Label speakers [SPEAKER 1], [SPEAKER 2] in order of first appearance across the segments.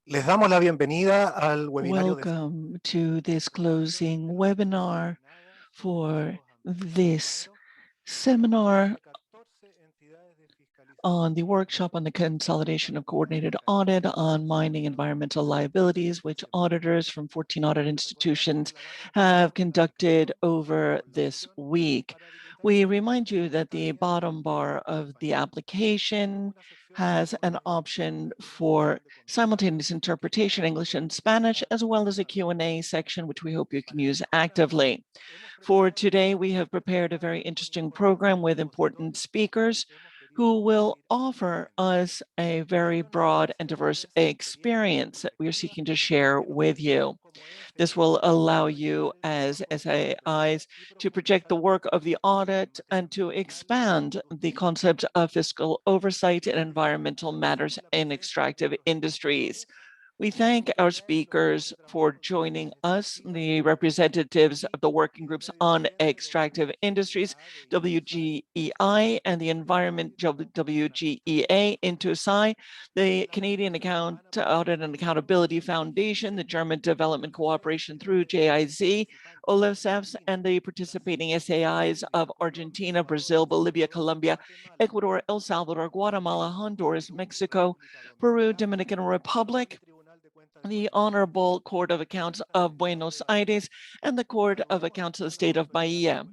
[SPEAKER 1] Les damos la bienvenida al webinario de...
[SPEAKER 2] Welcome to this closing webinar for this seminar on the workshop on the consolidation of coordinated audit on mining environmental liabilities, which auditors from 14 audit institutions have conducted over this week. We remind you that the bottom bar of the application has an option for simultaneous interpretation, English and Spanish, as well as a Q&A section, which we hope you can use actively. For today, we have prepared a very interesting program with important speakers who will offer us a very broad and diverse experience that we are seeking to share with you. This will allow you as SAIs to project the work of the audit and to expand the concept of fiscal oversight in environmental matters in extractive industries. We thank our speakers for joining us, the representatives of the working groups on extractive industries, WGEI, and the environment, WGEA, INTOSAI, the Canadian Audit and Accountability Foundation, the German Development Cooperation through JIZ, OLACEFS, and the participating SAIs of Argentina, Brazil, Bolivia, Colombia, Ecuador, El Salvador, Guatemala, Honduras, Mexico, Peru, Dominican Republic, the Honorable Court of Accounts of Buenos Aires, and the Court of Accounts of the State of Bahia.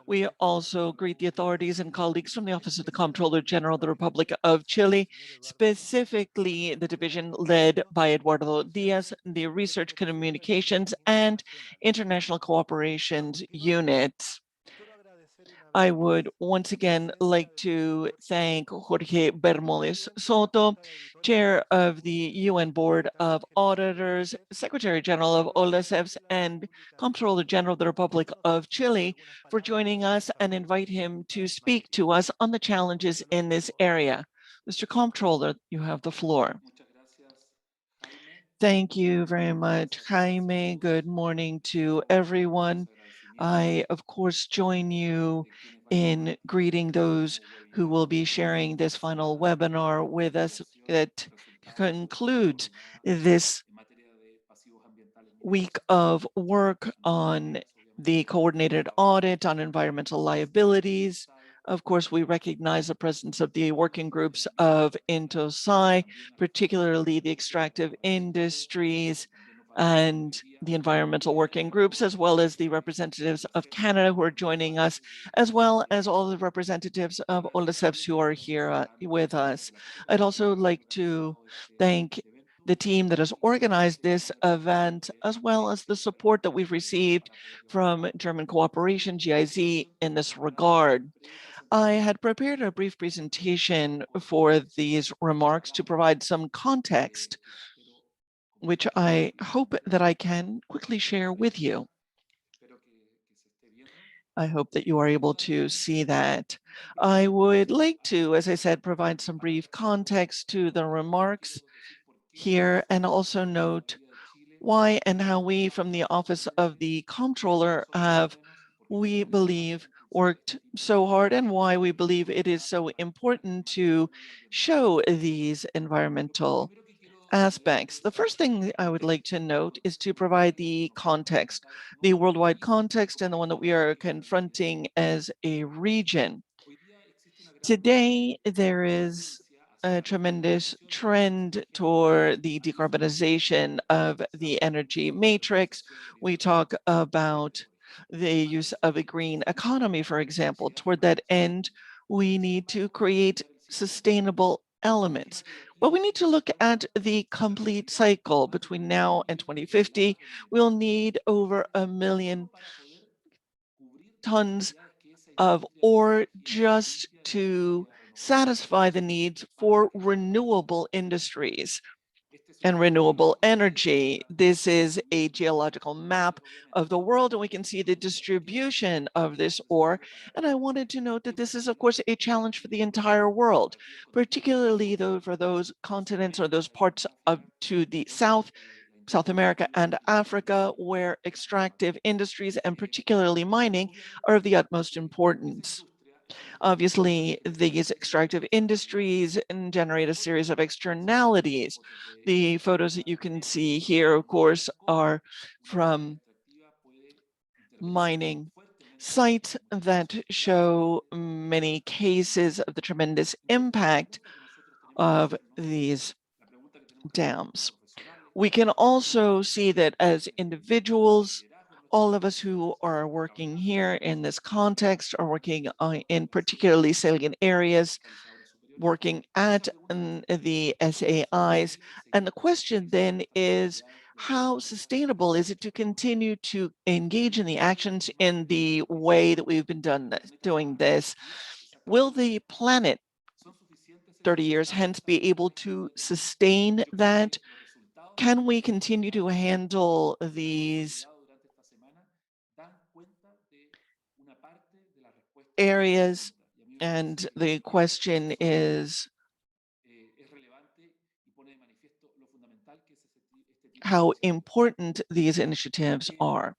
[SPEAKER 2] We also greet the authorities and colleagues from the Office of the Comptroller General of the Republic of Chile, specifically the division led by Eduardo Diaz, the Research Communications and International Cooperations Unit. I would once again like to thank Jorge Bermúdez Soto, Chair of the UN Board of Auditors, Secretary General of OLACEFS, and Comptroller General of the Republic of Chile for joining us, and invite him to speak to us on the challenges in this area. Mr. Comptroller, you have the floor. Thank you very much, Jaime. Good morning to everyone. I, of course, join you in greeting those who will be sharing this final webinar with us that concludes this week of work on the coordinated audit on environmental liabilities. Of course, we recognize the presence of the working groups of INTOSAI, particularly the extractive industries and the environmental working groups, as well as the representatives of Canada who are joining us, as well as all the representatives of OLACEFS who are here with us. I'd also like to thank the team that has organized this event, as well as the support that we've received from German Cooperation, GIZ, in this regard. I had prepared a brief presentation for these remarks to provide some context, which I hope that I can quickly share with you. I hope that you are able to see that. I would like to, as I said, provide some brief context to the remarks here, and also note why and how we from the Office of the Comptroller have, we believe, worked so hard, and why we believe it is so important to show these environmental aspects. The first thing I would like to note is to provide the context, the worldwide context, and the one that we are confronting as a region. Today, there is a tremendous trend toward the decarbonization of the energy matrix. We talk about the use of a green economy, for example. Toward that end, we need to create sustainable elements. But we need to look at the complete cycle. Between now and 2050, we'll need over 1 million tons of ore just to satisfy the needs for renewable industries and renewable energy. This is a geological map of the world, and we can see the distribution of this ore. And I wanted to note that this is, of course, a challenge for the entire world, particularly though for those continents or those parts of to the South America and Africa, where extractive industries and particularly mining are of the utmost importance. Obviously, these extractive industries generate a series of externalities. The photos that you can see here, of course, are from mining sites that show many cases of the tremendous impact of these dams. We can also see that as individuals, all of us who are working here in this context are working in particularly salient areas, working at the SAIs. And the question then is, how sustainable is it to continue to engage in the actions in the way that we've been doing this? Will the planet 30 years hence be able to sustain that? Can we continue to handle these areas? And the question is how important these initiatives are.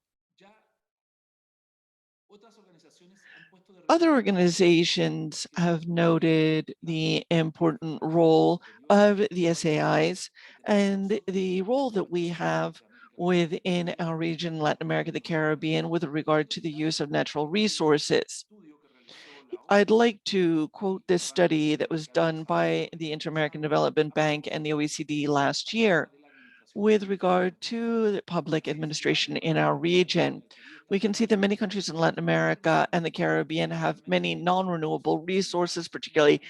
[SPEAKER 2] Other organizations have noted the important role of the SAIs and the role that we have within our region, Latin America, the Caribbean, with regard to the use of natural resources. I'd like to quote this study that was done by the Inter-American Development Bank and the OECD last year with regard to the public administration in our region. We can see that many countries in Latin America and the Caribbean have many non-renewable resources, particularly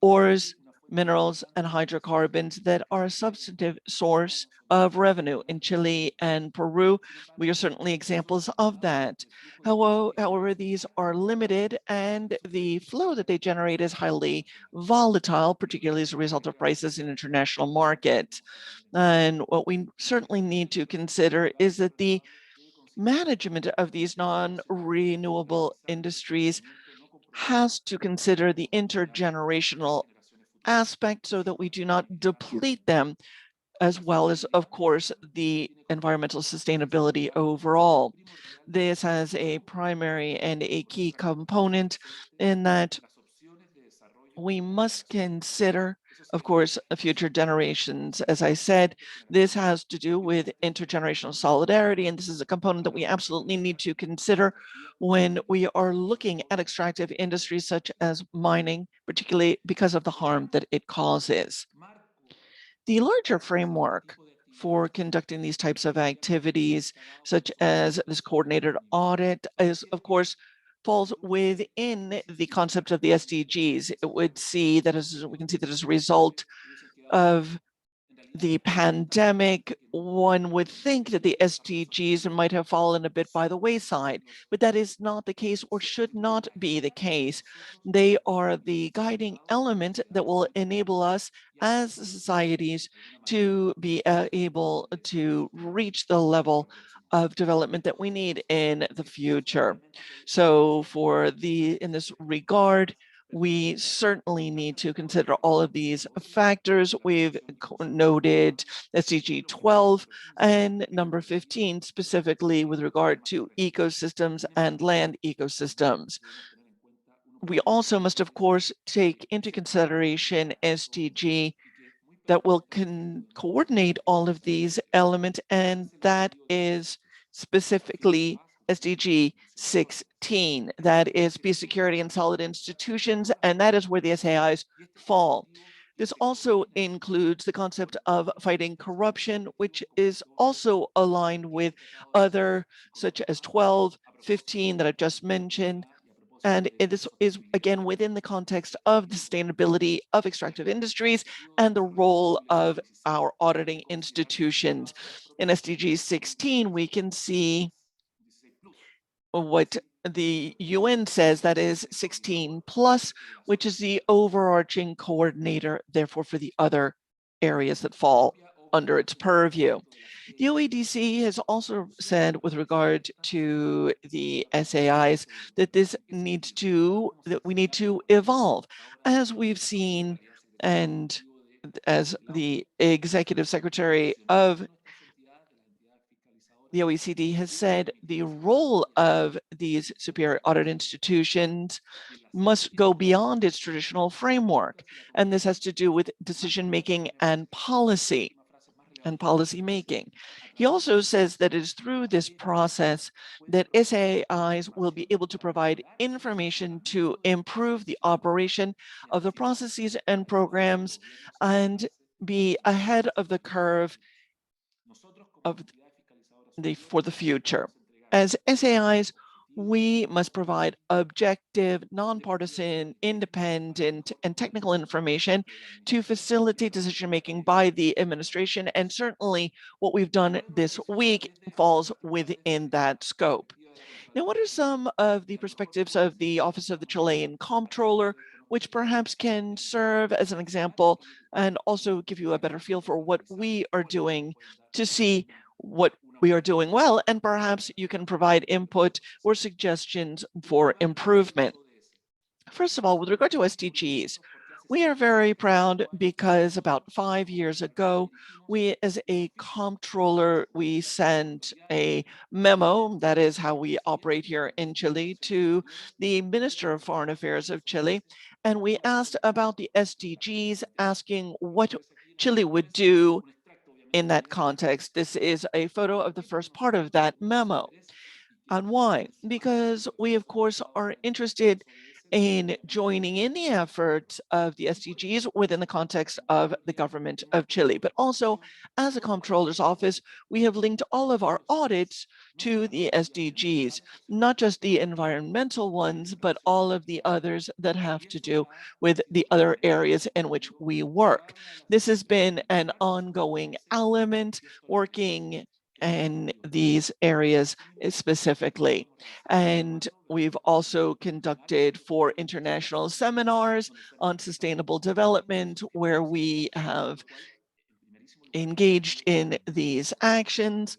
[SPEAKER 2] ores, minerals, and hydrocarbons that are a substantive source of revenue. In Chile and Peru, we are certainly examples of that. However, these are limited and the flow that they generate is highly volatile, particularly as a result of prices in international markets. And what we certainly need to consider is that the management of these non-renewable industries has to consider the intergenerational aspect so that we do not deplete them, as well as, of course, the environmental sustainability overall. This has a primary and a key component in that we must consider, of course, future generations. As I said, this has to do with intergenerational solidarity, and this is a component that we absolutely need to consider when we are looking at extractive industries such as mining, particularly because of the harm that it causes. The larger framework for conducting these types of activities, such as this coordinated audit, is, of course, falls within the concept of the SDGs. It would see that as we can see that as a result of the pandemic, one would think that the SDGs might have fallen a bit by the wayside, but that is not the case or should not be the case. They are the guiding element that will enable us as societies to be able to reach the level of development that we need in the future. So in this regard, we certainly need to consider all of these factors. We've noted SDG 12 and number 15, specifically with regard to ecosystems and land ecosystems. We also must, of course, take into consideration SDG that will coordinate all of these elements, and that is specifically SDG 16. That is peace, security, and solid institutions, and that is where the SAIs fall. This also includes the concept of fighting corruption, which is also aligned with other, such as 12, 15 that I've just mentioned, and this is, again, within the context of the sustainability of extractive industries and the role of our auditing institutions. In SDG 16, we can see what the UN says, that is 16 plus, which is the overarching coordinator, therefore, for the other areas that fall under its purview. The OEDC has also said with regard to the SAIs that we need to evolve. As we've seen, and as the executive secretary of the OECD has said the role of these superior audit institutions must go beyond its traditional framework. And this has to do with decision-making and policy making. He also says that it is through this process that SAIs will be able to provide information to improve the operation of the processes and programs and be ahead of the curve for the future. As SAIs, we must provide objective, nonpartisan, independent, and technical information to facilitate decision-making by the administration, and certainly what we've done this week falls within that scope. Now, what are some of the perspectives of the Office of the Chilean Comptroller, which perhaps can serve as an example and also give you a better feel for what we are doing to see what we are doing well, and perhaps you can provide input or suggestions for improvement. First of all, with regard to SDGs, we are very proud because about 5 years ago, we as a comptroller, we sent a memo, that is how we operate here in Chile, to the Minister of Foreign Affairs of Chile, and we asked about the SDGs, asking what Chile would do in that context. This is a photo of the first part of that memo. And why? Because we, of course, are interested in joining in the efforts of the SDGs within the context of the government of Chile. But also, as a comptroller's office, we have linked all of our audits to the SDGs, not just the environmental ones, but all of the others that have to do with the other areas in which we work. This has been an ongoing element working in these areas specifically. And we've also conducted 4 international seminars on sustainable development where we have engaged in these actions,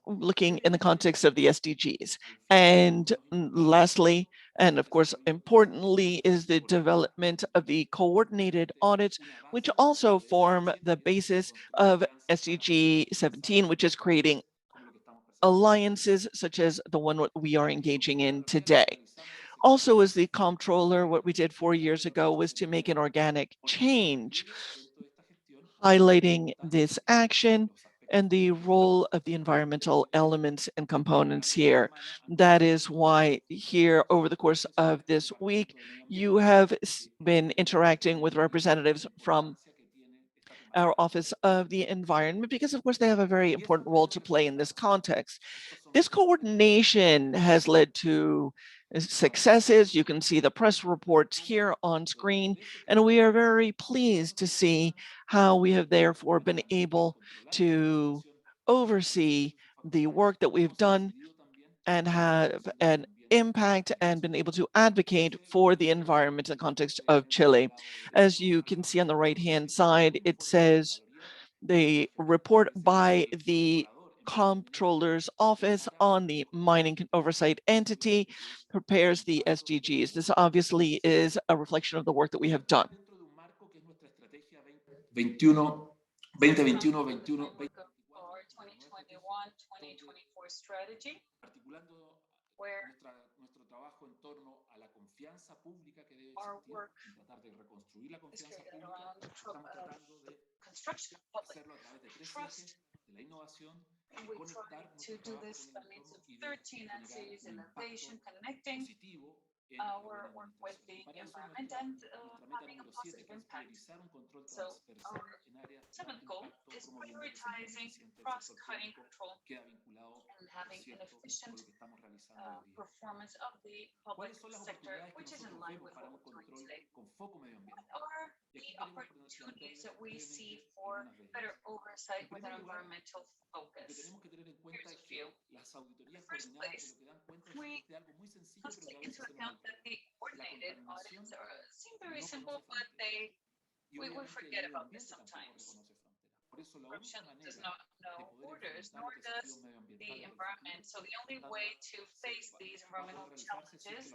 [SPEAKER 2] looking in the context of the SDGs. And lastly, and of course, importantly, is the development of the coordinated audits, which also form the basis of SDG 17, which is creating alliances such as the one we are engaging in today. Also, as the comptroller, what we did 4 years ago was to make an organic change, highlighting this action and the role of the environmental elements and components here. That is why here over the course of this week, you have been interacting with representatives from our Office of the Environment, because of course they have a very important role to play in this context. This coordination has led to successes. You can see the press reports here on screen, and we are very pleased to see how we have therefore been able to oversee the work that we've done and have an impact and been able to advocate for the environment in the context of Chile. As you can see on the right-hand side, it says the report by the Comptroller's Office on the mining oversight entity prepares the SDGs. This obviously is a reflection of the work that we have done.
[SPEAKER 3] Our 2021-2024 strategy, where our work is created around the construction of public trust, and we try to do this by means of 13 essays, innovation, connecting our work with the environment and having a positive impact. So our 7th goal is prioritizing cross-cutting control and having an efficient performance of the public sector, which is in line with what we're doing today. What are the opportunities that we see for better oversight with an environmental focus? Here's a few. In the first place, we must take into account that the coordinated audits seem very simple, but we forget about this sometimes. Corruption does not know borders, nor does the environment. So the only way to face these environmental challenges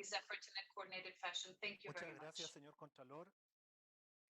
[SPEAKER 4] these efforts in a coordinated fashion. Thank you
[SPEAKER 1] Muchas
[SPEAKER 4] very
[SPEAKER 1] gracias,
[SPEAKER 4] much.
[SPEAKER 1] señor Contralor.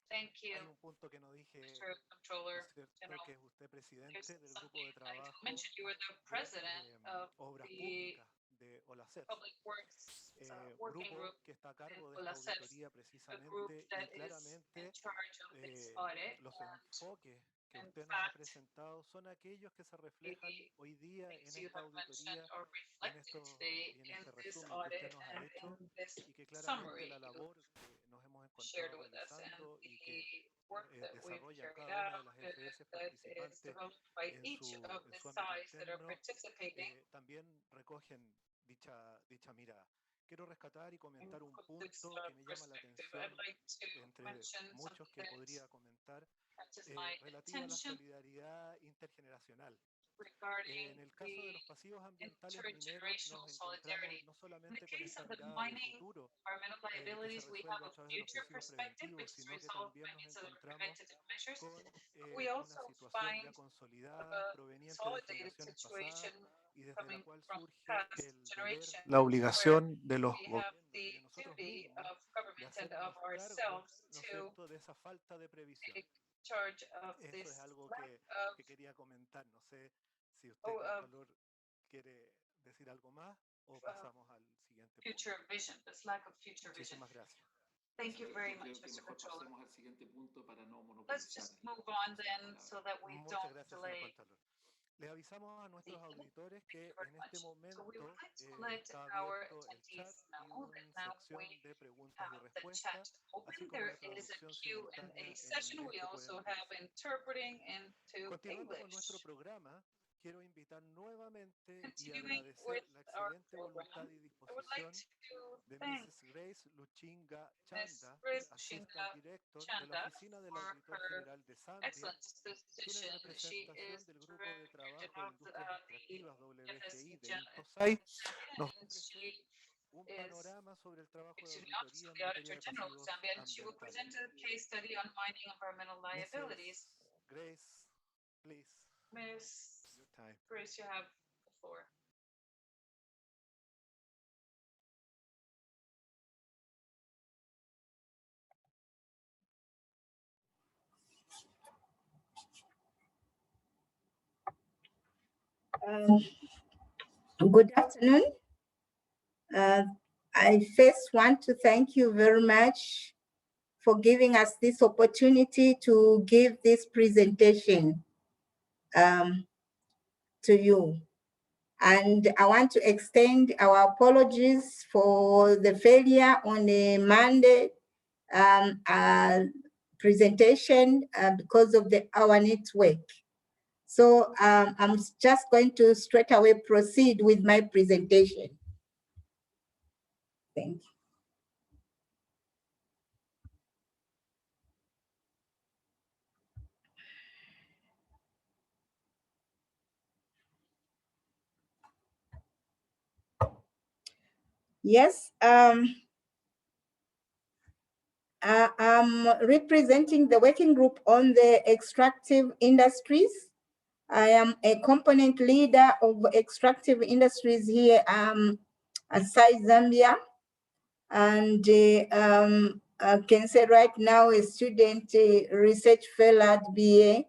[SPEAKER 4] Thank you,
[SPEAKER 1] Hay un punto que no dije,
[SPEAKER 4] Mr. Comptroller
[SPEAKER 1] ¿no es cierto?,
[SPEAKER 4] General.
[SPEAKER 1] que es usted
[SPEAKER 4] There's
[SPEAKER 1] presidente del grupo
[SPEAKER 4] something
[SPEAKER 1] de
[SPEAKER 4] I
[SPEAKER 1] trabajo
[SPEAKER 4] mentioned. You were the
[SPEAKER 1] de
[SPEAKER 4] president of
[SPEAKER 1] obras
[SPEAKER 4] the
[SPEAKER 1] públicas de OLACEFS,
[SPEAKER 4] Public Works Working
[SPEAKER 1] grupo
[SPEAKER 4] Group,
[SPEAKER 1] que está a cargo de esta
[SPEAKER 4] OLACEFS,
[SPEAKER 1] auditoría
[SPEAKER 4] a group
[SPEAKER 1] precisamente,
[SPEAKER 4] that
[SPEAKER 1] y
[SPEAKER 4] is in
[SPEAKER 1] claramente
[SPEAKER 4] charge of this audit.
[SPEAKER 1] los enfoques que
[SPEAKER 4] In
[SPEAKER 1] usted nos ha
[SPEAKER 4] fact,
[SPEAKER 1] presentado son aquellos que se reflejan
[SPEAKER 4] the
[SPEAKER 1] hoy día en
[SPEAKER 4] things you
[SPEAKER 1] esta
[SPEAKER 4] have mentioned
[SPEAKER 1] auditoría
[SPEAKER 4] are
[SPEAKER 1] y en,
[SPEAKER 4] reflected today
[SPEAKER 1] y en
[SPEAKER 4] in
[SPEAKER 1] este
[SPEAKER 4] this
[SPEAKER 1] resumen que usted
[SPEAKER 4] audit
[SPEAKER 1] nos ha
[SPEAKER 4] and
[SPEAKER 1] hecho,
[SPEAKER 4] in this
[SPEAKER 1] y que claramente
[SPEAKER 4] summary
[SPEAKER 1] la
[SPEAKER 4] you
[SPEAKER 1] labor que nos hemos
[SPEAKER 4] shared
[SPEAKER 1] encontrado
[SPEAKER 4] with us and
[SPEAKER 1] realizando y que
[SPEAKER 4] the work that we've
[SPEAKER 1] desarrollan
[SPEAKER 4] carried
[SPEAKER 1] cada una de
[SPEAKER 4] out
[SPEAKER 1] las
[SPEAKER 4] that
[SPEAKER 1] FS
[SPEAKER 4] is
[SPEAKER 1] participantes
[SPEAKER 4] developed by
[SPEAKER 1] en
[SPEAKER 4] each of
[SPEAKER 1] en
[SPEAKER 4] the
[SPEAKER 1] su ámbito
[SPEAKER 4] sides that are
[SPEAKER 1] interno,
[SPEAKER 4] participating
[SPEAKER 1] también recogen dicha mirada. Quiero rescatar y
[SPEAKER 4] in
[SPEAKER 1] comentar un
[SPEAKER 4] this
[SPEAKER 1] punto que me llama la
[SPEAKER 4] perspective.
[SPEAKER 1] atención
[SPEAKER 4] I'd like to
[SPEAKER 1] entre
[SPEAKER 4] mention
[SPEAKER 1] muchos
[SPEAKER 4] something
[SPEAKER 1] que
[SPEAKER 4] that
[SPEAKER 1] podría comentar,
[SPEAKER 4] catches my
[SPEAKER 1] relativo a la
[SPEAKER 4] attention
[SPEAKER 1] solidaridad intergeneracional.
[SPEAKER 4] regarding
[SPEAKER 1] En el caso de los pasivos ambientales mineros
[SPEAKER 4] intergenerational
[SPEAKER 1] nos
[SPEAKER 4] solidarity.
[SPEAKER 1] encontramos no
[SPEAKER 4] In the
[SPEAKER 1] solamente con
[SPEAKER 4] case
[SPEAKER 1] esta
[SPEAKER 4] of the
[SPEAKER 1] mirada de
[SPEAKER 4] mining
[SPEAKER 1] futuro
[SPEAKER 4] environmental
[SPEAKER 1] que se
[SPEAKER 4] liabilities, we have
[SPEAKER 1] resuelve a
[SPEAKER 4] a
[SPEAKER 1] través de los
[SPEAKER 4] future
[SPEAKER 1] principios
[SPEAKER 4] perspective,
[SPEAKER 1] preventivos,
[SPEAKER 4] which is
[SPEAKER 1] sino que
[SPEAKER 4] resolved by
[SPEAKER 1] también nos
[SPEAKER 4] means of the
[SPEAKER 1] encontramos
[SPEAKER 4] preventative measures.
[SPEAKER 1] con
[SPEAKER 4] We
[SPEAKER 1] una
[SPEAKER 4] also
[SPEAKER 1] situación ya
[SPEAKER 4] find
[SPEAKER 1] consolidada
[SPEAKER 4] a
[SPEAKER 1] proveniente de
[SPEAKER 4] consolidated
[SPEAKER 1] generaciones
[SPEAKER 4] situation
[SPEAKER 1] pasadas y desde la
[SPEAKER 4] coming
[SPEAKER 1] cual
[SPEAKER 4] from
[SPEAKER 1] surge
[SPEAKER 4] past
[SPEAKER 1] el deber,
[SPEAKER 4] generations,
[SPEAKER 1] la
[SPEAKER 4] where
[SPEAKER 1] obligación de los
[SPEAKER 4] we have
[SPEAKER 1] gobiernos y
[SPEAKER 4] the
[SPEAKER 1] de nosotros
[SPEAKER 4] duty
[SPEAKER 1] mismos
[SPEAKER 4] of
[SPEAKER 1] de
[SPEAKER 4] government and of
[SPEAKER 1] hacernos cargo,
[SPEAKER 4] ourselves
[SPEAKER 1] ¿no es
[SPEAKER 4] to
[SPEAKER 1] cierto?, de esa falta de previsión.
[SPEAKER 4] take charge of
[SPEAKER 1] Eso
[SPEAKER 4] this
[SPEAKER 1] es algo
[SPEAKER 4] lack of
[SPEAKER 1] que quería comentar. No sé si usted, Contralor, quiere decir algo más o pasamos al siguiente
[SPEAKER 4] future
[SPEAKER 1] punto.
[SPEAKER 4] vision, this lack of future vision.
[SPEAKER 1] Muchísimas gracias.
[SPEAKER 4] Thank you very
[SPEAKER 3] Yo
[SPEAKER 4] much,
[SPEAKER 3] creo que
[SPEAKER 4] Mr.
[SPEAKER 3] mejor
[SPEAKER 4] Controller.
[SPEAKER 3] pasemos al siguiente punto para no
[SPEAKER 4] Let's
[SPEAKER 3] monopolizar
[SPEAKER 4] just move on then so that we
[SPEAKER 1] Muchas
[SPEAKER 4] don't
[SPEAKER 1] gracias, señor
[SPEAKER 4] delay.
[SPEAKER 1] Contralor. Le avisamos a nuestros auditores que
[SPEAKER 4] Very
[SPEAKER 1] en este
[SPEAKER 4] much. So we would
[SPEAKER 1] momento
[SPEAKER 4] like to let
[SPEAKER 1] está
[SPEAKER 4] our
[SPEAKER 1] abierto el chat
[SPEAKER 4] attendees
[SPEAKER 1] y
[SPEAKER 4] know that
[SPEAKER 1] una
[SPEAKER 4] now
[SPEAKER 1] sección
[SPEAKER 4] we
[SPEAKER 1] de preguntas y
[SPEAKER 4] have the chat
[SPEAKER 1] respuestas,
[SPEAKER 4] open.
[SPEAKER 1] así como
[SPEAKER 4] There
[SPEAKER 1] la
[SPEAKER 4] is a
[SPEAKER 1] traducción
[SPEAKER 4] Q&A
[SPEAKER 1] simultánea en
[SPEAKER 4] session.
[SPEAKER 1] inglés
[SPEAKER 4] We
[SPEAKER 1] que
[SPEAKER 4] also
[SPEAKER 1] pueden
[SPEAKER 4] have
[SPEAKER 1] utilizar.
[SPEAKER 4] interpreting into
[SPEAKER 1] Continuando con nuestro
[SPEAKER 4] English.
[SPEAKER 1] programa, quiero invitar nuevamente y
[SPEAKER 4] Continuing
[SPEAKER 1] agradecer
[SPEAKER 4] with
[SPEAKER 1] la
[SPEAKER 4] our
[SPEAKER 1] excelente
[SPEAKER 4] program,
[SPEAKER 1] voluntad y
[SPEAKER 4] I would like
[SPEAKER 1] disposición
[SPEAKER 4] to
[SPEAKER 1] de
[SPEAKER 4] thank
[SPEAKER 1] Mrs. Grace Luchinga
[SPEAKER 4] Ms.
[SPEAKER 1] Chanda,
[SPEAKER 4] Grace
[SPEAKER 1] Assistant Director de la
[SPEAKER 4] Chanda
[SPEAKER 1] Oficina del
[SPEAKER 4] for
[SPEAKER 1] Auditor
[SPEAKER 4] her
[SPEAKER 1] General de Zambia,
[SPEAKER 4] excellent
[SPEAKER 1] quien en
[SPEAKER 4] position. She
[SPEAKER 1] representación
[SPEAKER 4] is
[SPEAKER 1] del Grupo de
[SPEAKER 4] director
[SPEAKER 1] Trabajo de
[SPEAKER 4] of
[SPEAKER 1] Industrias
[SPEAKER 4] the
[SPEAKER 1] Extractivas WGI de
[SPEAKER 4] FSC
[SPEAKER 1] INTOSAI, nos
[SPEAKER 4] and
[SPEAKER 1] ofrece
[SPEAKER 4] she
[SPEAKER 1] un
[SPEAKER 4] is
[SPEAKER 1] panorama sobre el trabajo de
[SPEAKER 4] the Office
[SPEAKER 1] auditoría
[SPEAKER 4] of
[SPEAKER 1] en
[SPEAKER 4] the
[SPEAKER 1] materia
[SPEAKER 4] Auditor
[SPEAKER 1] de
[SPEAKER 4] General of
[SPEAKER 1] pasivos
[SPEAKER 4] Zambia, and she will
[SPEAKER 1] ambientales.
[SPEAKER 4] present a case study on mining environmental liabilities.
[SPEAKER 1] Mrs. Grace, please,
[SPEAKER 4] Ms.
[SPEAKER 1] your time.
[SPEAKER 4] Grace, you have the floor.
[SPEAKER 5] Good afternoon. I first want to thank you very much for giving us this opportunity to give this presentation to you. And I want to extend our apologies for the failure on a Monday presentation because of our network. So I'm just going to straight away proceed with my presentation. Thank you. Yes, I'm representing the working group on the extractive industries. I am a component leader of extractive industries here outside Zambia. And I can say right now a student research fellow at BA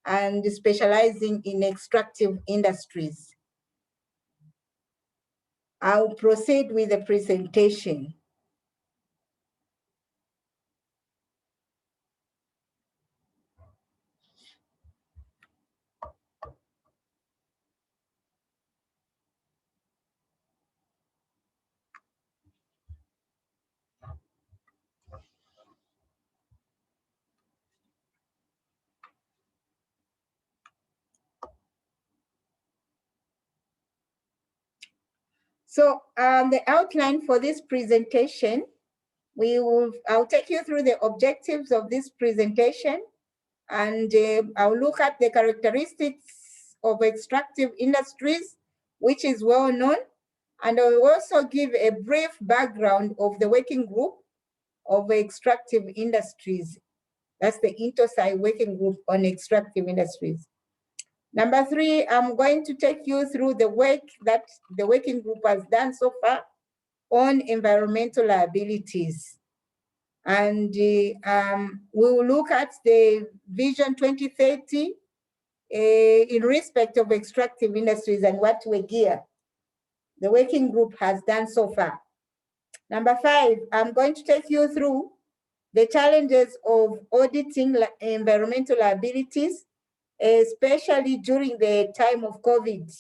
[SPEAKER 5] and specializing in extractive industries. I'll proceed with the presentation. So the outline for this presentation, I'll take you through the objectives of this presentation, and I'll look at the characteristics of extractive industries, which is well known, and I'll also give a brief background of the working group of extractive industries. That's the INTOSAI working group on extractive industries. Number 3, I'm going to take you through the work that the working group has done so far on environmental liabilities. And we will look at the Vision 2030 in respect of extractive industries and what we gear the working group has done so far. Number 5, I'm going to take you through the challenges of auditing environmental liabilities, especially during the time of COVID.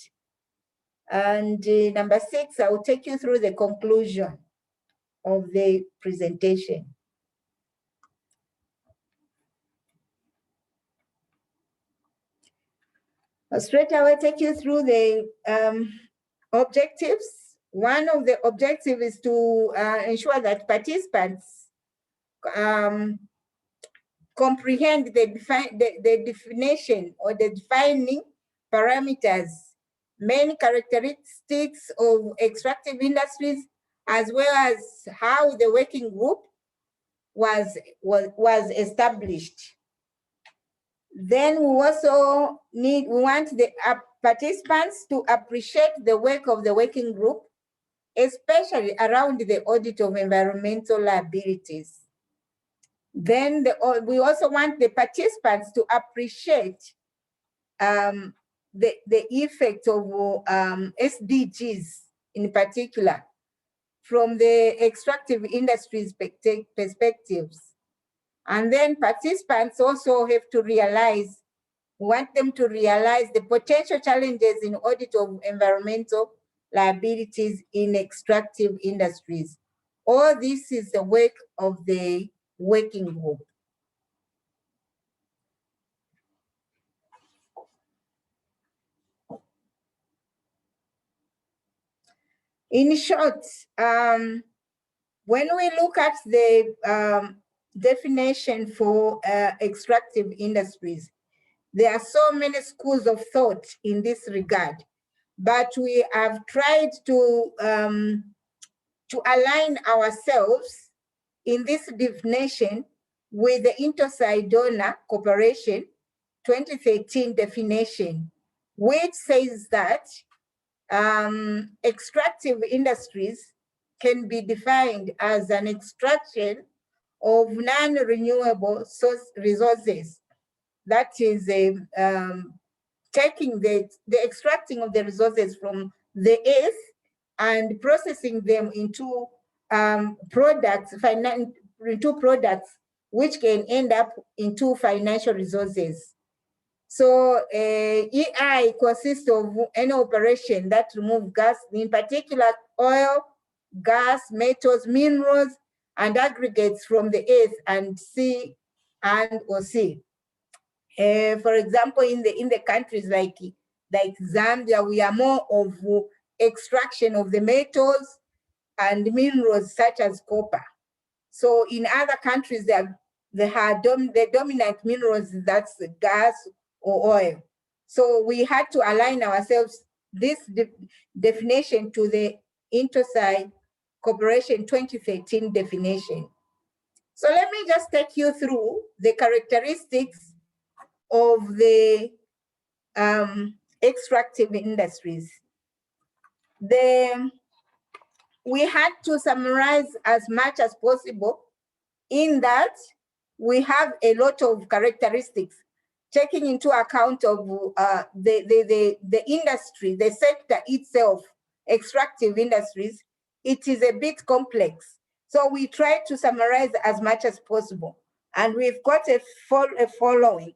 [SPEAKER 5] And number 6, I will take you through the conclusion of the presentation. I'll straight away take you through the objectives. One of the objectives is to ensure that participants comprehend the definition or the defining parameters, main characteristics of extractive industries, as well as how the working group was established. Then we also we want the participants to appreciate the work of the working group, especially around the audit of environmental liabilities. Then we also want the participants to appreciate the effect of SDGs in particular from the extractive industries perspectives. And then participants also have to realize, we want them to realize the potential challenges in audit of environmental liabilities in extractive industries. All this is the work of the working group. In short, when we look at the definition for extractive industries, there are so many schools of thought in this regard, but we have tried to align ourselves in this definition with the Inter-Donor Cooperation 2013 definition, which says that extractive industries can be defined as an extraction of non-renewable resources. That is taking the extracting of the resources from the earth and processing them into products which can end up into financial resources. So EI consists of any operation that removes gas, in particular oil, gas, metals, minerals, and aggregates from the earth and sea or sea. For example, in the countries like Zambia, we are more of extraction of the metals and minerals such as copper. So in other countries, the dominant minerals, that's gas or oil. So we had to align ourselves, this definition, to the Inter-Side Cooperation 2013 definition. So let me just take you through the characteristics of the extractive industries. We had to summarize as much as possible, in that we have a lot of characteristics, taking into account of the industry, the sector itself, extractive industries. It is a bit complex. So we try to summarize as much as possible. And we've got a following.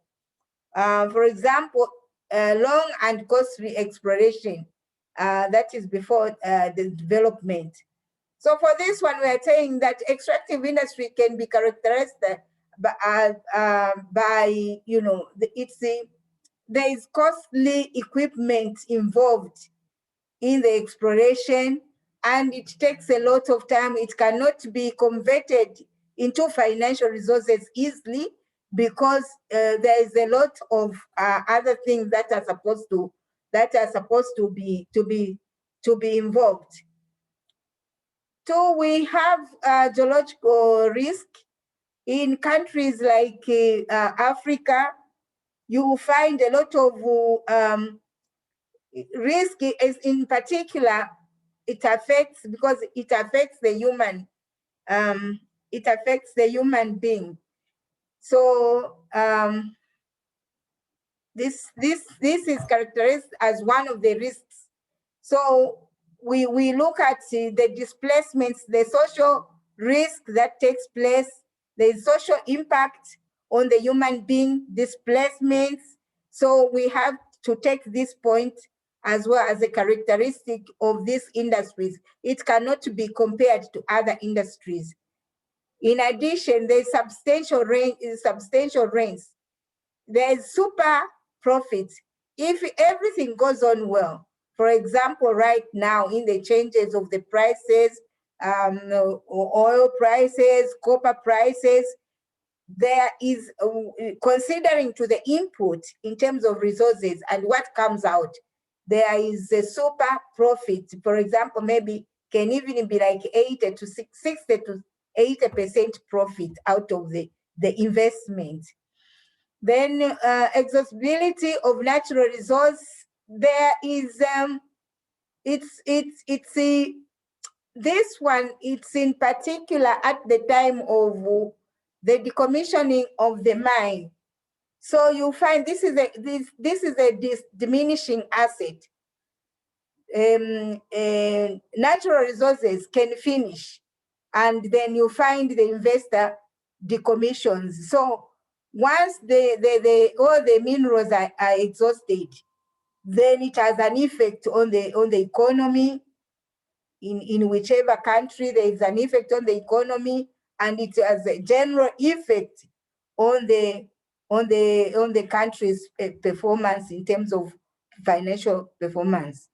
[SPEAKER 5] For example, long and costly exploration, that is before the development. So for this one, we are saying that extractive industry can be characterized by you know, there is costly equipment involved in the exploration, and it takes a lot of time. It cannot be converted into financial resources easily, because there is a lot of other things that are supposed to be involved. So we have geological risk in countries like Africa. You will find a lot of risk, is in particular, it affects the human. It affects the human being. So this is characterized as one of the risks. So we look at the displacements, the social risk that takes place, the social impact on the human being, displacements. So we have to take this point as well as a characteristic of these industries. It cannot be compared to other industries. In addition, there's substantial rents. There's super profits. If everything goes on well, for example, right now in the changes of the prices, oil prices, copper prices, there is, considering to the input in terms of resources and what comes out, there is a super profit. For example, maybe can even be like 60 to 80% profit out of the investment. Then exhaustibility of natural resource, there is, this one, it's in particular at the time of the decommissioning of the mine. So you find this is a diminishing asset. Natural resources can finish, and then you find the investor decommissions. So once all the minerals are exhausted, then it has an effect on the economy. In whichever country, there is an effect on the economy, and it has a general effect on the country's performance in terms of financial performance.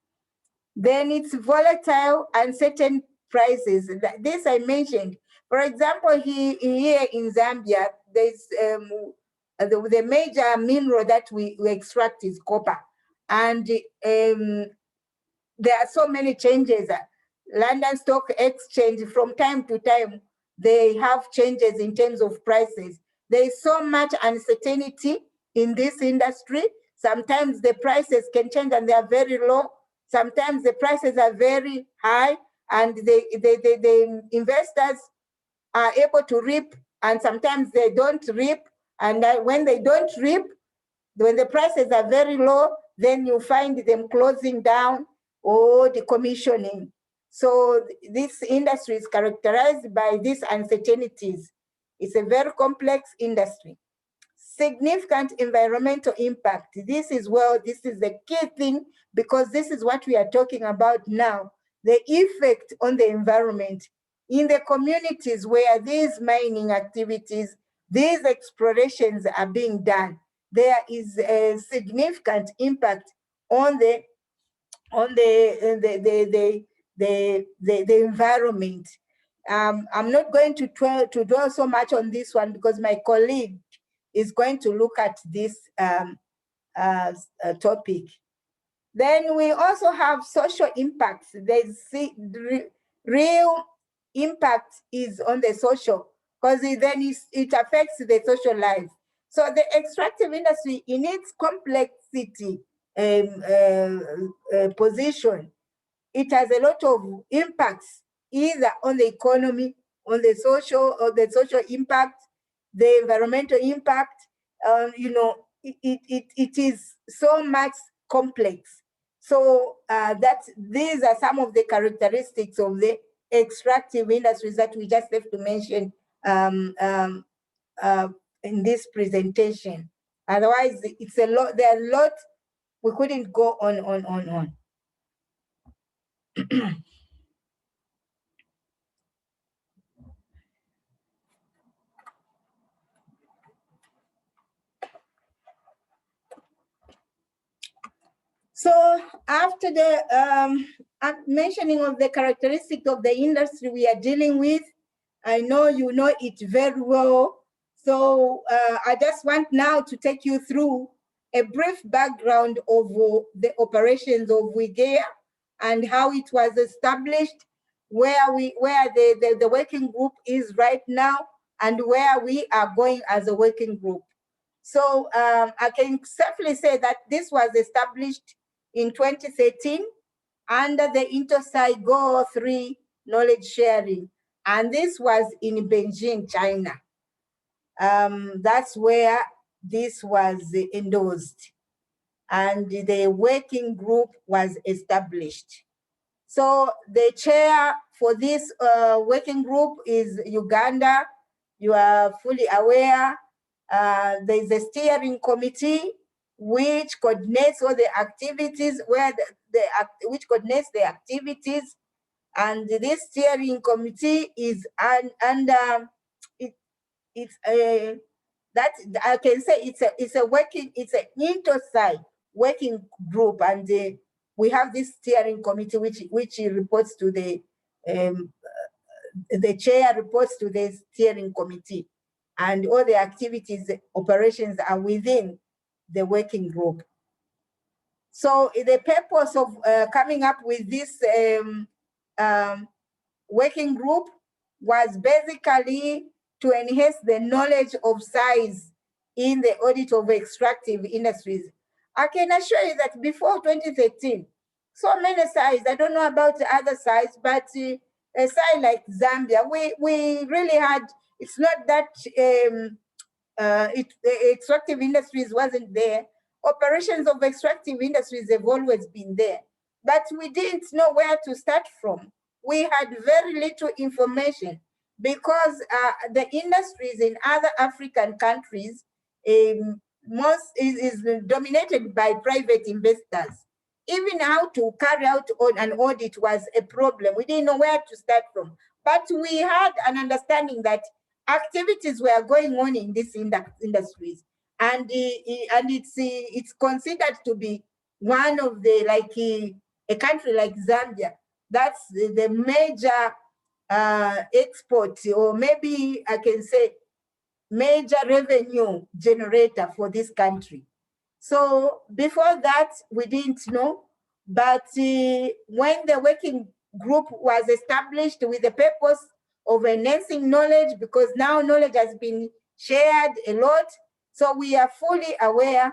[SPEAKER 5] Then it's volatile, uncertain prices. This I mentioned. For example, here in Zambia, there's the major mineral that we extract is copper, and there are so many changes. London Stock Exchange, from time to time, they have changes in terms of prices. There is so much uncertainty in this industry. Sometimes the prices can change and they are very low. Sometimes the prices are very high, and the investors are able to reap, and sometimes they don't reap. And when they don't reap, when the prices are very low, then you find them closing down or decommissioning. So this industry is characterized by these uncertainties. It's a very complex industry. Significant environmental impact. This is the key thing, because this is what we are talking about now. The effect on the environment in the communities where these mining activities, these explorations are being done. There is a significant impact on the environment. I'm not going to dwell so much on this one, because my colleague is going to look at this topic. Then we also have social impacts. There's real impact is on the social, because then it affects the social life. So the extractive industry, in its complexity position, it has a lot of impacts, either on the economy, on the social impact, the environmental impact. It is so much complex. So these are some of the characteristics of the extractive industries that we just have to mention in this presentation. Otherwise, it's a lot. There are a lot. We couldn't go on. So after the mentioning of the characteristics of the industry we are dealing with, I know you know it very well. So I just want now to take you through a brief background of the operations of WIGEA and how it was established, where the working group is right now, and where we are going as a working group. So I can safely say that this was established in 2013 under the Intosai Goal 3 knowledge sharing. And this was in Beijing, China. That's where this was endorsed. And the working group was established. So the chair for this working group is Uganda. You are fully aware. There is a steering committee which coordinates all the activities, which coordinates the activities, and this steering committee is under it's a that I can say it's an inter-side working group, and we have this steering committee which reports to the chair reports to the steering committee, and all the activities, operations are within the working group. So the purpose of coming up with this working group was basically to enhance the knowledge of size in the audit of extractive industries. I can assure you that before 2013, so many sites, I don't know about the other sites, but a site like Zambia, we really had, it's not that extractive industries wasn't there. Operations of extractive industries have always been there, but we didn't know where to start from. We had very little information because the industries in other African countries is dominated by private investors. Even how to carry out an audit was a problem. We didn't know where to start from, but we had an understanding that activities were going on in these industries, and it's considered to be one of the, like a country like Zambia, that's the major export, or maybe I can say major revenue generator for this country. So before that, we didn't know, but when the working group was established with the purpose of enhancing knowledge, because now knowledge has been shared a lot, so we are fully aware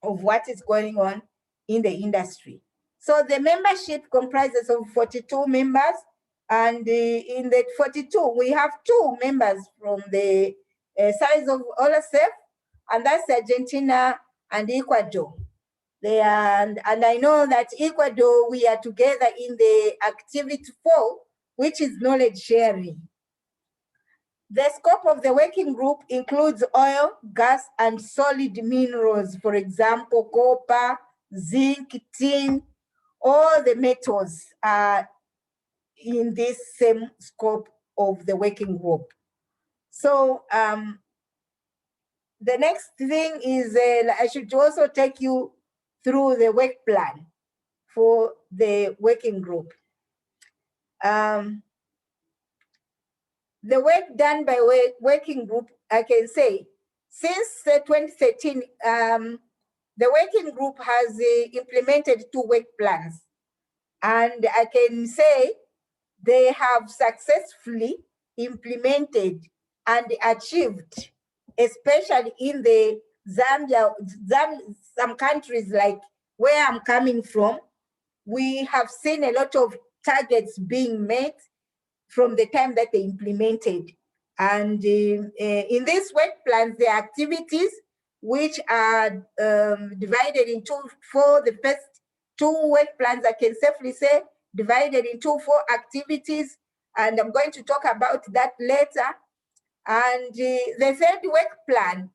[SPEAKER 5] of what is going on in the industry. So the membership comprises of 42 members, and in the 42, we have 2 members from the size of OLACEFS, and that's Argentina and Ecuador. And I know that Ecuador, we are together in the activity 4, which is knowledge sharing. The scope of the working group includes oil, gas, and solid minerals, for example, copper, zinc, tin, all the metals are in this same scope of the working group. So the next thing is I should also take you through the work plan for the working group. The work done by working group, I can say, since 2013, the working group has implemented 2 work plans. And I can say they have successfully implemented and achieved, especially in the Zambia, some countries like where I'm coming from, we have seen a lot of targets being met from the time that they implemented. And in this work plans, the activities which are divided into 4, the first 2 work plans, I can safely say, divided into 4 activities, and I'm going to talk about that later. And the third work plan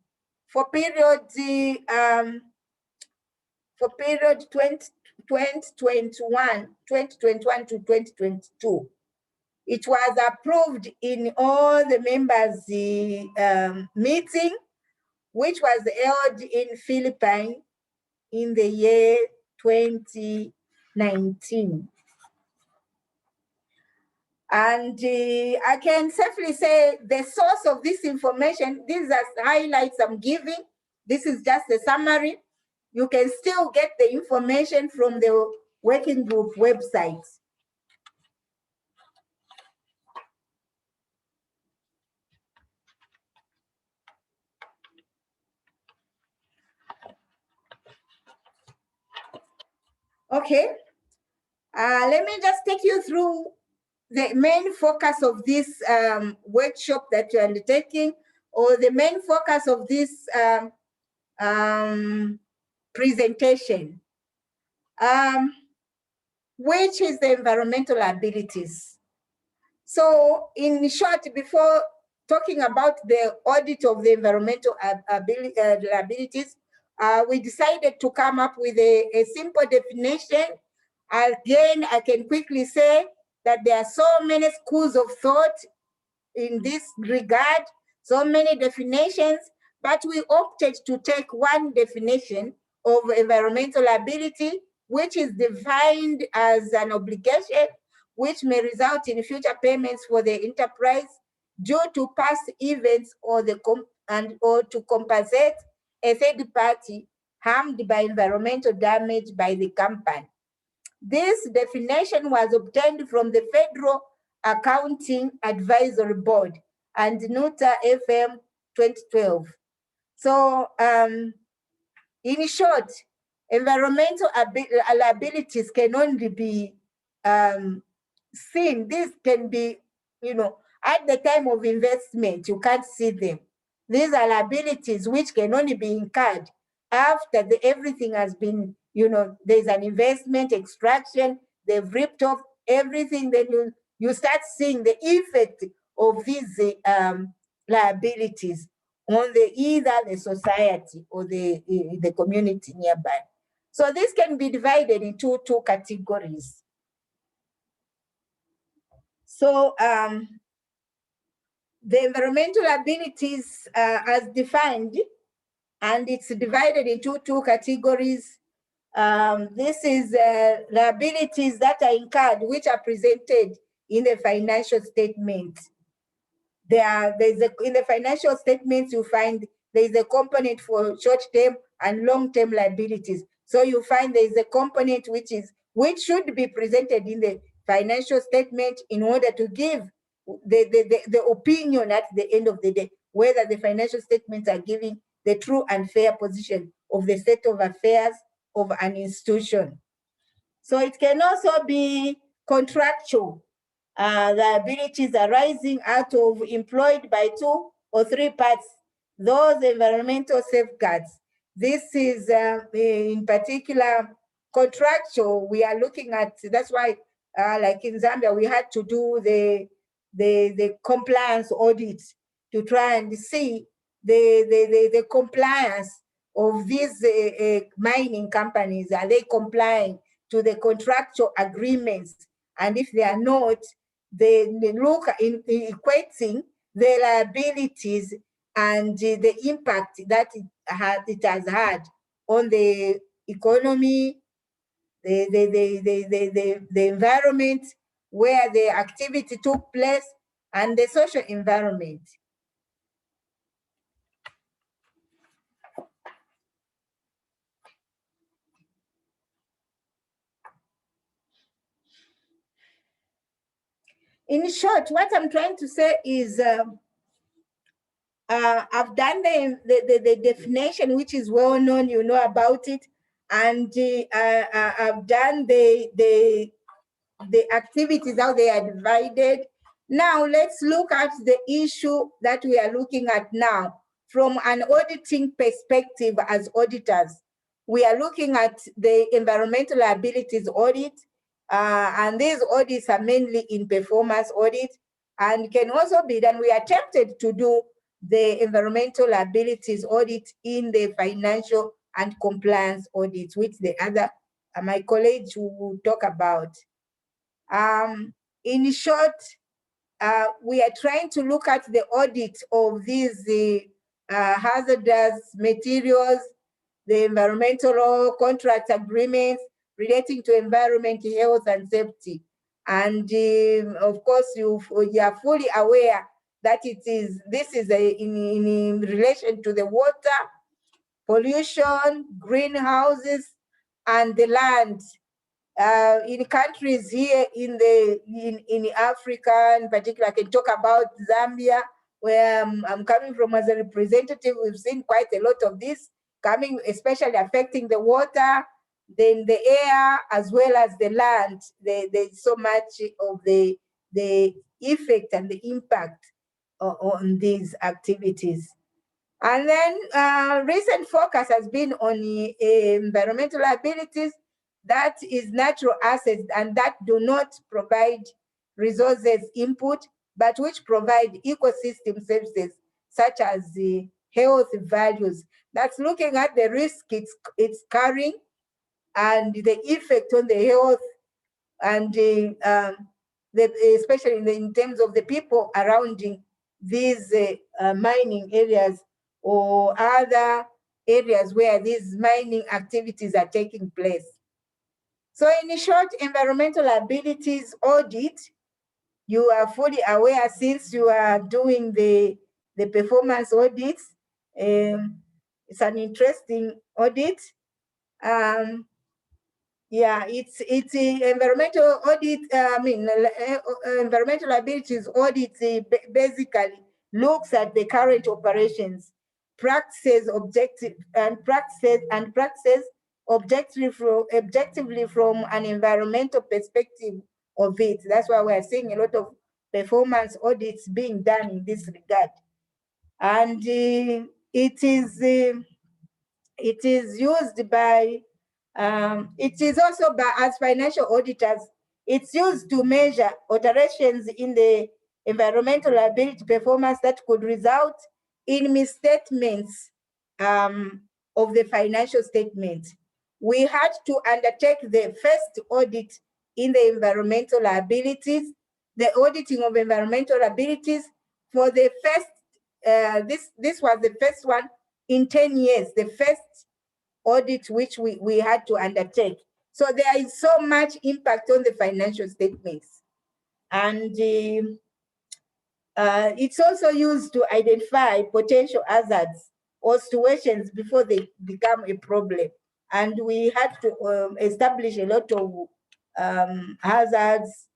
[SPEAKER 5] for period 2021 to 2022, it was approved in all the members' meeting, which was held in Philippines in the year 2019. And I can safely say the source of this information, these are highlights I'm giving. This is just a summary. You can still get the information from the working group website. Okay, let me just take you through the main focus of this workshop that you're undertaking, or the main focus of this presentation. which is the environmental liabilities. So in short, before talking about the audit of the environmental liabilities, we decided to come up with a simple definition. Again, I can quickly say that there are so many schools of thought in this regard, so many definitions, but we opted to take one definition of environmental liability, which is defined as an obligation which may result in future payments for the enterprise due to past events or to compensate a third party harmed by environmental damage by the company. This definition was obtained from the Federal Accounting Advisory Board and NUTA FM 2012. So in short, environmental liabilities can only be seen. This can be, at the time of investment, you can't see them. These are liabilities which can only be incurred after everything has been, there's an investment, extraction, they've ripped off everything, then you start seeing the effect of these liabilities on either the society or the community nearby. So this can be divided into two categories. So the environmental liabilities as defined, and it's divided into two categories. This is liabilities that are incurred, which are presented in the financial statement. In the financial statements, you find there's a component for short-term and long-term liabilities. So you find there's a component which should be presented in the financial statement in order to give the opinion at the end of the day, whether the financial statements are giving the true and fair position of the state of affairs of an institution. So it can also be contractual liabilities arising out of employed by two or three parts, those environmental safeguards. This is in particular contractual. We are looking at, that's why like in Zambia, we had to do the compliance audit to try and see the compliance of these mining companies. Are they complying to the contractual agreements? And if they are not, they look in equating the liabilities and the impact that it has had on the economy, the environment where the activity took place, and the social environment. In short, what I'm trying to say is I've done the definition, which is well known, you know about it, and I've done the activities, how they are divided. Now let's look at the issue that we are looking at now from an auditing perspective as auditors. We are looking at the environmental liabilities audit, and these audits are mainly in performance audit and can also be done. We are tempted to do the environmental liabilities audit in the financial and compliance audits, which the other, my colleagues will talk about. In short, we are trying to look at the audit of these hazardous materials, the environmental law, contract agreements relating to environment, health, and safety. And of course, you are fully aware that this is in relation to the water, pollution, greenhouses, and the land. In countries here in Africa, in particular, I can talk about Zambia, where I'm coming from as a representative. We've seen quite a lot of this coming, especially affecting the water, then the air, as well as the land. There's so much of the effect and the impact on these activities. And then recent focus has been on environmental liabilities that is natural assets and that do not provide resources input, but which provide ecosystem services such as the health values. That's looking at the risk it's carrying and the effect on the health and especially in terms of the people around these mining areas or other areas where these mining activities are taking place. So in short, environmental liabilities audit, you are fully aware since you are doing the performance audits. It's an interesting audit. Yeah, it's environmental audit. Environmental liabilities audit basically looks at the current operations, practices objectively from an environmental perspective of it. That's why we're seeing a lot of performance audits being done in this regard, and it is used by. It is also by, as financial auditors, it's used to measure alterations in the environmental liability performance that could result in misstatements of the financial statement. We had to undertake the first audit in the environmental liabilities, the auditing of environmental liabilities for the first, this was the first one in 10 years, the first audit which we had to undertake. So there is so much impact on the financial statements. And it's also used to identify potential hazards or situations before they become a problem. And we had to establish a lot of hazards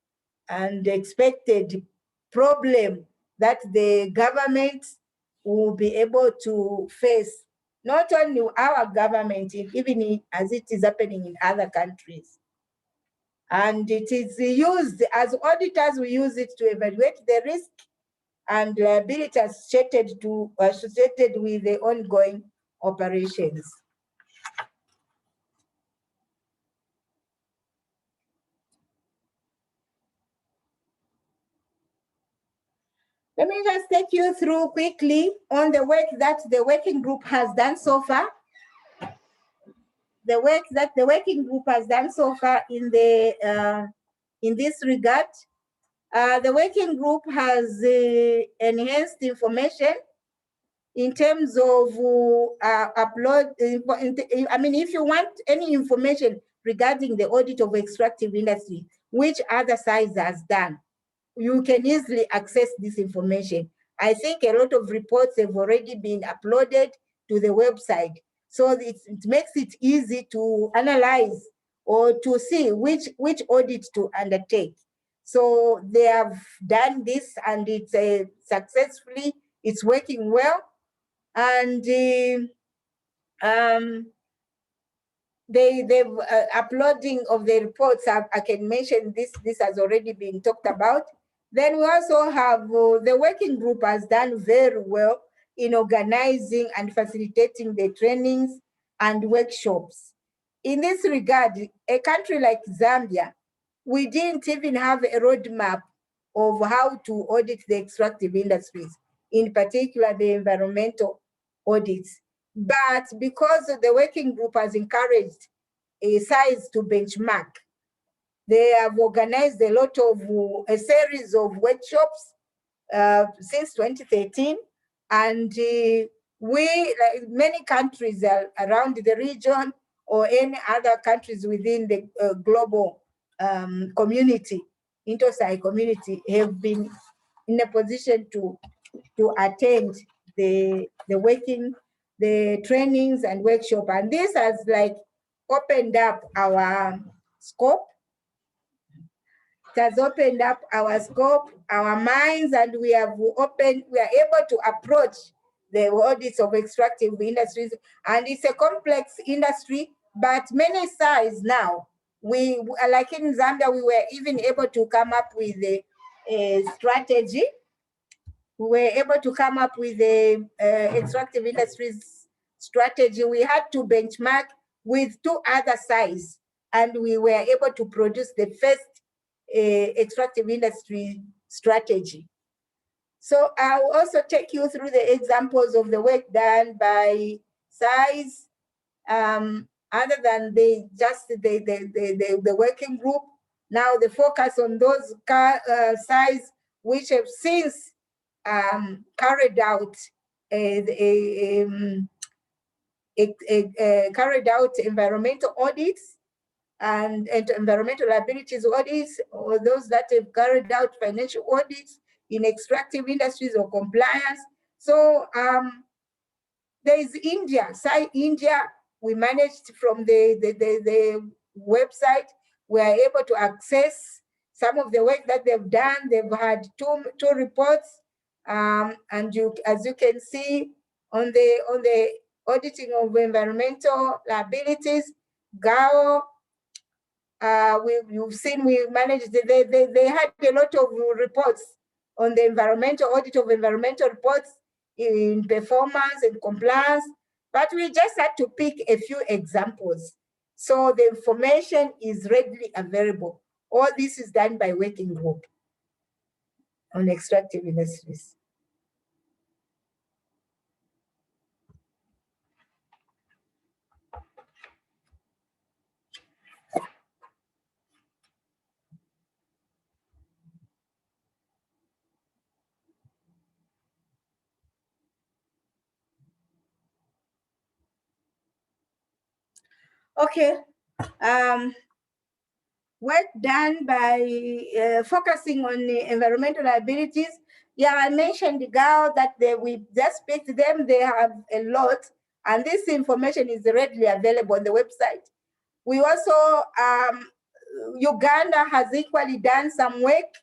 [SPEAKER 5] and expected problem that the government will be able to face. Not only our government, even as it is happening in other countries. And it is used, as auditors, we use it to evaluate the risk and liability associated with the ongoing operations. Let me just take you through quickly on the work that the working group has done so far. The work that the working group has done so far in this regard. The working group has enhanced information in terms of upload. I mean, if you want any information regarding the audit of extractive industry, which other sites has done, you can easily access this information. I think a lot of reports have already been uploaded to the website. So it makes it easy to analyze or to see which audit to undertake. So they have done this and it's successfully, it's working well. And they've uploading of the reports, I can mention this has already been talked about. Then we also have the working group has done very well in organizing and facilitating the trainings and workshops. In this regard, a country like Zambia, we didn't even have a roadmap of how to audit the extractive industries, in particular the environmental audits. But because the working group has encouraged a size to benchmark, they have organized a series of workshops since 2013. And like many countries around the region or any other countries within the global community, INTOSAI community, have been in a position to attend the trainings and workshop. And this has like opened up our scope. It has opened up our scope, our minds, and we are able to approach the audits of extractive industries. And it's a complex industry, but many sides now. We, like in Zambia, we were even able to come up with a strategy. We were able to come up with a extractive industries strategy. We had to benchmark with 2 other sides and we were able to produce the first extractive industry strategy. So I'll also take you through the examples of the work done by size, other than the working group. Now the focus on those size which have since carried out carried out environmental audits and environmental liabilities audits, or those that have carried out financial audits in extractive industries or compliance. So there is India, India, we managed from the website, we are able to access some of the work that they've done. They've had two reports, and as you can see on the auditing of environmental liabilities, GAO, you've seen we managed, they had a lot of reports on the environmental audit of environmental reports in performance and compliance, but we just had to pick a few examples. So the information is readily available. All this is done by working group on extractive industries. Okay, work done by focusing on the environmental liabilities. Yeah, I mentioned the GAO that we just picked them, they have a lot, and this information is readily available on the website. We also, Uganda has equally done some work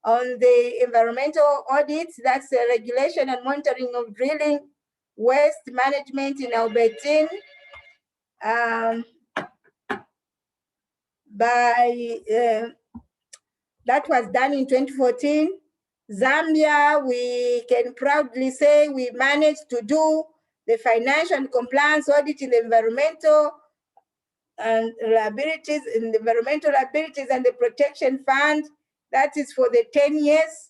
[SPEAKER 5] on the environmental audits, that's the regulation and monitoring of drilling, waste management in Albertine, that was done in 2014. Zambia, we can proudly say we managed to do the financial and compliance audit in the environmental and liabilities, in the environmental liabilities and the protection fund. That is for the 10 years.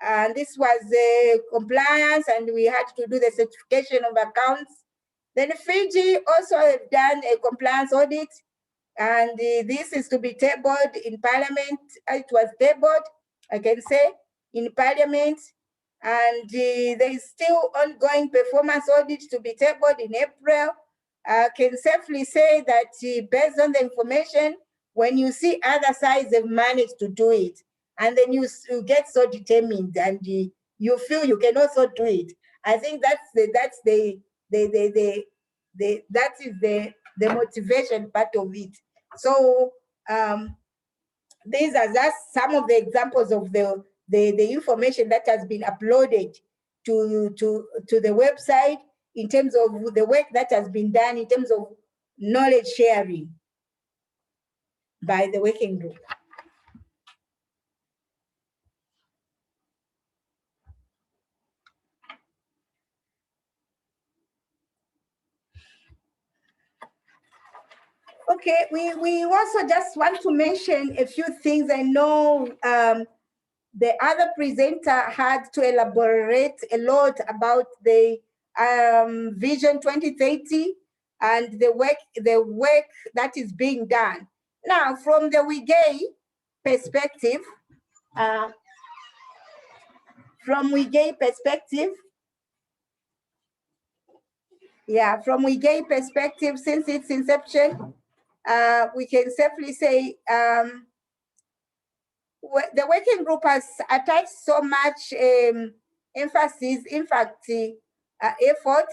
[SPEAKER 5] And this was the compliance, and we had to do the certification of accounts. Then Fiji also have done a compliance audit, and this is to be tabled in Parliament. It was tabled, I can say, in Parliament. And there is still ongoing performance audit to be tabled in April. I can safely say that based on the information, when you see other sides have managed to do it, and then you get so determined and you feel you can also do it. I think that is the motivation part of it. So these are just some of the examples of the information that has been uploaded to the website in terms of the work that has been done in terms of knowledge sharing by the working group. Okay, we also just want to mention a few things. I know the other presenter had to elaborate a lot about the Vision 2030 and the work that is being done. Now, from the WIGEI perspective, since its inception, we can safely say the working group has attached so much emphasis, in fact, effort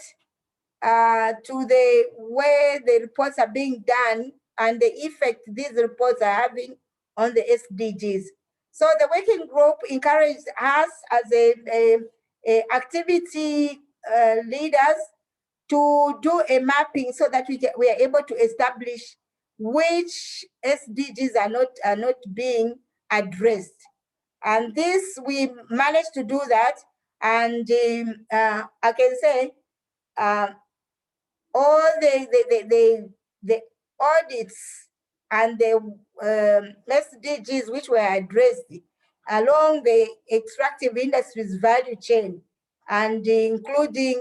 [SPEAKER 5] to the way the reports are being done and the effect these reports are having on the SDGs. So the working group encouraged us as a activity leaders to do a mapping so that we are able to establish which SDGs are not being addressed. And this, we managed to do that. And I can say all the audits and the SDGs which were addressed along the extractive industries value chain, and including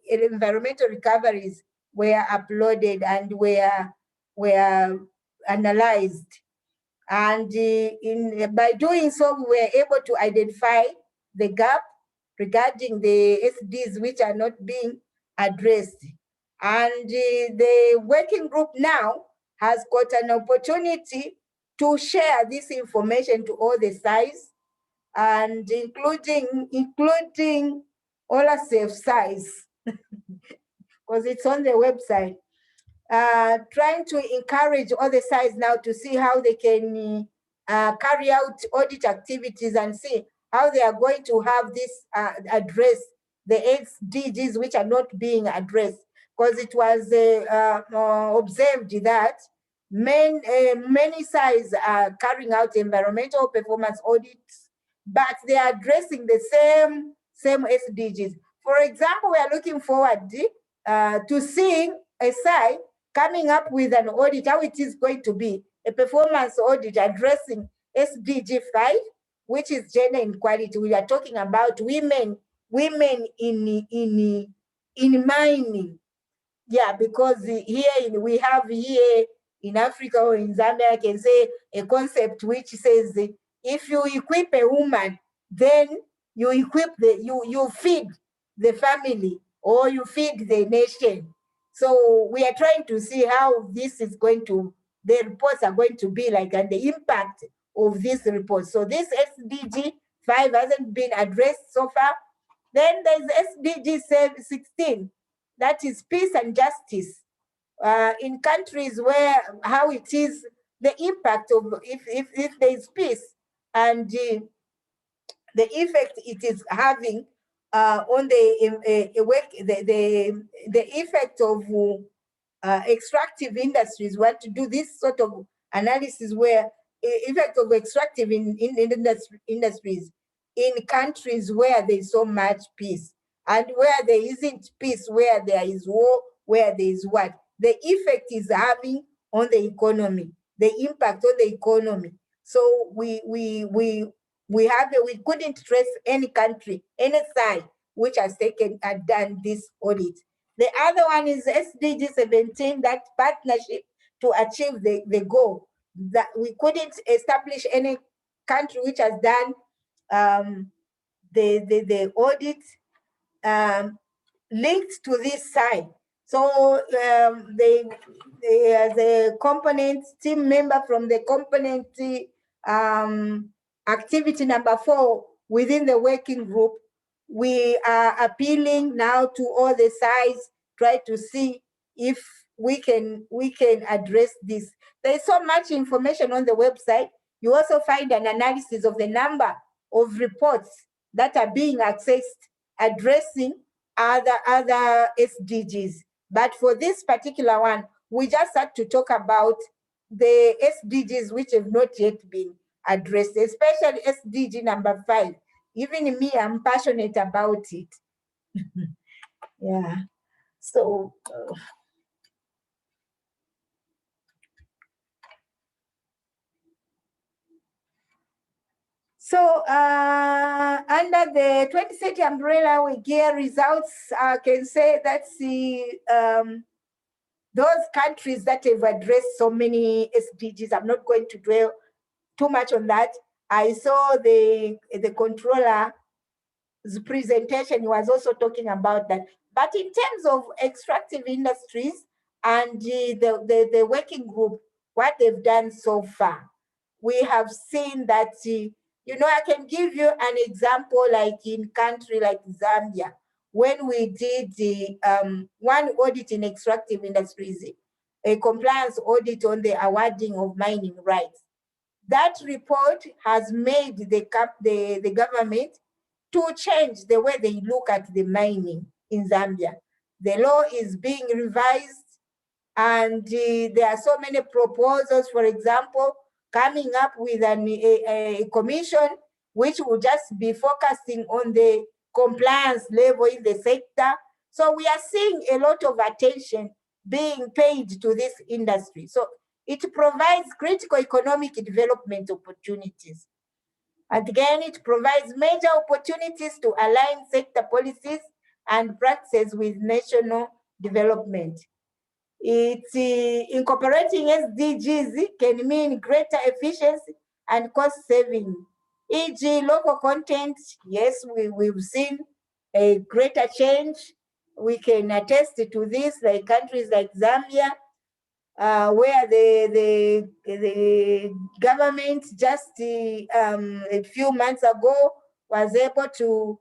[SPEAKER 5] environmental recoveries were uploaded and were analyzed. And by doing so, we were able to identify the gap regarding the SDs which are not being addressed. And the working group now has got an opportunity to share this information to all the sites, and including OLACEFS sites, because it's on the website. Trying to encourage all the sites now to see how they can carry out audit activities and see how they are going to have this address the SDGs which are not being addressed. Because it was observed that many sites are carrying out environmental performance audits, but they are addressing the same SDGs. For example, we are looking forward to seeing a site coming up with an audit, how it is going to be, a performance audit addressing SDG 5, which is gender inequality. We are talking about women in mining. Yeah, because we have here in Africa or in Zambia, I can say a concept which says if you equip a woman, then you equip you feed the family or you feed the nation. So we are trying to see how this is going to, the reports are going to be like, and the impact of this report. So this SDG 5 hasn't been addressed so far. Then there's SDG 16, that is peace and justice. In countries where how it is, the impact of if there is peace and the effect it is having on the effect of extractive industries. We want to do this sort of analysis where effect of extractive industries in countries where there is so much peace, and where there isn't peace, where there is war, where there is what the effect is having on the economy, the impact on the economy. So we couldn't trace any country, any side which has taken and done this audit. The other one is SDG 17, that partnership to achieve the goal. That we couldn't establish any country which has done the audit linked to this side. So the component team member from the component activity number 4 within the working group, we are appealing now to all the sides, try to see if we can address this. There's so much information on the website. You also find an analysis of the number of reports that are being accessed addressing other SDGs. But for this particular one, we just had to talk about the SDGs which have not yet been addressed, especially SDG number 5. Even me, I'm passionate about it. Yeah. So, under the 2030 umbrella, we get results. I can say that's those countries that have addressed so many SDGs. I'm not going to dwell too much on that. I saw the controller's presentation. He was also talking about that. But in terms of extractive industries and the working group, what they've done so far, we have seen that, I can give you an example like in country like Zambia, when we did the one audit in extractive industries, a compliance audit on the awarding of mining rights. That report has made the government to change the way they look at the mining in Zambia. The law is being revised, and there are so many proposals, for example, coming up with a commission which will just be focusing on the compliance level in the sector. So we are seeing a lot of attention being paid to this industry. So It provides critical economic development opportunities. Again, it provides major opportunities to align sector policies and practices with national development. It's incorporating SDGs can mean greater efficiency and cost saving. E.g., local content, yes, we've seen a greater change. We can attest to this, like countries like Zambia, where the government just a few months ago was able to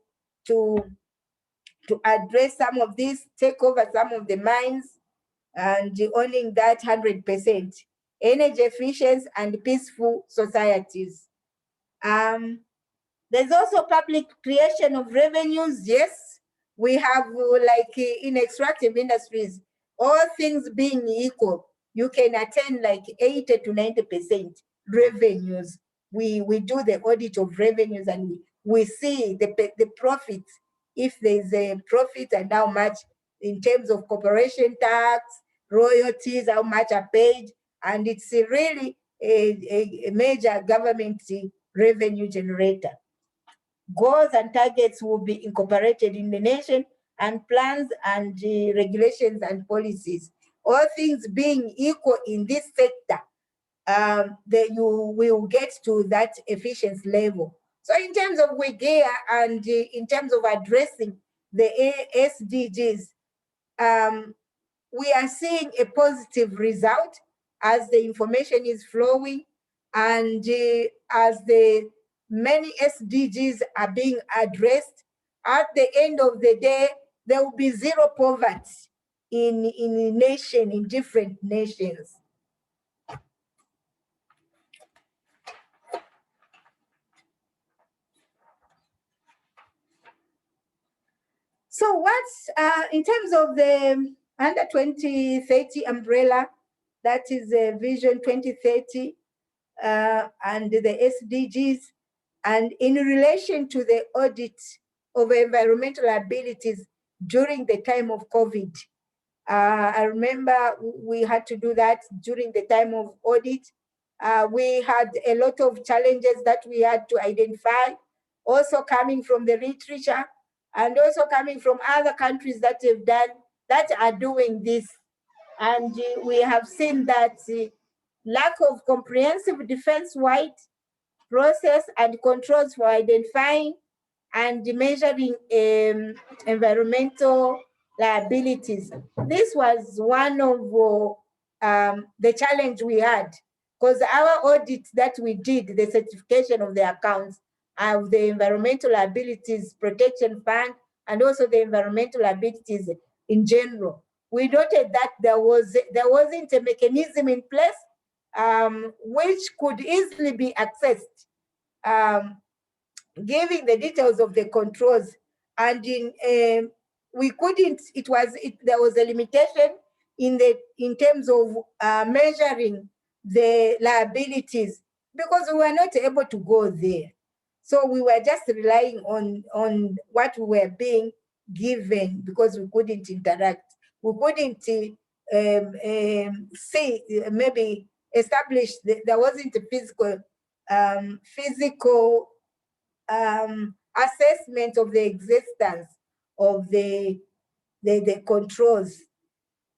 [SPEAKER 5] address some of this, take over some of the mines, and owning that 100%. Energy efficient and peaceful societies. There's also public creation of revenues. Yes, we have like in extractive industries, all things being equal, you can attain like 80 to 90% revenues. We do the audit of revenues and we see the profits, if there's a profit and how much in terms of corporation tax, royalties, how much are paid, and it's really a major government revenue generator. Goals and targets will be incorporated in the nation and plans and regulations and policies. All things being equal in this sector, that you will get to that efficiency level. So in terms of WIGEA and in terms of addressing the SDGs, we are seeing a positive result as the information is flowing and as the many SDGs are being addressed. At the end of the day, there will be zero poverty in a nation, in different nations. So what's, in terms of the under 2030 umbrella, that is Vision 2030 and the SDGs, and in relation to the audit of environmental liabilities during the time of COVID. I remember we had to do that during the time of audit. We had a lot of challenges that we had to identify, also coming from the literature and also coming from other countries that have done, that are doing this. And we have seen that lack of comprehensive defense-wide process and controls for identifying and measuring environmental liabilities. This was one of the challenge we had, because our audit that we did, the certification of the accounts of the Environmental Liabilities Protection Fund and also the environmental liabilities in general, we noted that there wasn't a mechanism in place which could easily be accessed, giving the details of the controls, and we couldn't. There was a limitation in terms of measuring the liabilities because we were not able to go there. So we were just relying on what we were being given because we couldn't interact. We couldn't see, maybe establish. There wasn't a physical assessment of the existence of the controls.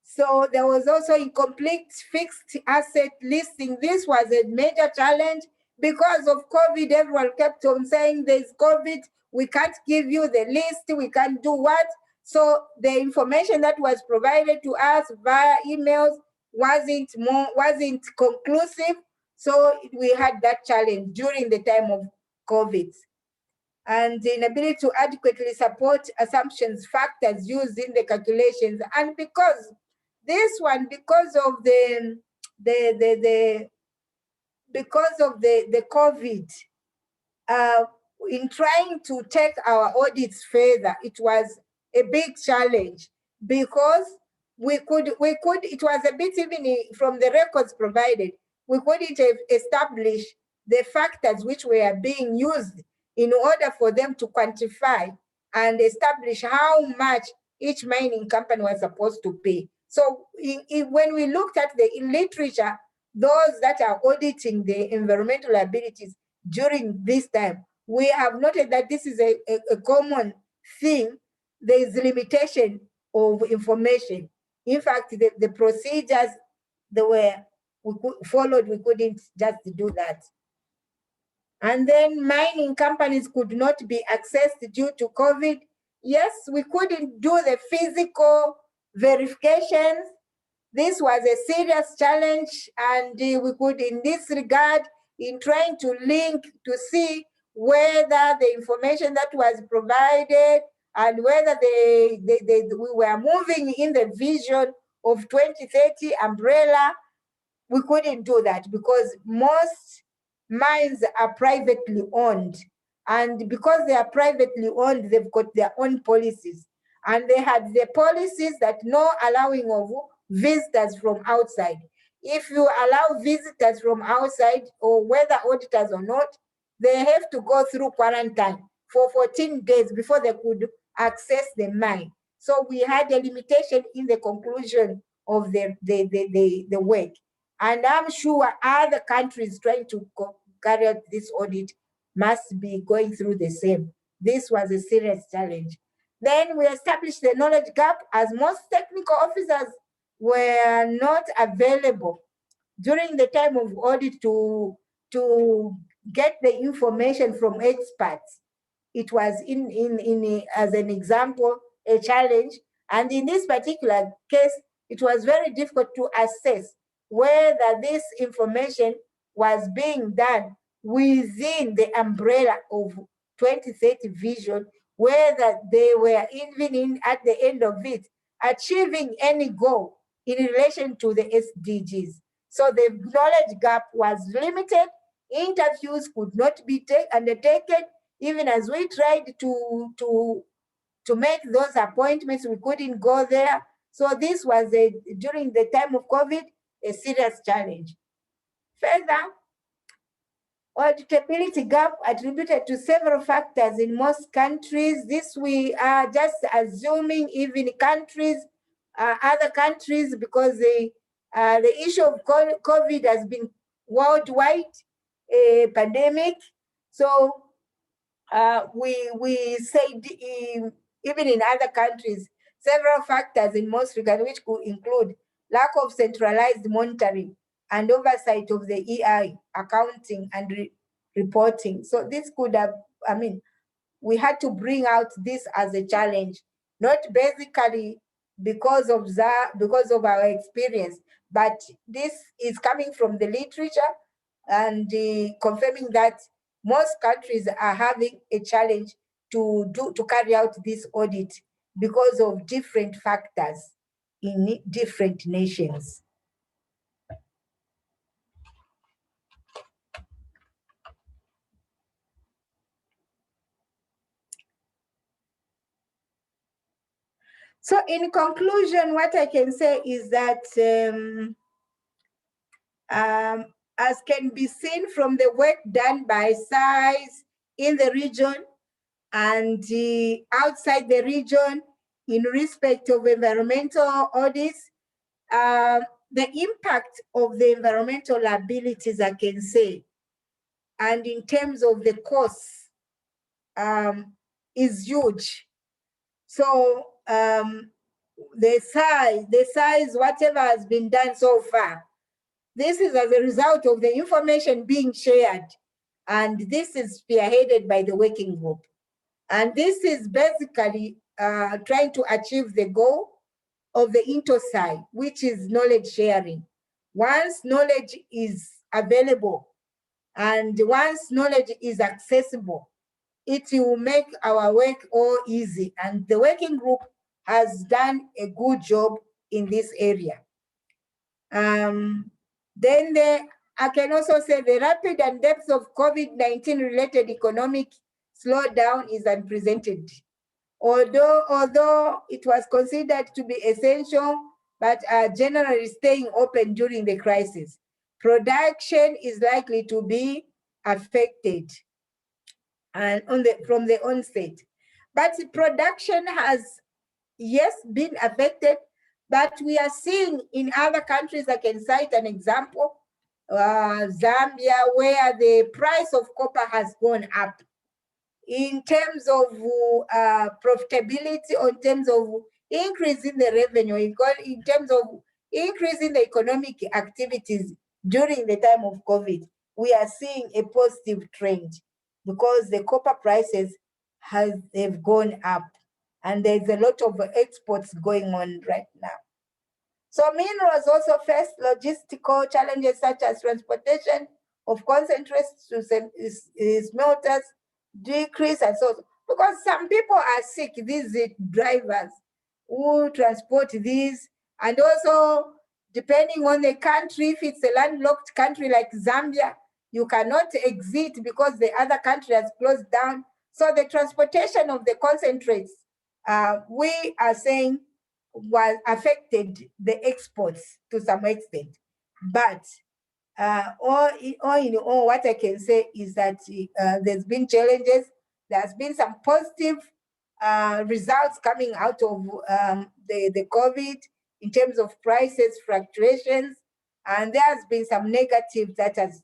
[SPEAKER 5] So there was also incomplete fixed asset listing. This was a major challenge because of COVID. Everyone kept on saying there's COVID, we can't give you the list, we can't do what. So the information that was provided to us via emails wasn't conclusive. So we had that challenge during the time of COVID. And the inability to adequately support assumptions, factors used in the calculations. And because this one, because of the COVID, in trying to take our audits further, it was a big challenge because it was a bit even from the records provided, we couldn't have established the factors which were being used in order for them to quantify and establish how much each mining company was supposed to pay. So when we looked at the literature, those that are auditing the environmental liabilities during this time, we have noted that this is a common thing. There is limitation of information. In fact, the procedures that were followed, we couldn't just do that. And then mining companies could not be accessed due to COVID. Yes, we couldn't do the physical verifications. This was a serious challenge, and we could, in this regard, in trying to link to see whether the information that was provided and whether we were moving in the vision of 2030 umbrella, we couldn't do that because most mines are privately owned. And because they are privately owned, they've got their own policies. And they had the policies that no allowing of visitors from outside. If you allow visitors from outside, or whether auditors or not, they have to go through quarantine for 14 days before they could access the mine. So we had a limitation in the conclusion of the work. And I'm sure other countries trying to carry out this audit must be going through the same. This was a serious challenge. Then we established the knowledge gap, as most technical officers were not available during the time of audit to get the information from experts. It was as an example, a challenge. And in this particular case, it was very difficult to assess whether this information was being done within the umbrella of 2030 vision, whether they were even at the end of it, achieving any goal in relation to the SDGs. So the knowledge gap was limited. Interviews could not be undertaken. Even as we tried to make those appointments, we couldn't go there. So this was, during the time of COVID, a serious challenge. Further, auditability gap attributed to several factors in most countries. This we are just assuming even countries, other countries, because the issue of COVID has been worldwide pandemic. So we said even in other countries, several factors in most regards, which could include lack of centralized monitoring and oversight of the EI, accounting and reporting. So this could have, we had to bring out this as a challenge, not basically because of our experience, but this is coming from the literature and confirming that most countries are having a challenge to carry out this audit because of different factors in different nations. So in conclusion, what I can say is that as can be seen from the work done by SAIS in the region and outside the region in respect of environmental audits, the impact of the environmental liabilities, I can say, and in terms of the costs, is huge. So the size, whatever has been done so far, this is as a result of the information being shared, and this is spearheaded by the working group. And this is basically trying to achieve the goal of the INTOSAI, which is knowledge sharing. Once knowledge is available and once knowledge is accessible, it will make our work all easy. And the working group has done a good job in this area. I can also say the rapid and depth of COVID-19 related economic slowdown is unprecedented. Although it was considered to be essential, but are generally staying open during the crisis. Production is likely to be affected and from the onset. But production has, yes, been affected, but we are seeing in other countries, I can cite an example, Zambia, where the price of copper has gone up. In terms of profitability, or in terms of increasing the revenue, in terms of increasing the economic activities during the time of COVID, we are seeing a positive trend because the copper prices have gone up and there's a lot of exports going on right now. So minerals also face logistical challenges such as transportation of concentrates to smelters, decrease and so on. Because some people are sick, these drivers who transport these, and also depending on the country, if it's a landlocked country like Zambia, you cannot exit because the other country has closed down. So the transportation of the concentrates, we are saying, was affected the exports to some extent. But all in all, what I can say is that there's been challenges. There's been some positive results coming out of the COVID in terms of prices, fluctuations, and there's been some negative that has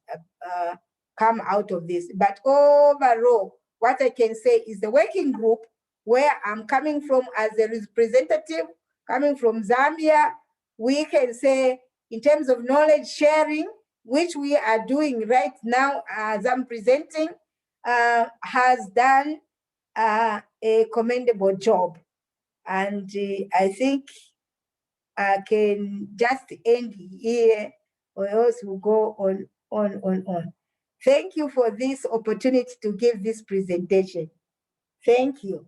[SPEAKER 5] come out of this. But overall, what I can say is the working group where I'm coming from as a representative, coming from Zambia, we can say in terms of knowledge sharing, which we are doing right now as I'm presenting, has done a commendable job. And I think I can just end here, or else we'll go on. Thank you for this opportunity to give this presentation. Thank you.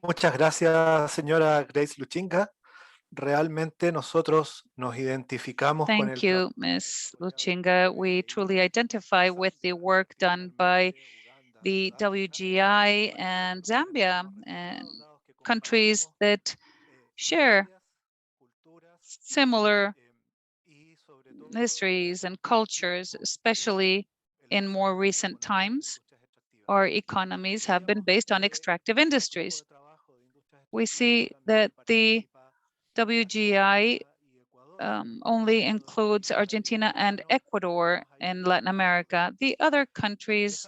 [SPEAKER 1] Muchas gracias, señora Grace Luchinga. Realmente nosotros nos identificamos con el
[SPEAKER 6] Thank you, Ms. Luchinga. We truly identify with the work done by the WGI and Zambia, and countries that share similar histories and cultures, especially in more recent times. Our economies have been based on extractive industries. We see that the WGI only includes Argentina and Ecuador in Latin America. The other countries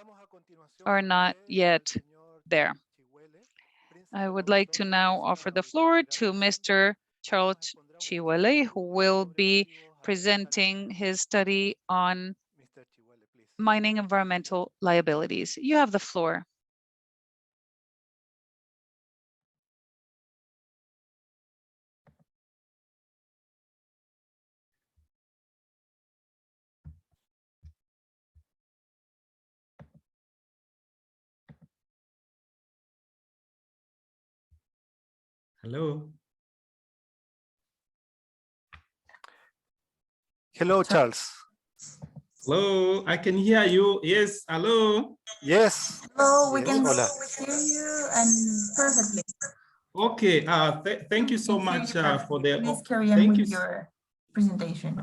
[SPEAKER 6] are not yet there. I would like to now offer the floor to Mr. Charles Chihuele, who will be presenting his study on mining environmental liabilities. You have the floor.
[SPEAKER 7] Hello.
[SPEAKER 1] Hello, Charles.
[SPEAKER 7] Hello, I can hear you. Yes, hello.
[SPEAKER 1] Yes.
[SPEAKER 8] Hello, we
[SPEAKER 1] Yes,
[SPEAKER 8] can
[SPEAKER 1] hola.
[SPEAKER 8] hear you and perfectly.
[SPEAKER 7] Okay, thank you so much for the.
[SPEAKER 8] Please carry on with your presentation.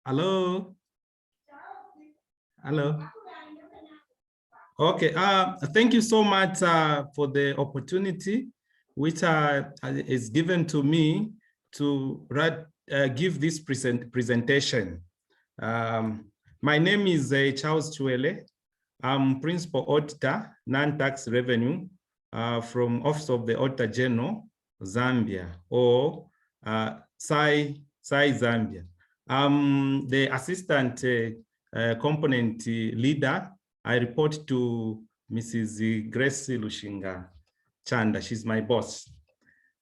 [SPEAKER 7] Hello. Hello. Okay, thank you so much for the opportunity which is given to me to give this presentation. My name is Charles Chihuele. I'm Principal Auditor, Non-Tax Revenue from Office of the Auditor General, Zambia, or SAI Zambia. I'm the Assistant Component Leader. I report to Mrs. Grace Luchinga Chanda. She's my boss.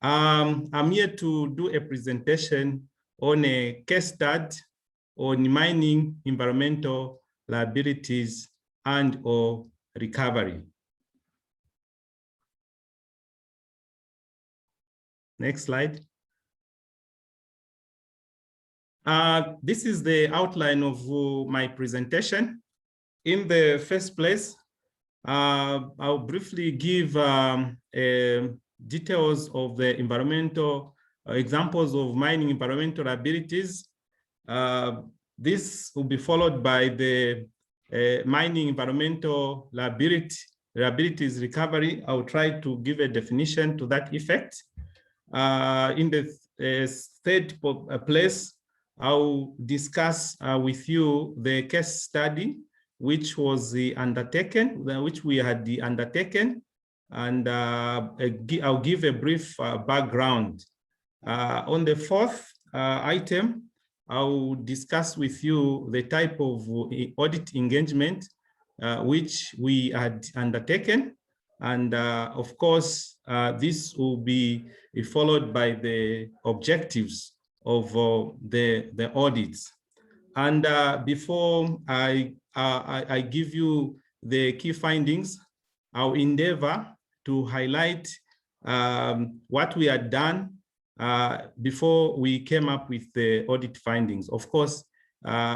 [SPEAKER 7] I'm here to do a presentation on a case study on mining environmental liabilities and/or recovery. Next slide. This is the outline of my presentation. In the first place, I'll briefly give details of the environmental examples of mining environmental liabilities. This will be followed by the mining environmental liability liabilities recovery, I'll try to give a definition to that effect. In the third place, I'll discuss with you the case study, which was which we had undertaken, and I'll give a brief background. On the fourth item, I'll discuss with you the type of audit engagement which we had undertaken. And of course, this will be followed by the objectives of the audits. And before I give you the key findings, I'll endeavor to highlight what we had done before we came up with the audit findings. Of course,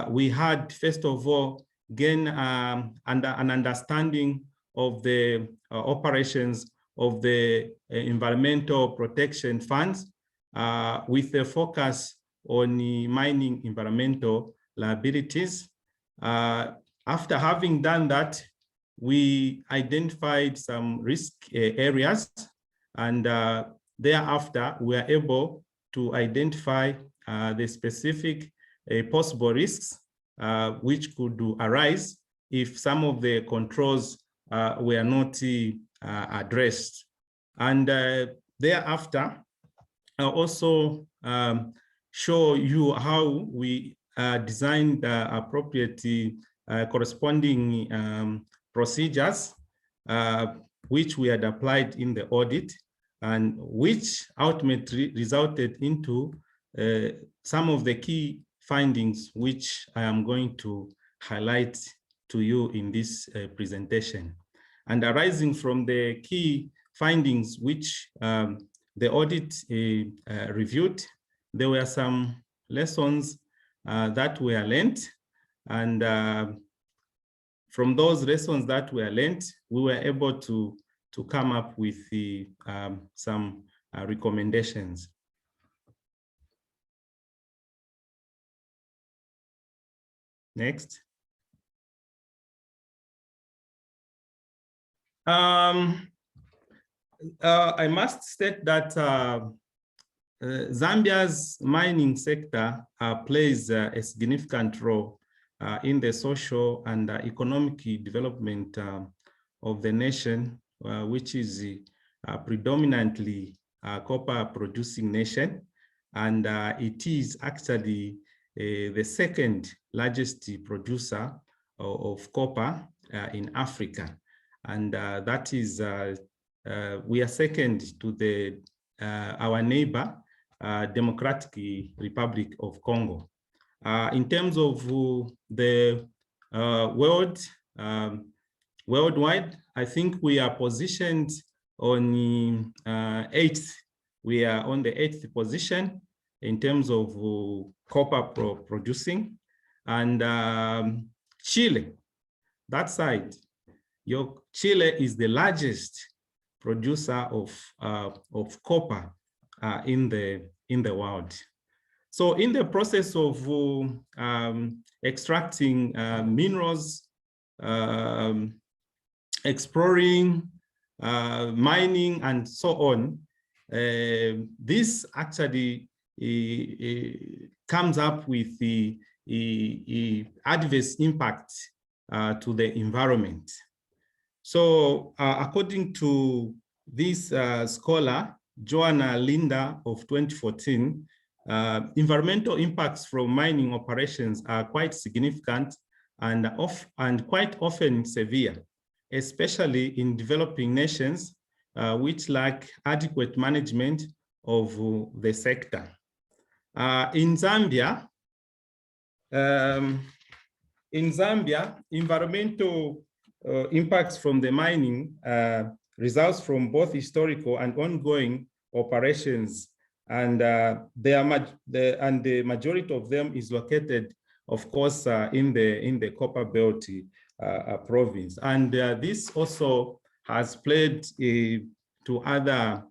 [SPEAKER 7] we had, first of all, gain an understanding of the operations of the environmental protection funds with a focus on the mining environmental liabilities. After having done that, we identified some risk areas, and thereafter we are able to identify the specific possible risks which could arise if some of the controls were not addressed. And thereafter, I'll also show you how we designed appropriate corresponding procedures which we had applied in the audit, and which ultimately resulted into some of the key findings which I am going to highlight to you in this presentation. And arising from the key findings which the audit reviewed, there were some lessons that were learned, and from those lessons that were learned, we were able to come up with some recommendations. Next. I must state that Zambia's mining sector plays a significant role in the social and economic development of the nation, which is predominantly a copper producing nation. And it is actually the second largest producer of copper in Africa. And that is, we are second to our neighbor, Democratic Republic of Congo. In terms of the worldwide, I think we are positioned on the 8th. We are on the 8th position in terms of copper producing. And Chile, that side, Chile is the largest producer of copper in the world. So in the process of extracting minerals, exploring, mining, and so on, this actually comes up with the adverse impact to the environment. So according to this scholar, Joanna Linda of 2014, environmental impacts from mining operations are quite significant and quite often severe, especially in developing nations which lack adequate management of the sector. In Zambia, environmental impacts from the mining results from both historical and ongoing operations, and the majority of them is located, of course, in the Copper Belt province. And this also has played to other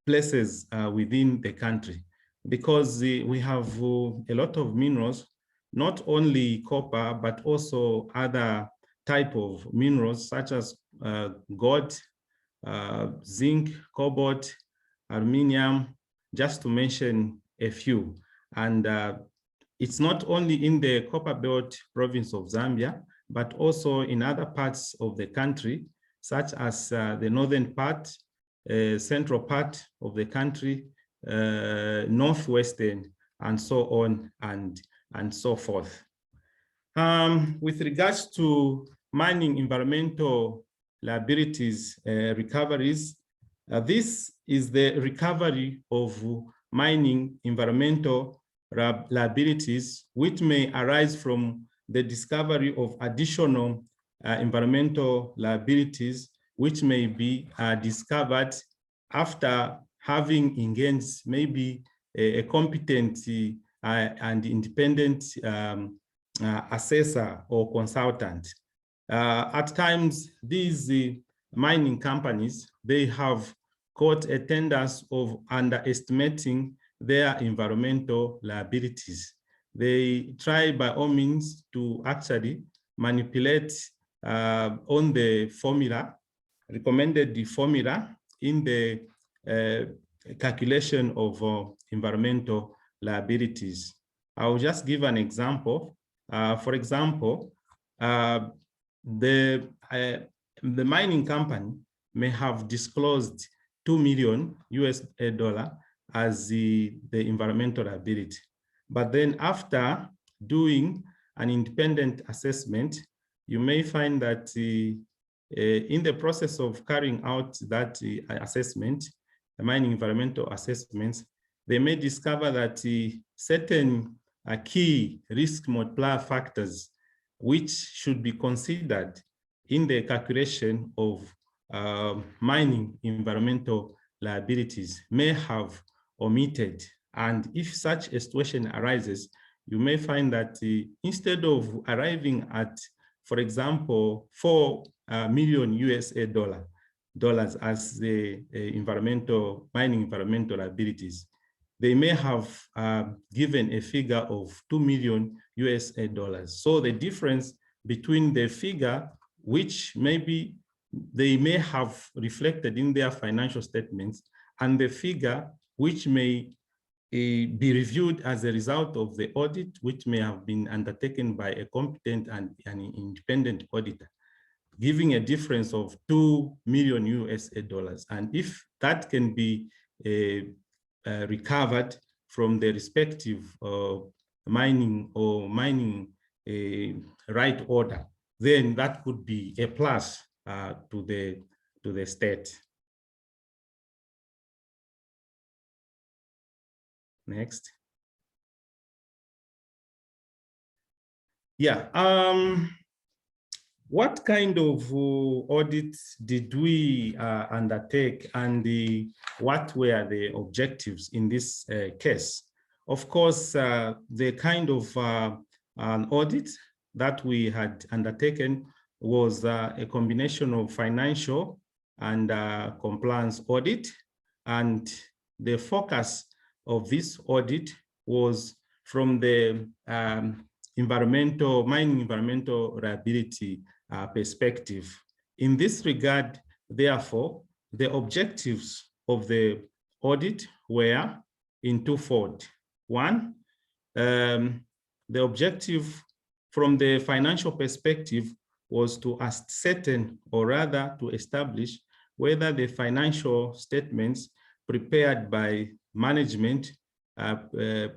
[SPEAKER 7] places within the country, because we have a lot of minerals, not only copper, but also other type of minerals such as gold, zinc, cobalt, aluminium, just to mention a few. And it's not only in the Copper Belt province of Zambia, but also in other parts of the country, such as the northern part, central part of the country, northwestern, and so on and so forth. With regards to mining environmental liabilities recoveries, this is the recovery of mining environmental liabilities, which may arise from the discovery of additional environmental liabilities, which may be discovered after having engaged maybe a competent and independent assessor or consultant. At times, these mining companies, they have caught attendance of underestimating their environmental liabilities. They try by all means to actually manipulate on the formula, recommended the formula in the calculation of environmental liabilities. I'll just give an example. For example, the mining company may have disclosed $2 million as the environmental liability. But then after doing an independent assessment, you may find that in the process of carrying out that assessment, the mining environmental assessments, they may discover that certain key risk multiplier factors which should be considered in the calculation of mining environmental liabilities may have omitted. And if such a situation arises, you may find that instead of arriving at, for example, $4 million as the mining environmental liabilities, they may have given a figure of $2 million. So the difference between the figure, which maybe they may have reflected in their financial statements, and the figure which may be reviewed as a result of the audit, which may have been undertaken by a competent and an independent auditor, giving a difference of $2 million. And if that can be recovered from the respective mining right order, then that could be a plus to the state. Next. Yeah. What kind of audits did we undertake, and what were the objectives in this case? Of course, the kind of an audit that we had undertaken was a combination of financial and compliance audit. And the focus of this audit was from the mining environmental liability perspective. In this regard, therefore, the objectives of the audit were in twofold. One, the objective from the financial perspective was to ascertain, or rather to establish, whether the financial statements prepared by management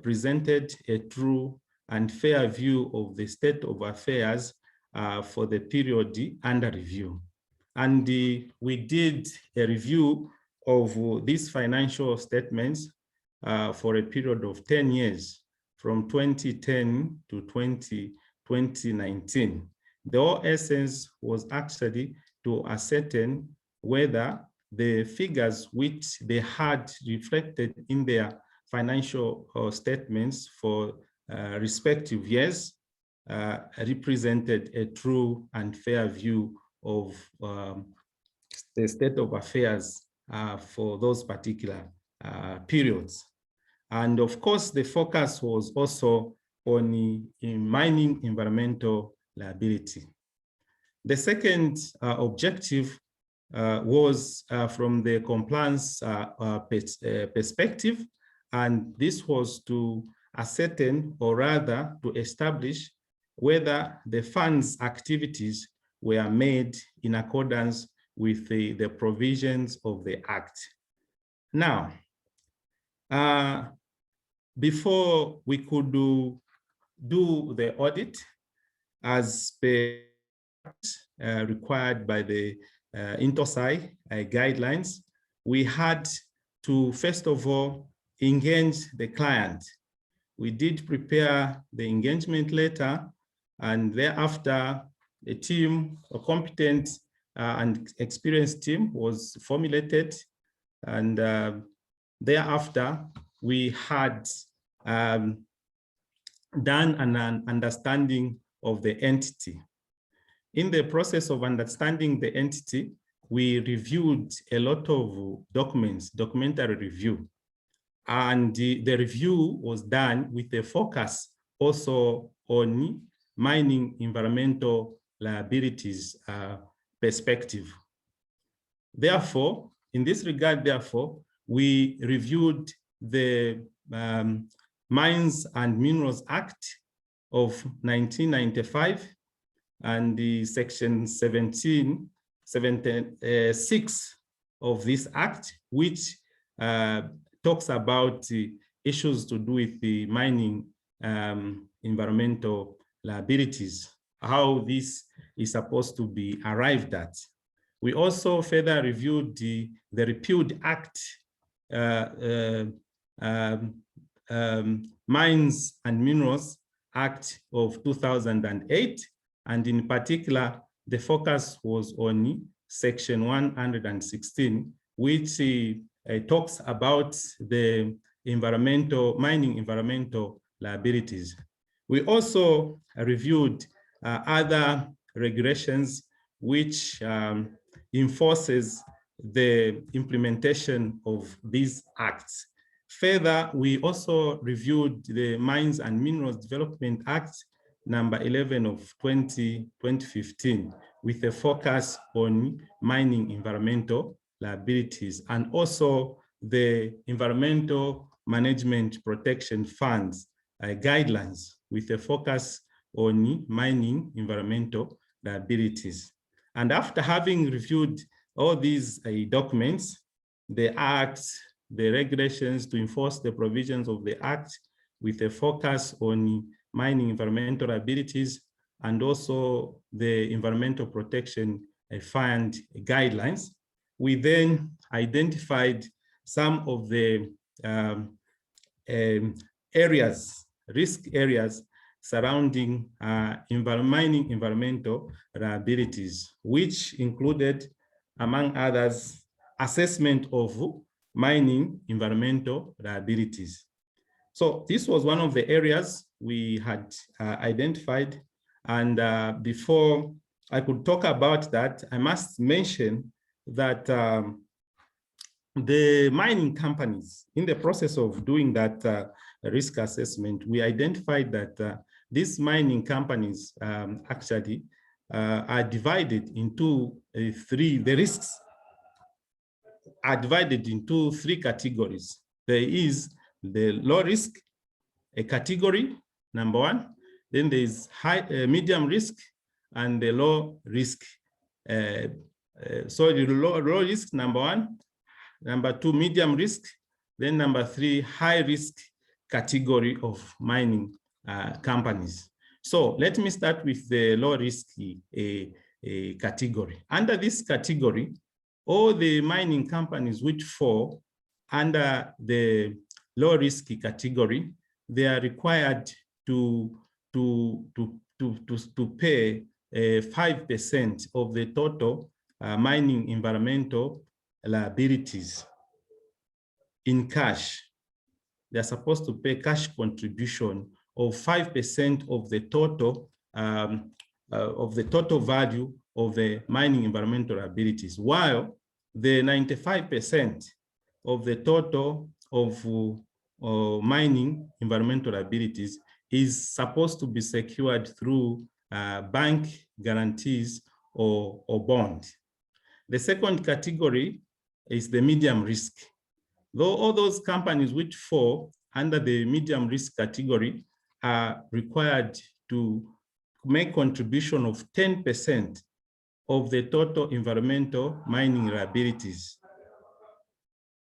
[SPEAKER 7] presented a true and fair view of the state of affairs for the period under review. And we did a review of these financial statements for a period of 10 years, from 2010 to 2019. The whole essence was actually to ascertain whether the figures which they had reflected in their financial statements for respective years represented a true and fair view of the state of affairs for those particular periods. And of course, the focus was also on mining environmental liability. The second objective was from the compliance perspective, and this was to ascertain, or rather to establish, whether the fund's activities were made in accordance with the provisions of the Act. Now, before we could do the audit as per required by the INTOSAI guidelines, we had to first of all engage the client. We did prepare the engagement letter, and thereafter a team, a competent and experienced team was formulated, and thereafter we had done an understanding of the entity. In the process of understanding the entity, we reviewed a lot of documents, documentary review. And the review was done with a focus also on mining environmental liabilities perspective. Therefore, in this regard, therefore, we reviewed the Mines and Minerals Act of 1995 and the section 76 of this act, which talks about issues to do with the mining environmental liabilities, how this is supposed to be arrived at. We also further reviewed the repealed act, Mines and Minerals Act of 2008, and in particular, the focus was on section 116, which talks about the mining environmental liabilities. We also reviewed other regulations which enforces the implementation of these acts. Further, we also reviewed the Mines and Minerals Development Act number 11 of 2015 with a focus on mining environmental liabilities, and also the Environmental Management Protection Funds guidelines with a focus on mining environmental liabilities. And after having reviewed all these documents, the acts, the regulations to enforce the provisions of the act with a focus on mining environmental liabilities, and also the Environmental Protection Fund guidelines, we then identified some of the risk areas surrounding mining environmental liabilities, which included, among others, assessment of mining environmental liabilities. So this was one of the areas we had identified. And before I could talk about that, I must mention that the mining companies, in the process of doing that risk assessment, we identified that these mining companies actually are divided into the risks are divided into three categories. There is the low risk, a category, number one. Then there is medium risk and the low risk. So the low risk, number one. Number two, medium risk. Then number three, high risk category of mining companies. So let me start with the low risk category. Under this category, all the mining companies which fall under the low risk category, they are required to pay 5% of the total mining environmental liabilities in cash. They're supposed to pay cash contribution of 5% of the total value of the mining environmental liabilities, while the 95% of the total of mining environmental liabilities is supposed to be secured through bank guarantees or bond. The second category is the medium risk. Though all those companies which fall under the medium risk category are required to make contribution of 10% of the total environmental mining liabilities,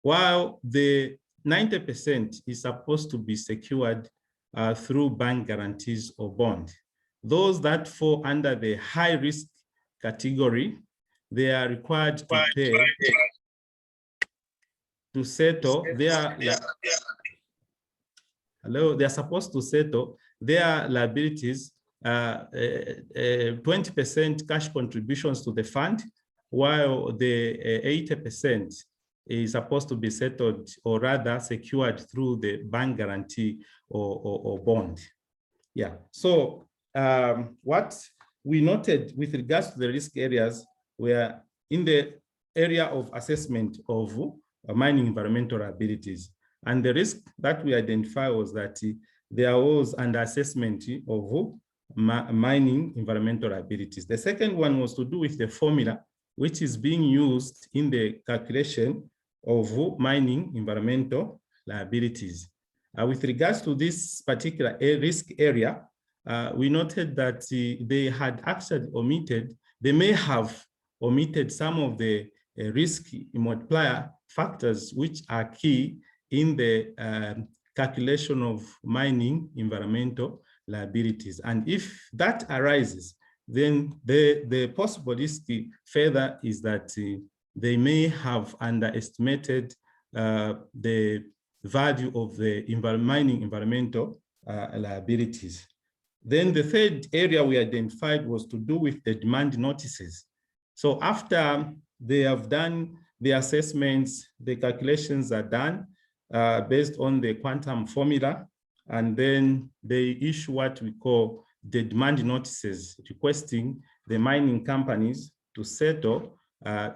[SPEAKER 7] while the 90% is supposed to be secured through bank guarantees or bond. Those that fall under the high risk category, they are required to pay to settle their they're supposed to settle their liabilities 20% cash contributions to the fund, while the 80% is supposed to be settled or rather secured through the bank guarantee or bond. Yeah, so what we noted with regards to the risk areas were in the area of assessment of mining environmental liabilities. And the risk that we identified was that there was under assessment of mining environmental liabilities. The second one was to do with the formula which is being used in the calculation of mining environmental liabilities. With regards to this particular risk area, we noted that they had actually omitted, they may have omitted some of the risk multiplier factors which are key in the calculation of mining environmental liabilities. And if that arises, then the possible risk further is that they may have underestimated the value of the mining environmental liabilities. Then the third area we identified was to do with the demand notices. So after they have done the assessments, the calculations are done based on the quantum formula, and then they issue what we call the demand notices, requesting the mining companies to settle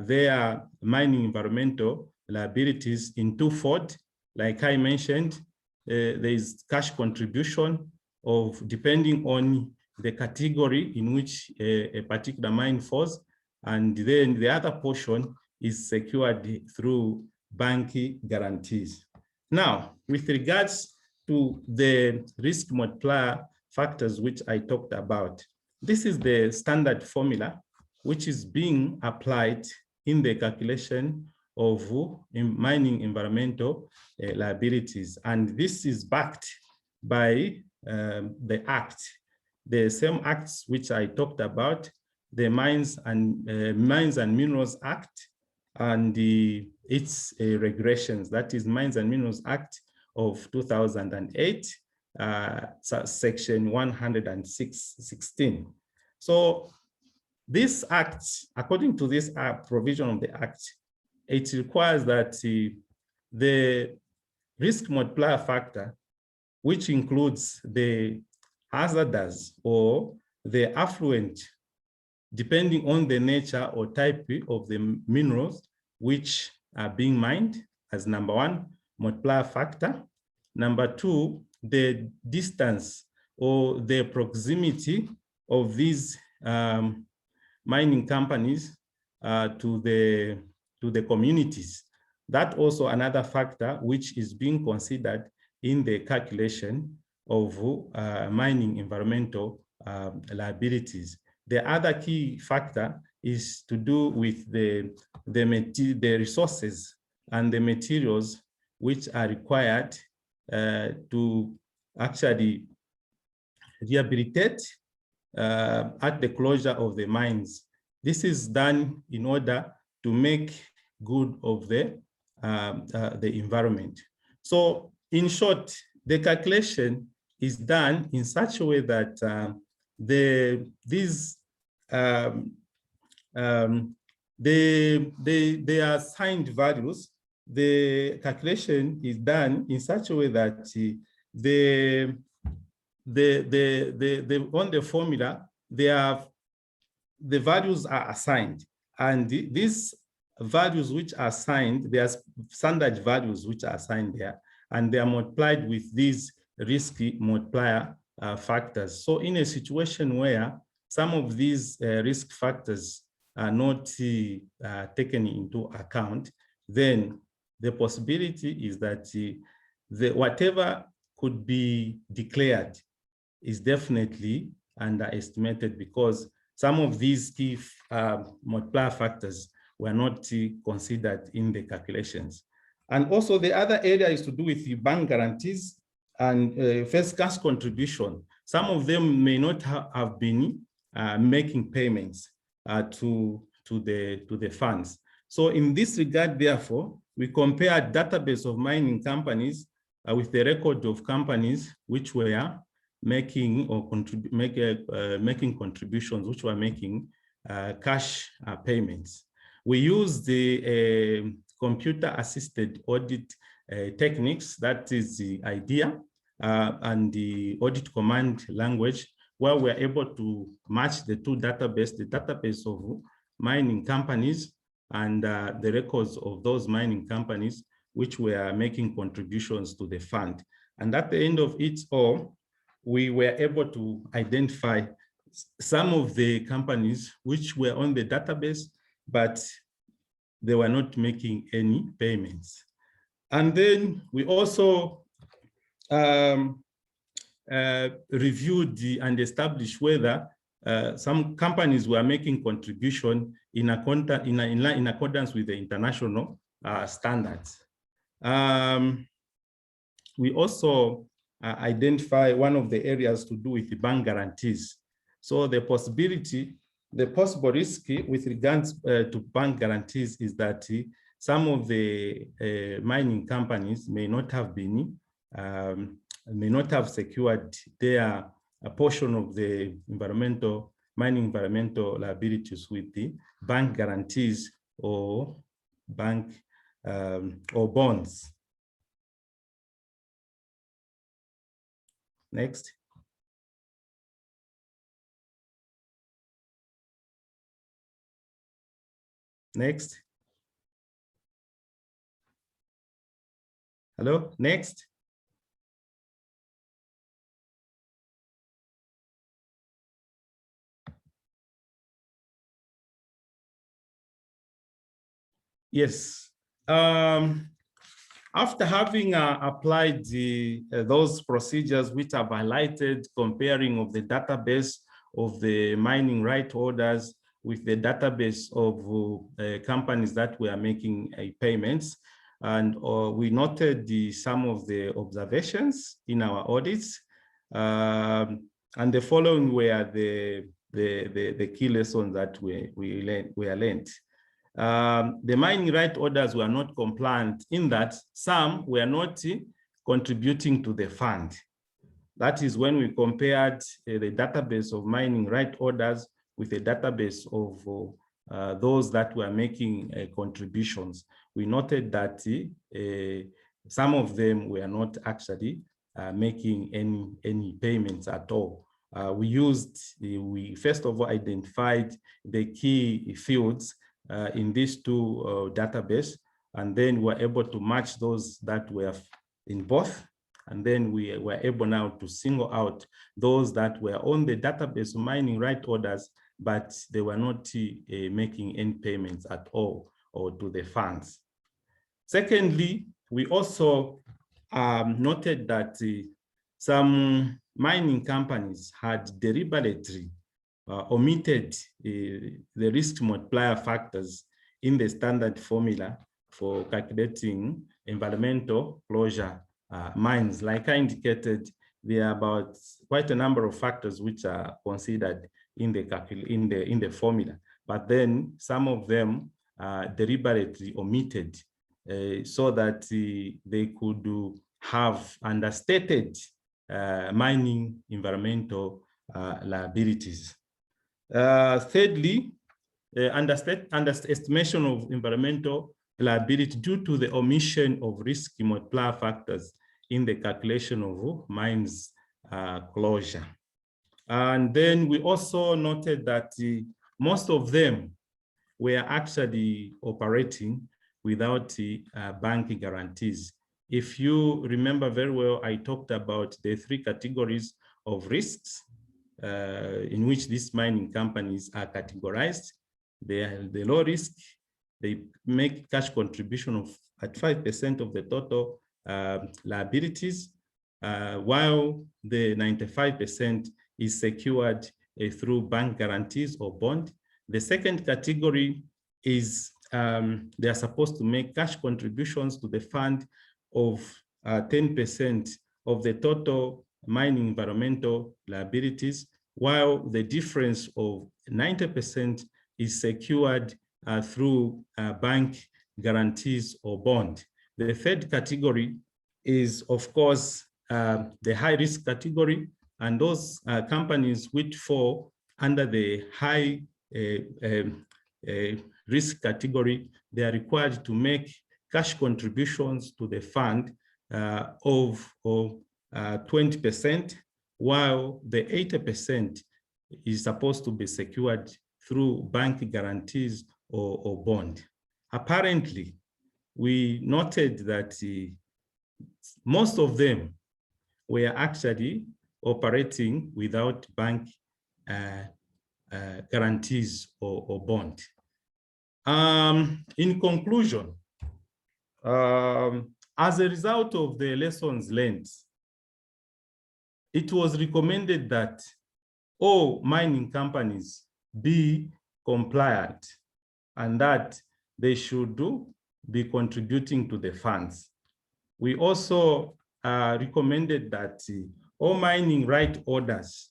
[SPEAKER 7] their mining environmental liabilities in twofold. Like I mentioned, there is cash contribution of depending on the category in which a particular mine falls, and then the other portion is secured through bank guarantees. Now, with regards to the risk multiplier factors which I talked about, this is the standard formula which is being applied in the calculation of mining environmental liabilities. And this is backed by the act, the same acts which I talked about, the Mines and Minerals Act and its regulations, that is Mines and Minerals Act of 2008, section 116. So this act, according to this provision of the act, it requires that the risk multiplier factor, which includes the hazardous or the affluent, depending on the nature or type of the minerals which are being mined, as number one, multiplier factor. Number two, the distance or the proximity of these mining companies to the communities. That also another factor which is being considered in the calculation of mining environmental liabilities. The other key factor is to do with the resources and the materials which are required to actually rehabilitate at the closure of the mines. This is done in order to make good of the environment. So in short, the calculation is done in such a way that they are assigned values. The calculation is done in such a way that on the formula, the values are assigned, and these values which are assigned, they are standard values which are assigned there, and they are multiplied with these risky multiplier factors. So in a situation where some of these risk factors are not taken into account, then the possibility is that whatever could be declared is definitely underestimated, because some of these key multiplier factors were not considered in the calculations. And also the other area is to do with the bank guarantees and first cash contribution. Some of them may not have been making payments to the funds. So in this regard, therefore, we compare database of mining companies with the record of companies which were making or making contributions, which were making cash payments. We use the computer-assisted audit techniques, that is the idea, and the audit command language, where we're able to match the two databases, the database of mining companies and the records of those mining companies which were making contributions to the fund. And at the end of it all, we were able to identify some of the companies which were on the database, but they were not making any payments. And then we also reviewed and established whether some companies were making contribution in accordance with the international standards. We also identify one of the areas to do with the bank guarantees. So the possible risk with regards to bank guarantees is that some of the mining companies may not have been, may not have secured their portion of the mining environmental liabilities with the bank guarantees or bank or bonds. Next. Next. Hello, next. Yes. After having applied those procedures which are highlighted, comparing of the database of the mining right holders with the database of companies that were making payments, and we noted some of the observations in our audits, and the following were the key lessons that we learned. The mining right orders were not compliant in that some were not contributing to the fund. That is when we compared the database of mining right orders with the database of those that were making contributions. We noted that some of them were not actually making any payments at all. We first of all identified the key fields in these two databases, and then we're able to match those that were in both. And then we were able now to single out those that were on the database of mining right orders, but they were not making any payments at all or to the funds. Secondly, we also noted that some mining companies had deliberately omitted the risk multiplier factors in the standard formula for calculating environmental closure mines. Like I indicated, there are about quite a number of factors which are considered in the formula, but then some of them deliberately omitted so that they could have understated mining environmental liabilities. Thirdly, underestimation of environmental liability due to the omission of risk multiplier factors in the calculation of mines closure. And then we also noted that most of them were actually operating without bank guarantees. If you remember very well, I talked about the three categories of risks. in which these mining companies are categorized. They are the low risk. They make cash contribution of at 5% of the total liabilities, while the 95% is secured through bank guarantees or bond. The second category is they are supposed to make cash contributions to the fund of 10% of the total mining environmental liabilities, while the difference of 90% is secured through bank guarantees or bond. The third category is, of course, the high risk category, and those companies which fall under the high risk category, they are required to make cash contributions to the fund of 20%, while the 80% is supposed to be secured through bank guarantees or bond. Apparently, we noted that most of them were actually operating without bank guarantees or bond. In conclusion, as a result of the lessons learned, it was recommended that all mining companies be compliant and that they should be contributing to the funds. We also recommended that all mining right orders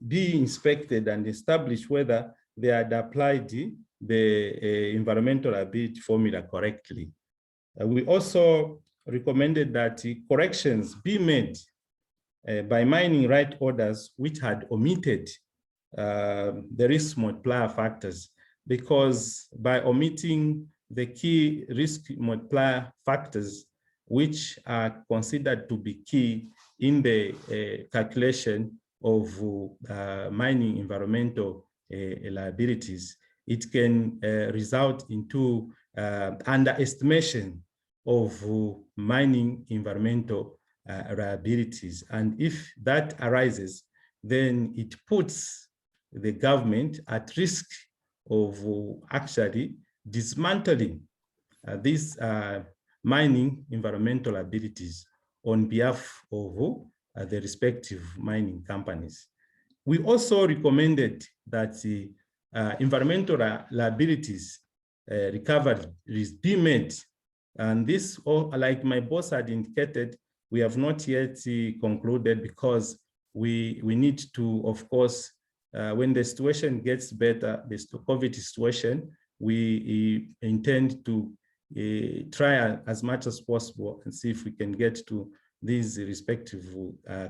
[SPEAKER 7] be inspected and establish whether they had applied the environmental liability formula correctly. We also recommended that corrections be made by mining right orders which had omitted the risk multiplier factors, because by omitting the key risk multiplier factors which are considered to be key in the calculation of mining environmental liabilities, it can result into underestimation of mining environmental liabilities. And if that arises, then it puts the government at risk of actually dismantling these mining environmental liabilities on behalf of the respective mining companies. We also recommended that the environmental liabilities recoveries be made. And this, like my boss had indicated, we have not yet concluded, because we need to, of course, when the situation gets better, the COVID situation, we intend to try as much as possible and see if we can get to these respective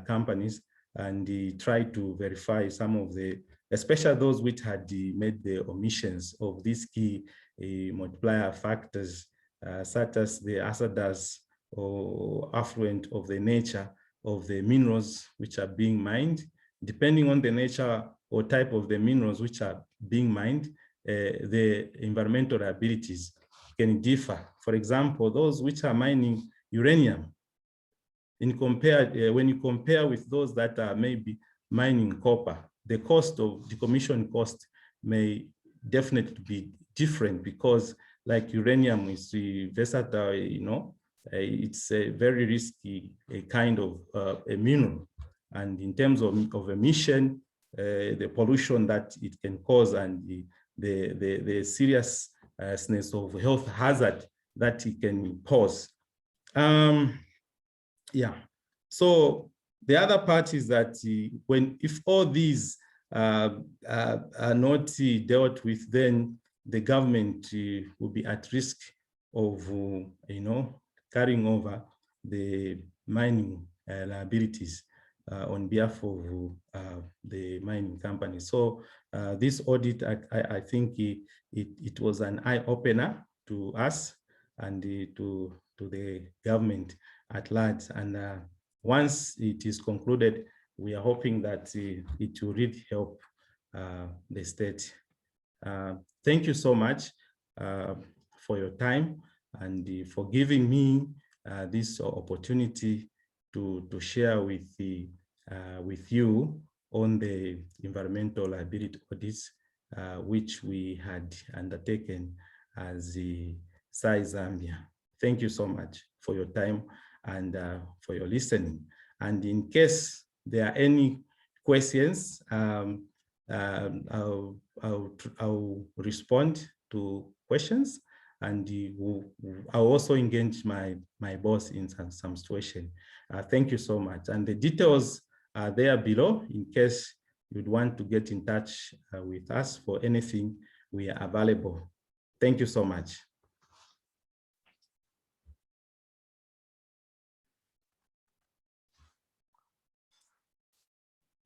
[SPEAKER 7] companies and try to verify some of the, especially those which had made the omissions of these key multiplier factors, such as the hazardous or affluent of the nature of the minerals which are being mined. Depending on the nature or type of the minerals which are being mined, the environmental liabilities can differ. For example, those which are mining uranium, when you compare with those that are maybe mining copper, the cost of decommission cost may definitely be different, because like uranium is versatile, you know, it's a very risky kind of a mineral. And in terms of emission, the pollution that it can cause and the seriousness of health hazard that it can pose. Yeah, so the other part is that if all these are not dealt with, then the government will be at risk of, carrying over the mining liabilities on behalf of the mining company. So this audit, I think it was an eye-opener to us and to the government at large. And once it is concluded, we are hoping that it will really help the state. Thank you so much for your time and for giving me this opportunity to share with you on the environmental liability audits which we had undertaken as the SAI Zambia. Thank you so much for your time and for your listening. And in case there are any questions, I'll respond to questions, and I'll also engage my boss in some situation. Thank you so much. And the details are there below in case you'd want to get in touch with us for anything. We are available. Thank you so much.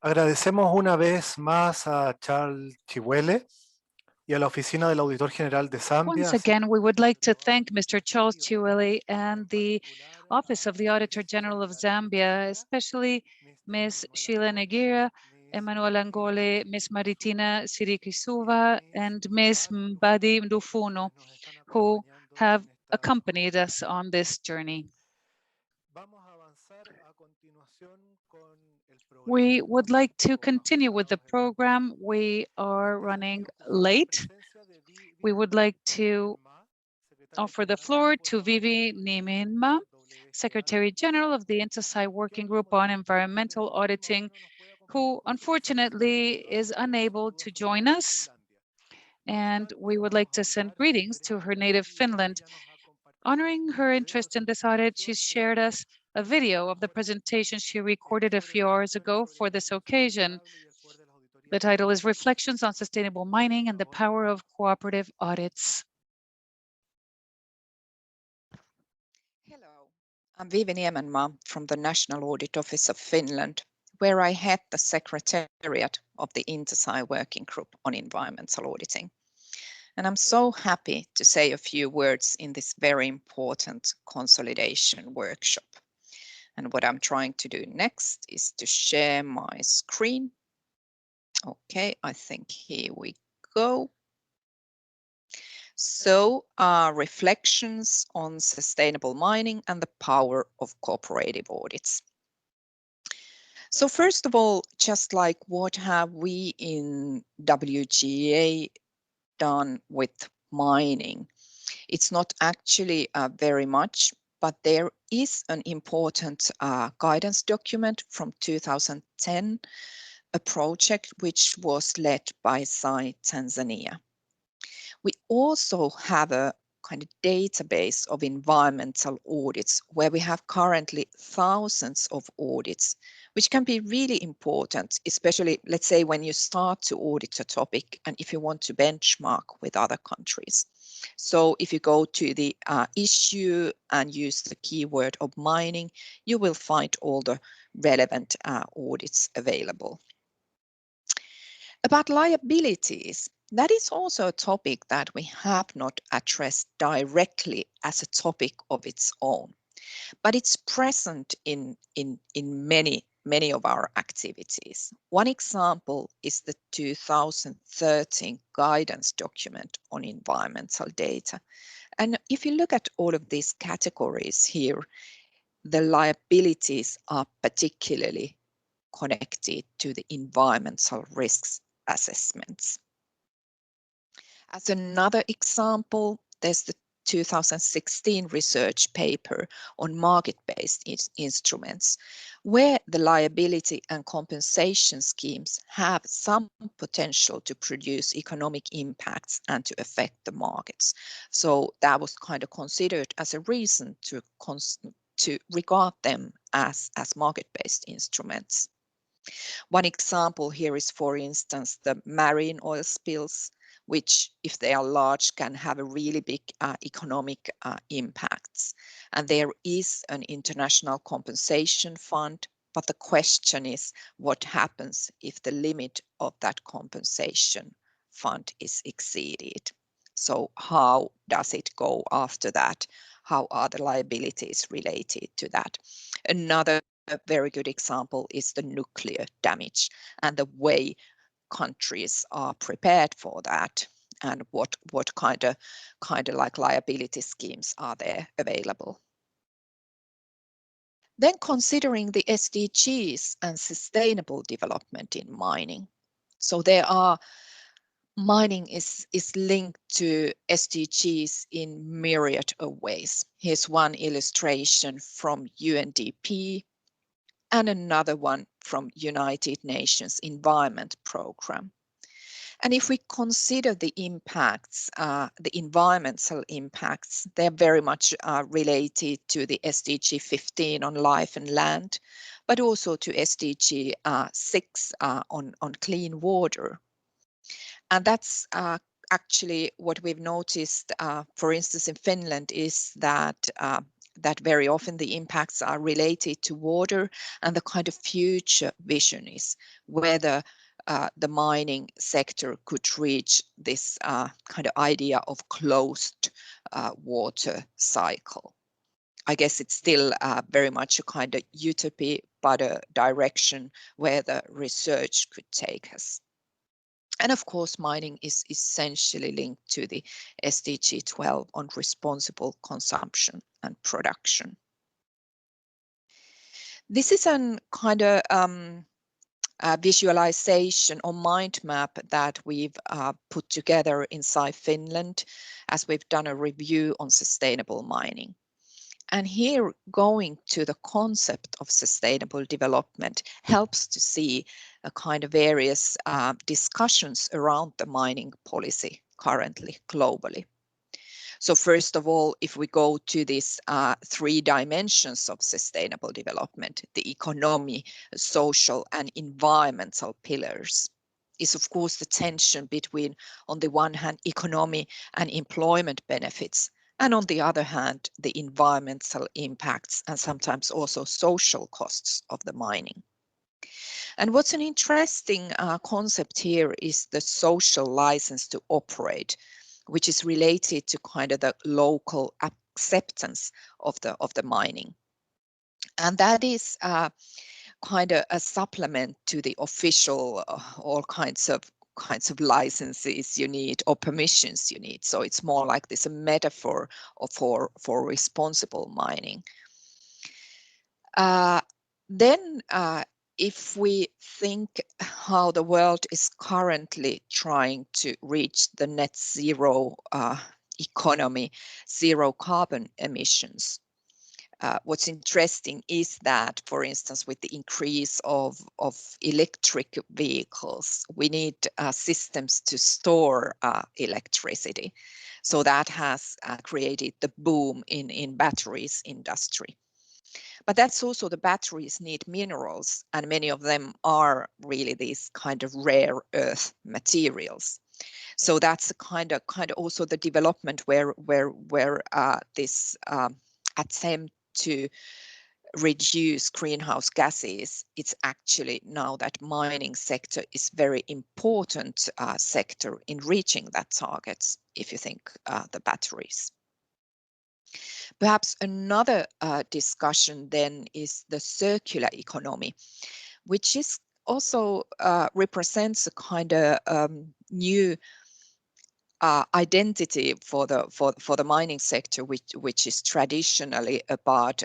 [SPEAKER 1] Agradecemos una vez más a Charles Chihuele y a la Oficina del Auditor General de Zambia.
[SPEAKER 6] Once again, we would like to thank Mr. Charles Chihuele and the Office of the Auditor General of Zambia, especially Ms. Sheila Negira, Emmanuel Angole, Ms. Maritina Sirikisuva, and Ms. Mbadi Ndufuno, who have accompanied us on this journey. We would like to continue with the program. We are running late. We would like to offer the floor to Vivi Niminma, Secretary General of the INTESAI Working Group on Environmental Auditing, who unfortunately is unable to join us. And we would like to send greetings to her native Finland. Honoring her interest in this audit, she shared us a video of the presentation she recorded a few hours ago for this occasion. The title is Reflections on Sustainable Mining and the Power of Cooperative Audits.
[SPEAKER 9] Hello, I'm Vivi Niemänmaa from the National Audit Office of Finland, where I head the Secretariat of the INTESAI Working Group on Environmental Auditing. And I'm so happy to say a few words in this very important consolidation workshop. And what I'm trying to do next is to share my screen. Okay, I think here we go. So, reflections on sustainable mining and the power of cooperative audits. So first of all, just like what have we in WGA done with mining? It's not actually very much, but there is an important guidance document from 2010, a project which was led by SAI Tanzania. We also have a kind of database of environmental audits where we have currently thousands of audits, which can be really important, especially, let's say, when you start to audit a topic and if you want to benchmark with other countries. So if you go to the issue and use the keyword of mining, you will find all the relevant audits available. About liabilities, that is also a topic that we have not addressed directly as a topic of its own, but it's present in many of our activities. One example is the 2013 guidance document on environmental data. And if you look at all of these categories here, the liabilities are particularly connected to the environmental risks assessments. As another example, there's the 2016 research paper on market-based instruments, where the liability and compensation schemes have some potential to produce economic impacts and to affect the markets. So that was kind of considered as a reason to regard them as market-based instruments. One example here is, for instance, the marine oil spills, which, if they are large, can have a really big economic impacts. And there is an international compensation fund, but the question is what happens if the limit of that compensation fund is exceeded? So how does it go after that? How are the liabilities related to that? Another very good example is the nuclear damage and the way countries are prepared for that. and what kind of like liability schemes are there available. Then considering the SDGs and sustainable development in mining. So there are mining is linked to SDGs in myriad of ways. Here's one illustration from UNDP and another one from United Nations Environment Programme. And if we consider the impacts, the environmental impacts, they're very much related to the SDG 15 on life and land, but also to SDG 6 on clean water. And that's actually what we've noticed, for instance, in Finland, is that that very often the impacts are related to water, and the kind of future vision is whether the mining sector could reach this kind of idea of closed water cycle. I guess it's still very much a kind of utopia, but a direction where the research could take us. And of course, mining is essentially linked to the SDG 12 on responsible consumption and production. This is a kind of visualization or mind map that we've put together inside Finland as we've done a review on sustainable mining. And here, going to the concept of sustainable development helps to see a kind of various discussions around the mining policy currently globally. So first of all, if we go to these 3 dimensions of sustainable development, the economy, social and environmental pillars, is of course the tension between, on the one hand, economy and employment benefits, and on the other hand, the environmental impacts and sometimes also social costs of the mining. And what's an interesting concept here is the social license to operate, which is related to kind of the local acceptance of the mining. And that is kind of a supplement to the official all kinds of licenses you need or permissions you need. So it's more like this a metaphor for responsible mining. Then if we think how the world is currently trying to reach the net zero economy, zero carbon emissions, what's interesting is that, for instance, with the increase of electric vehicles, we need systems to store electricity. So that has created the boom in batteries industry. But that's also the batteries need minerals, and many of them are really these kind of rare earth materials. So that's the kind of also the development where this attempt to reduce greenhouse gases, it's actually now that mining sector is very important sector in reaching that targets, if you think the batteries. Perhaps another discussion then is the circular economy, which is also represents a kind of new identity for the mining sector, which is traditionally about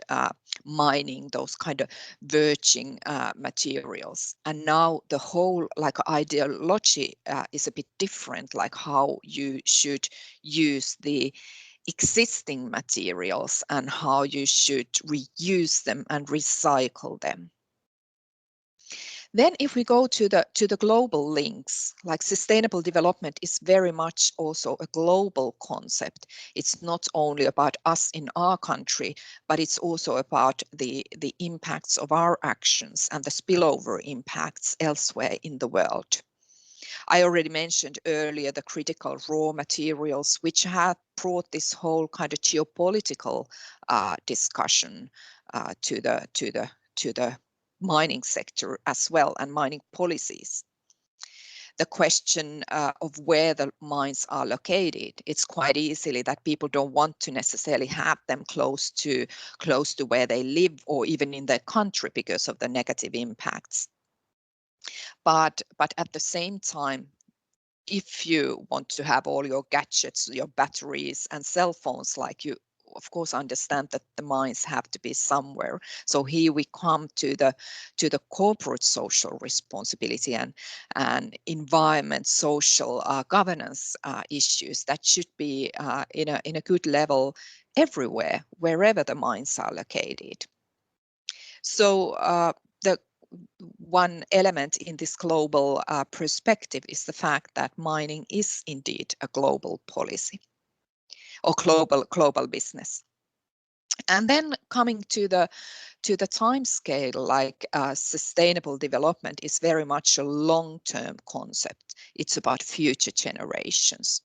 [SPEAKER 9] mining those kind of virgin materials. And now the whole like ideology is a bit different, like how you should use the existing materials and how you should reuse them and recycle them. Then if we go to the global links, like sustainable development is very much also a global concept. It's not only about us in our country, but it's also about the impacts of our actions and the spillover impacts elsewhere in the world. I already mentioned earlier the critical raw materials, which have brought this whole kind of geopolitical discussion to the mining sector as well, and mining policies. The question of where the mines are located, it's quite easily that people don't want to necessarily have them close to where they live or even in their country because of the negative impacts. But at the same time, if you want to have all your gadgets, your batteries and cell phones, like you of course understand that the mines have to be somewhere. So here we come to the corporate social responsibility and environment, social governance issues that should be in a good level everywhere, wherever the mines are located. So the one element in this global perspective is the fact that mining is indeed a global policy or global business. And then coming to the time scale, like sustainable development is very much a long-term concept. It's about future generations.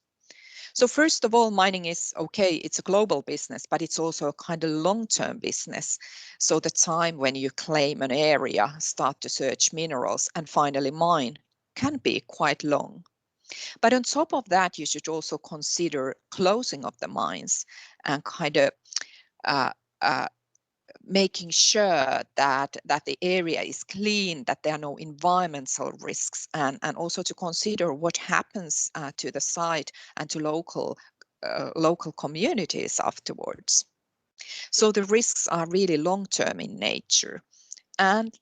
[SPEAKER 9] So first of all, mining is okay, it's a global business, but it's also a kind of long-term business. So the time when you claim an area, start to search minerals and finally mine can be quite long. But on top of that, you should also consider closing of the mines and kind of making sure that the area is clean, that there are no environmental risks, and also to consider what happens to the site and to local communities afterwards. So the risks are really long-term in nature, and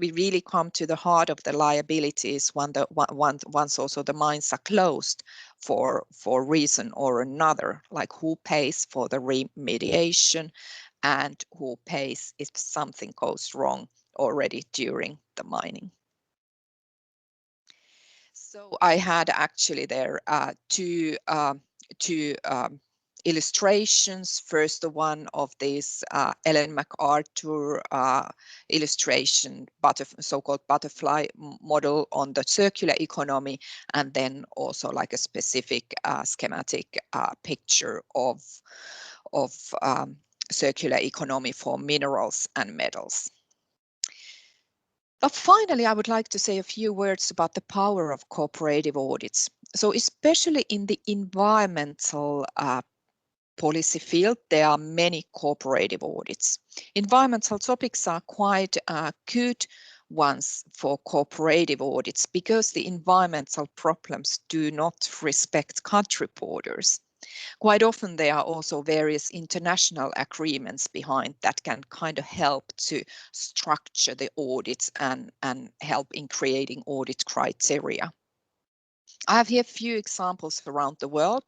[SPEAKER 9] we really come to the heart of the liabilities once also the mines are closed for reason or another, like who pays for the remediation and who pays if something goes wrong already during the mining. So I had actually there two illustrations. First, the one of this Ellen MacArthur illustration, so-called butterfly model on the circular economy, and then also like a specific schematic picture of circular economy for minerals and metals. But finally, I would like to say a few words about the power of cooperative audits. So especially in the environmental policy field, there are many cooperative audits. Environmental topics are quite good ones for cooperative audits because the environmental problems do not respect country borders. Quite often there are also various international agreements behind that can kind of help to structure the audits and help in creating audit criteria. I have here a few examples around the world.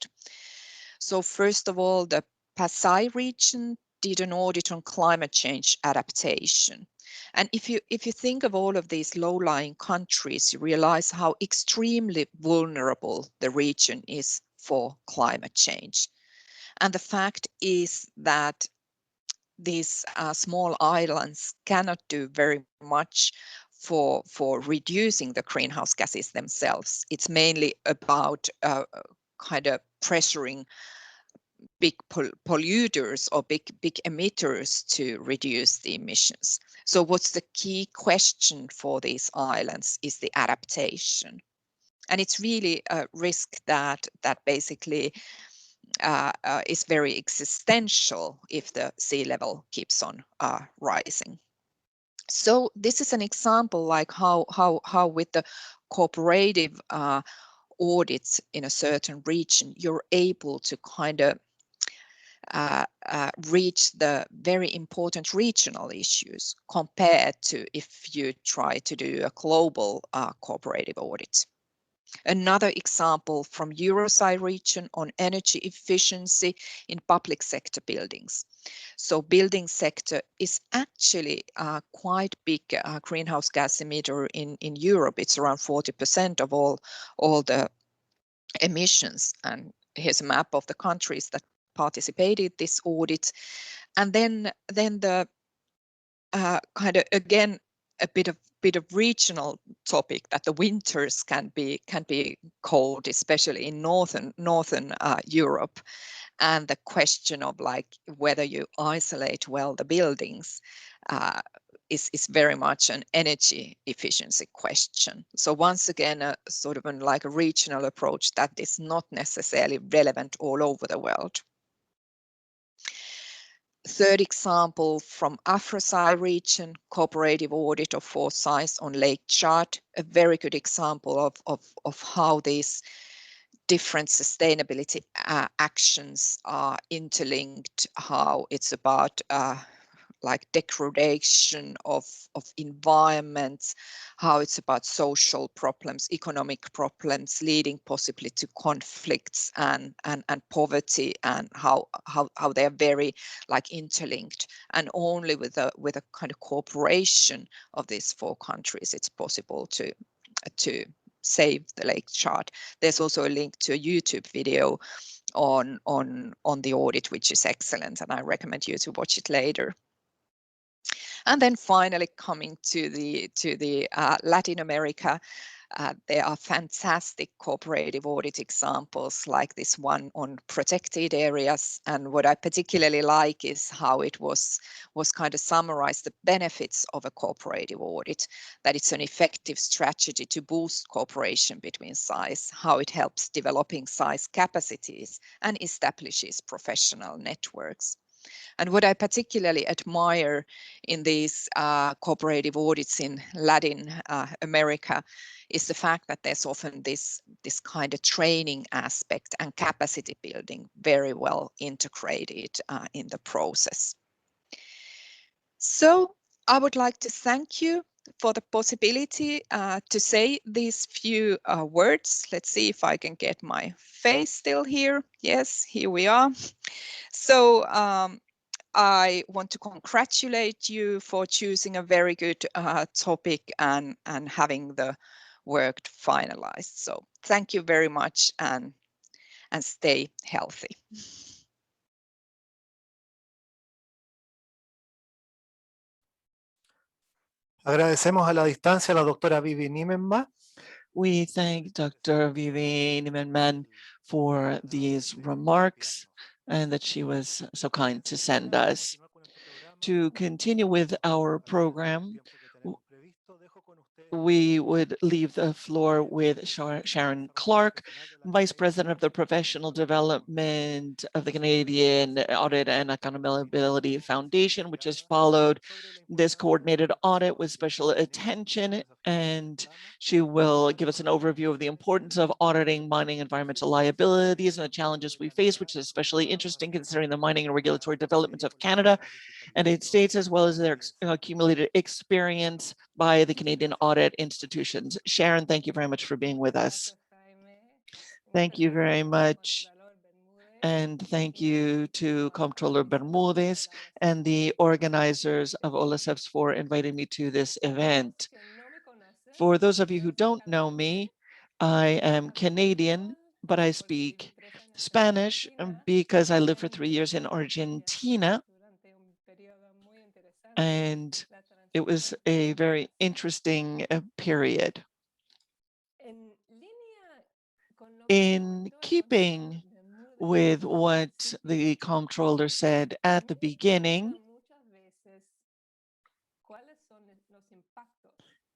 [SPEAKER 9] So first of all, the Pasai region did an audit on climate change adaptation. And if you think of all of these low-lying countries, you realize how extremely vulnerable the region is for climate change. And the fact is that these small islands cannot do very much for reducing the greenhouse gases themselves. It's mainly about kind of pressuring big polluters or big emitters to reduce the emissions. So what's the key question for these islands is the adaptation. And it's really a risk that basically is very existential if the sea level keeps on rising. So this is an example like how with the cooperative audits in a certain region, you're able to kind of reach the very important regional issues compared to if you try to do a global cooperative audit. Another example from Eurosai region on energy efficiency in public sector buildings. So building sector is actually quite big greenhouse gas emitter in Europe. It's around 40% of all the emissions. And here's a map of the countries that participated this audit. And then the kind of again a bit of regional topic that the winters can be cold, especially in northern Europe, and the question of like whether you isolate well the buildings is very much an energy efficiency question. So once again, a sort of like a regional approach that is not necessarily relevant all over the world. Third example from Afrosci region, cooperative audit of 4 sites on Lake Chad, a very good example of how these different sustainability actions are interlinked, how it's about like degradation of environments, how it's about social problems, economic problems, leading possibly to conflicts and poverty, and how they are very like interlinked. And only with a kind of cooperation of these 4 countries, it's possible to save the Lake Chad. There's also a link to a YouTube video on the audit, which is excellent, and I recommend you to watch it later. And then finally, coming to the Latin America, there are fantastic cooperative audit examples like this one on protected areas. And what I particularly like is how it was kind of summarized the benefits of a cooperative audit, that it's an effective strategy to boost cooperation between SIs, how it helps developing SIs capacities and establishes professional networks. And what I particularly admire in these cooperative audits in Latin America is the fact that there's often this kind of training aspect and capacity building very well integrated in the process. So I would like to thank you for the possibility to say these few words. Let's see if I can get my face still here. Yes, here we are. So I want to congratulate you for choosing a very good topic and having the work finalized. So thank you very much and stay healthy.
[SPEAKER 1] Agradecemos a la distancia a la doctora Vivi Niemenma.
[SPEAKER 2] We thank Dr. Vivi Niemenma for these remarks and that she was so kind to send us. To continue with our program, we would leave the floor with Sharon Clark, Vice President of the Professional Development of the Canadian Audit and Accountability Foundation, which has followed this coordinated audit with special attention, and she will give us an overview of the importance of auditing mining environmental liabilities and the challenges we face, which is especially interesting considering the mining and regulatory development of Canada and United States, as well as their accumulated experience by the Canadian audit institutions. Sharon, thank you very much for being with us. Thank you very much. And thank you to Comptroller Bermúdez and the organizers of OLACEFS for inviting me to this event. For those of you who don't know me, I am Canadian, but I speak Spanish because I lived for 3 years in Argentina. And it was a very interesting period. In keeping with what the comptroller said at the beginning,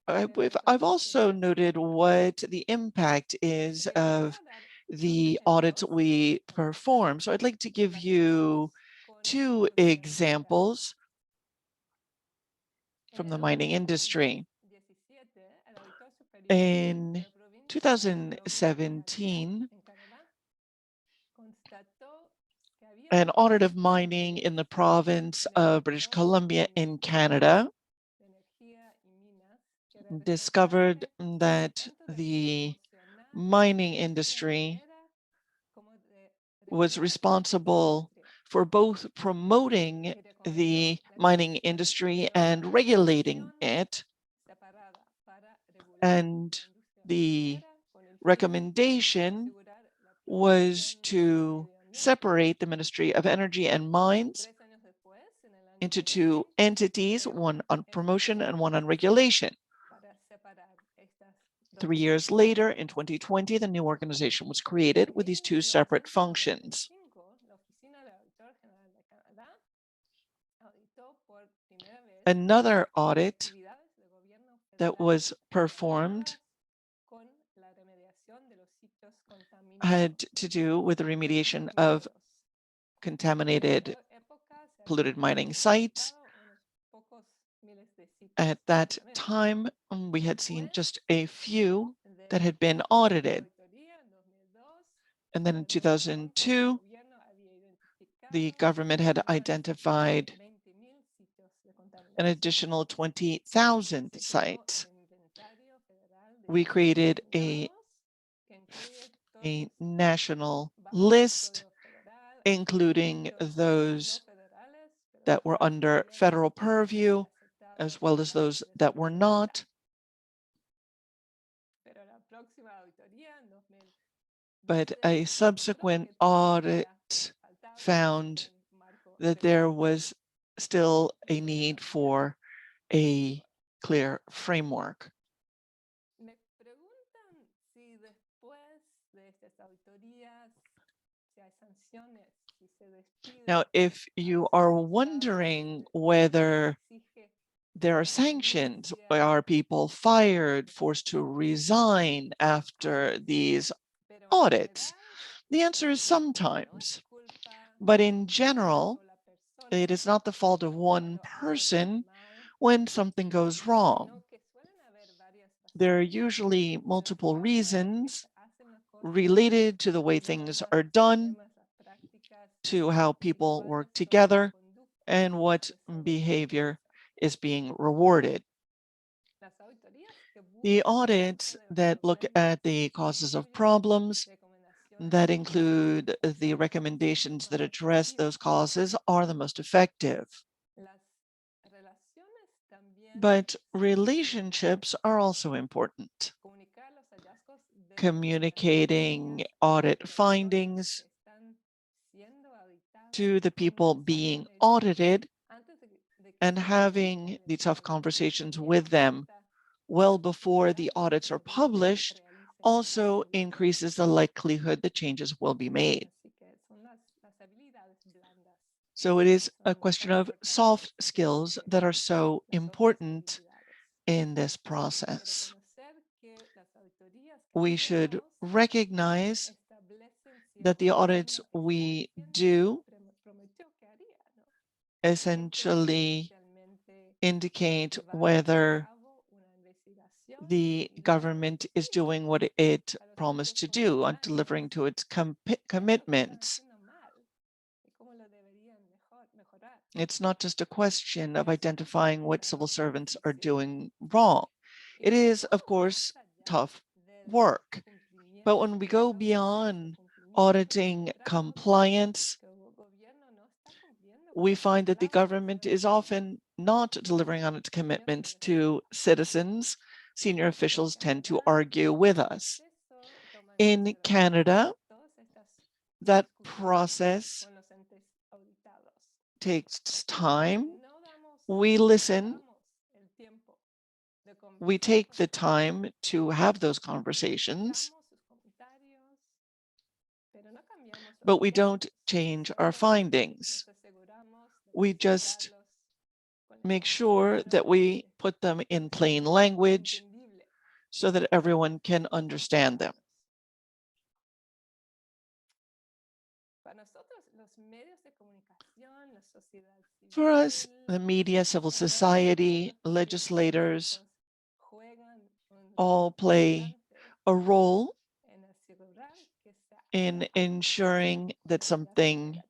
[SPEAKER 2] I've also noted what the impact is of the audits we perform. So I'd like to give you 2 examples from the mining industry. In 2017, an audit of mining in the province of British Columbia in Canada discovered that the mining industry was responsible for both promoting the mining industry and regulating it. And the recommendation was to separate the Ministry of Energy and Mines into 2 entities, one on promotion and one on regulation. 3 years later, in 2020, the new organization was created with these 2 separate functions. Another audit that was performed had to do with the remediation of contaminated polluted mining sites. At that time, we had seen just a few that had been audited. And then in 2002, the government had identified an additional 20,000 sites. We created a national list, including those that were under federal purview, as well as those that were not. But a subsequent audit found that there was still a need for a clear framework. Now, if you are wondering whether there are sanctions, are people fired, forced to resign after these audits, the answer is sometimes. But in general, it is not the fault of one person when something goes wrong. There are usually multiple reasons related to the way things are done, to how people work together, and what behavior is being rewarded. The audits that look at the causes of problems, that include the recommendations that address those causes, are the most effective. But relationships are also important. Communicating audit findings to the people being audited and having the tough conversations with them well before the audits are published also increases the likelihood that changes will be made. So it is a question of soft skills that are so important in this process. We should recognize that the audits we do essentially indicate whether the government is doing what it promised to do on delivering to its commitments. It's not just a question of identifying what civil servants are doing wrong. It is, of course, tough work. But when we go beyond auditing compliance, we find that the government is often not delivering on its commitments to citizens. Senior officials tend to argue with us. In Canada, that process takes time. We listen. We take the time to have those conversations, but we don't change our findings. We just make sure that we put them in plain language so that everyone can understand them. For us, the media, civil society, legislators all play a role in ensuring that something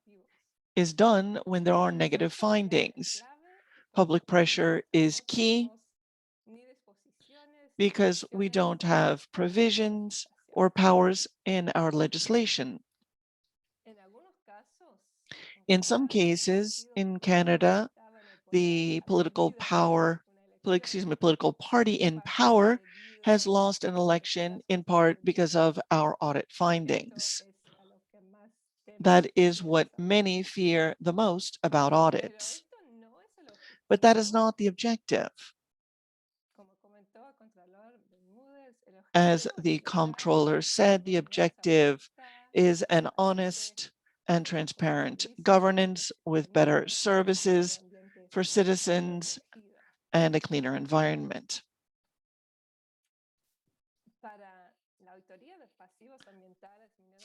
[SPEAKER 2] is done when there are negative findings. Public pressure is key because we don't have provisions or powers in our legislation. In some cases, in Canada, the political party in power has lost an election in part because of our audit findings. That is what many fear the most about audits. But that is not the objective. As the Comptroller said, the objective is an honest and transparent governance with better services for citizens and a cleaner environment.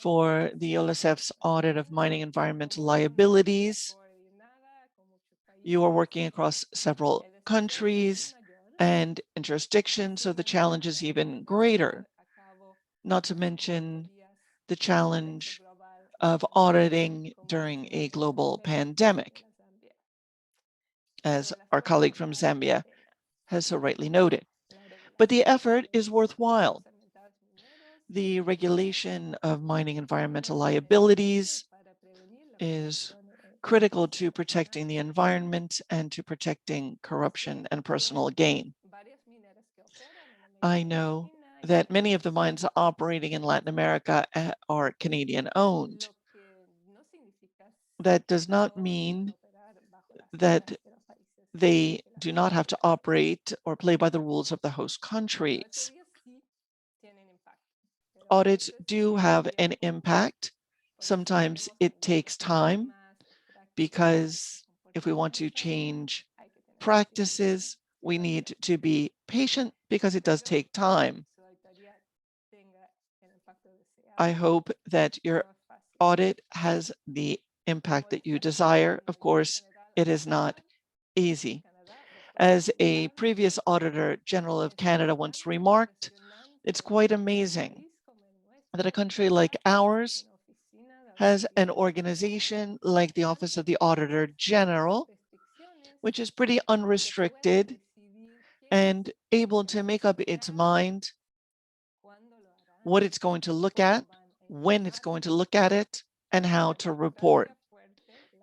[SPEAKER 2] For the OLACEFS audit of mining environmental liabilities, You are working across several countries and jurisdictions, so the challenge is even greater, not to mention the challenge of auditing during a global pandemic, as our colleague from Zambia has so rightly noted. But the effort is worthwhile. The regulation of mining environmental liabilities is critical to protecting the environment and to protecting corruption and personal gain. I know that many of the mines operating in Latin America are Canadian owned. That does not mean that they do not have to operate or play by the rules of the host countries. Audits do have an impact. Sometimes it takes time because if we want to change practices, we need to be patient because it does take time. I hope that your audit has the impact that you desire. Of course, it is not easy. As a previous Auditor General of Canada once remarked, it's quite amazing that a country like ours has an organization like the Office of the Auditor General, which is pretty unrestricted and able to make up its mind what it's going to look at, when it's going to look at it, and how to report.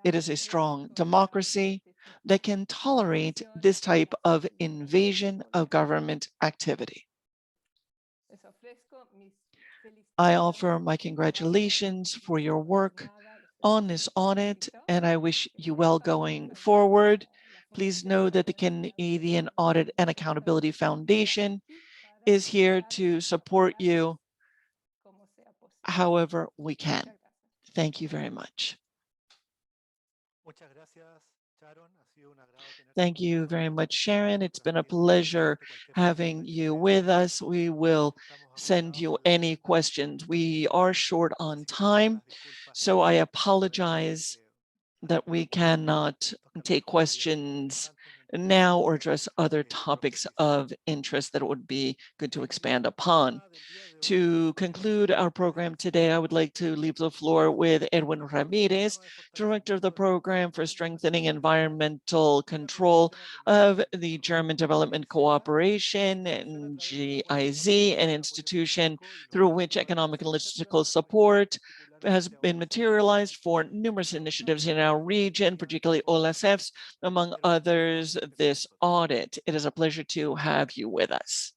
[SPEAKER 2] It is a strong democracy that can tolerate this type of invasion of government activity. I offer my congratulations for your work on this audit, and I wish you well going forward. Please know that the Canadian Audit and Accountability Foundation is here to support you however we can. Thank you very much. Thank you very much, Sharon. It's been a pleasure having you with us. We will send you any questions. We are short on time, so I apologize that we cannot take questions now or address other topics of interest that it would be good to expand upon. To conclude our program today, I would like to leave the floor with Edwin Ramirez, Director of the Program for Strengthening Environmental Control of the German Development Cooperation, and GIZ, an institution through which economic and logistical support has been materialized for numerous initiatives in our region, particularly OLACEFS, among others, this audit. It is a pleasure to have you with us.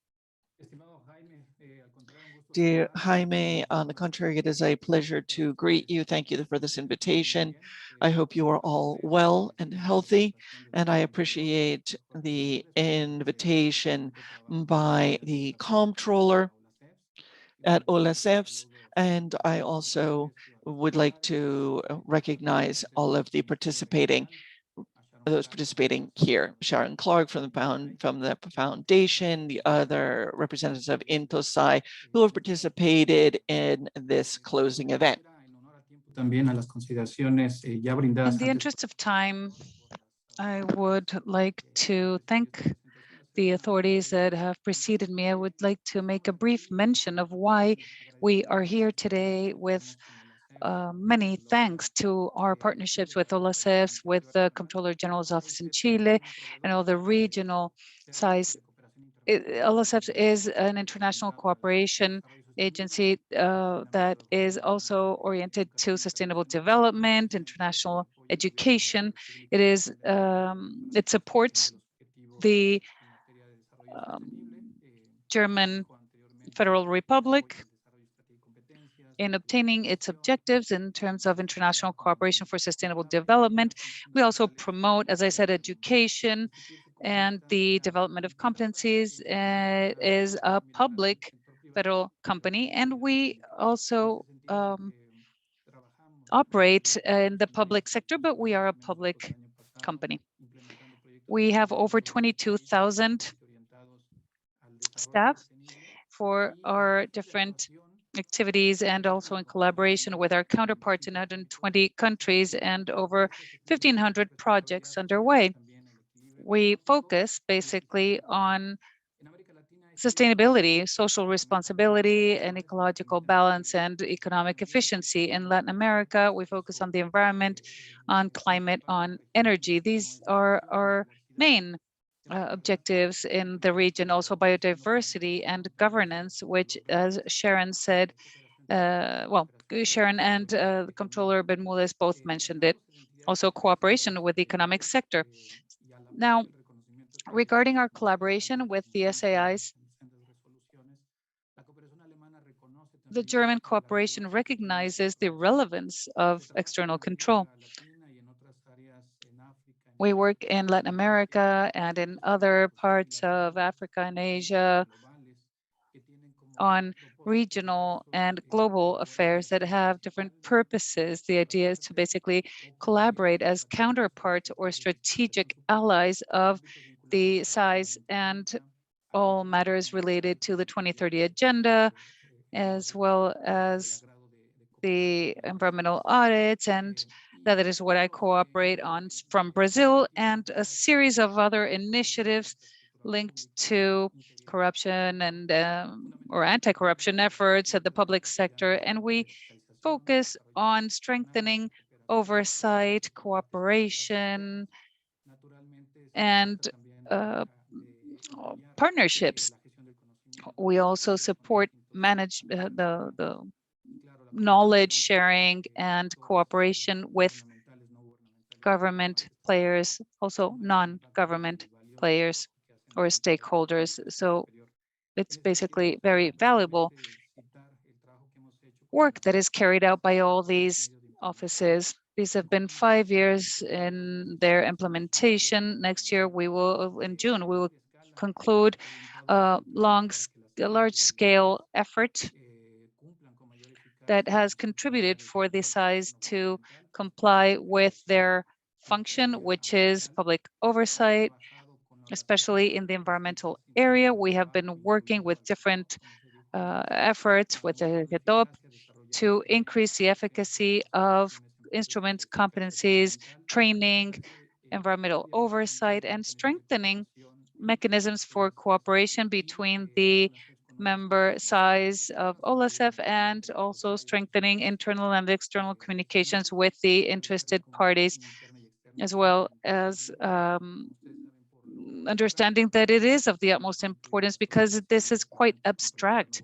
[SPEAKER 2] Dear Jaime, on the contrary, it is a pleasure to greet you. Thank you for this invitation. I hope you are all well and healthy, and I appreciate the invitation by the Comptroller at OLACEFS, and I also would like to recognize all of the those participating here. Sharon Clark from the foundation, the other representatives of Intosai who have participated in this closing event.
[SPEAKER 6] In the interest of time, I would like to thank the authorities that have preceded me. I would like to make a brief mention of why we are here today with many thanks to our partnerships with OLACEFS, with the Comptroller General's office in Chile, and all the regional size. OLACEFS is an international cooperation agency that is also oriented to sustainable development, international education. It supports the German Federal Republic in obtaining its objectives in terms of international cooperation for sustainable development. We also promote, as I said, education and the development of competencies. It is a public federal company, and we also operate in the public sector, but we are a public company. We have over 22,000 staff for our different activities and also in collaboration with our counterparts in 120 countries and over 1,500 projects underway. We focus basically on sustainability, social responsibility, and ecological balance and economic efficiency. In Latin America, we focus on the environment, on climate, on energy. These are our main objectives in the region. Also biodiversity and governance, which, as Sharon said, Sharon and Comptroller Bermúdez both mentioned it. Also cooperation with the economic sector. Now, regarding our collaboration with the SAIs, the German cooperation recognizes the relevance of external control. We work in Latin America and in other parts of Africa and Asia on regional and global affairs that have different purposes. The idea is to basically collaborate as counterparts or strategic allies of the size and all matters related to the 2030 agenda, as well as the environmental audits, and that is what I cooperate on from Brazil, and a series of other initiatives linked to corruption and or anti-corruption efforts at the public sector. And we focus on strengthening oversight, cooperation, and partnerships. We also support the knowledge sharing and cooperation with government players, also non-government players or stakeholders. So it's basically very valuable work that is carried out by all these offices. These have been 5 years in their implementation. Next year, in June, we will conclude a large-scale effort that has contributed for the size to comply with their function, which is public oversight, especially in the environmental area. We have been working with different efforts with the GTOP to increase the efficacy of instruments, competencies, training, environmental oversight, and strengthening mechanisms for cooperation between the member size of OLACEFS, and also strengthening internal and external communications with the interested parties, as well as understanding that it is of the utmost importance, because this is quite abstract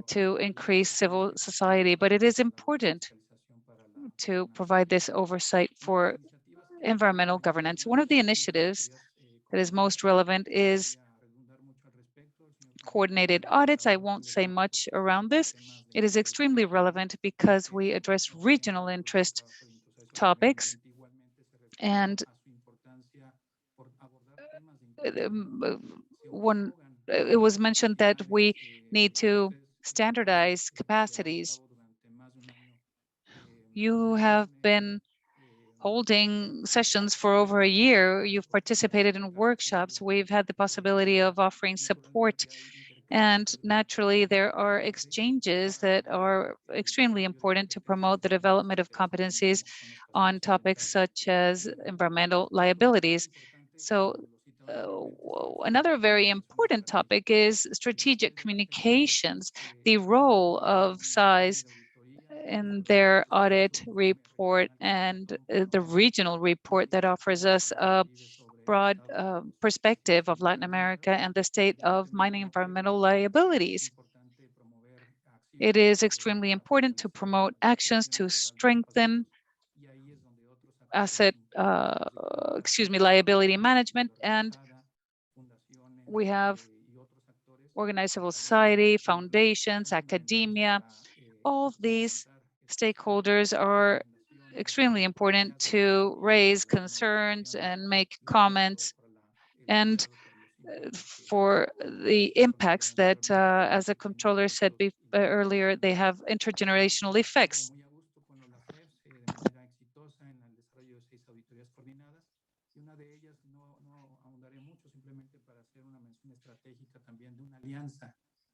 [SPEAKER 6] to increase civil society, but it is important to provide this oversight for environmental governance. One of the initiatives that is most relevant is coordinated audits. I won't say much around this. It is extremely relevant because we address regional interest topics, and it was mentioned that we need to standardize capacities. You have been holding sessions for over a year. You've participated in workshops. We've had the possibility of offering support. And naturally, there are exchanges that are extremely important to promote the development of competencies on topics such as environmental liabilities. So another very important topic is strategic communications, the role of size in their audit report and the regional report that offers us a broad perspective of Latin America and the state of mining environmental liabilities. It is extremely important to promote actions to strengthen liability management, and we have organized civil society, foundations, academia. All of these stakeholders are extremely important to raise concerns and make comments, and for the impacts that, as the controller said earlier, they have intergenerational effects.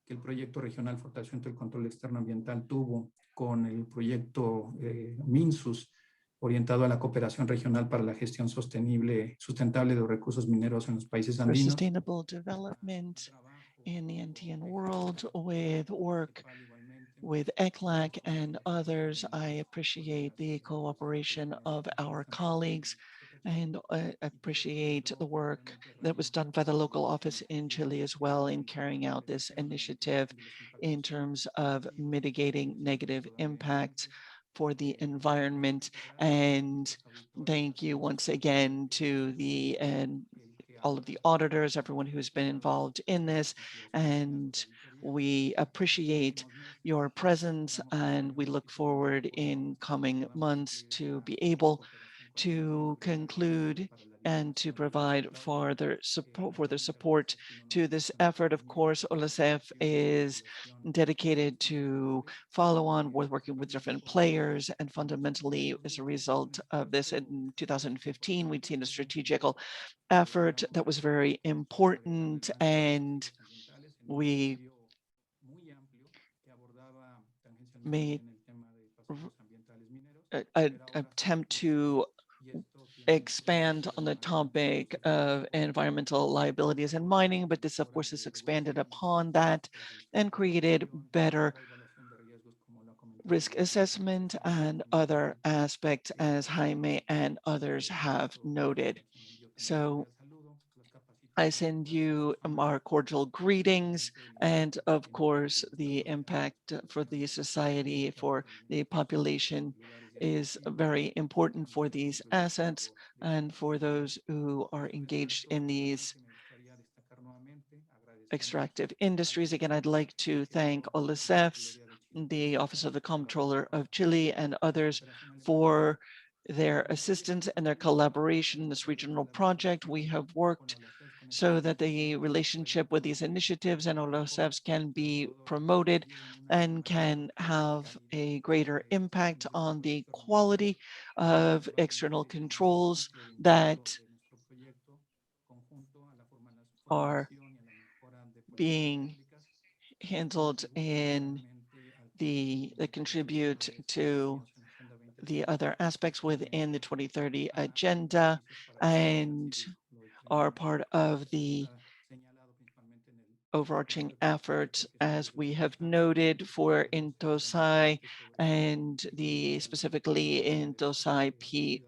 [SPEAKER 10] que el proyecto regional Fortalecimiento del Control Externo Ambiental tuvo con el proyecto MINSUS, orientado a la cooperación regional para la gestión sustentable de los recursos mineros en los países
[SPEAKER 2] For
[SPEAKER 10] andinos.
[SPEAKER 2] sustainable development in the Andean world with work with ECLAC and others. I appreciate the cooperation of our colleagues and appreciate the work that was done by the local office in Chile as well in carrying out this initiative in terms of mitigating negative impacts for the environment. And thank you once again to the all of the auditors, everyone who's been involved in this, and we appreciate your presence and we look forward in coming months to be able to conclude and to provide further support to this effort. Of course, OLACEF is dedicated to follow on with working with different players, and fundamentally as a result of this in 2015, we'd seen a strategical effort that was very important, and we made an attempt to expand on the topic of environmental liabilities and mining, but this of course is expanded upon that and created better risk assessment and other aspects, as Jaime and others have noted. So I send you our cordial greetings and of course the impact for the society, for the population is very important for these assets and for those who are engaged in these extractive industries. Again, I'd like to thank OLACEFS, the Office of the Comptroller of Chile and others for their assistance and their collaboration in this regional project. We have worked so that the relationship with these initiatives and OLACEFS can be promoted and can have a greater impact on the quality of external controls that are being handled in that contribute to the other aspects within the 2030 agenda and are part of the overarching effort, as we have noted for INTOSAI and specifically in INTOSAI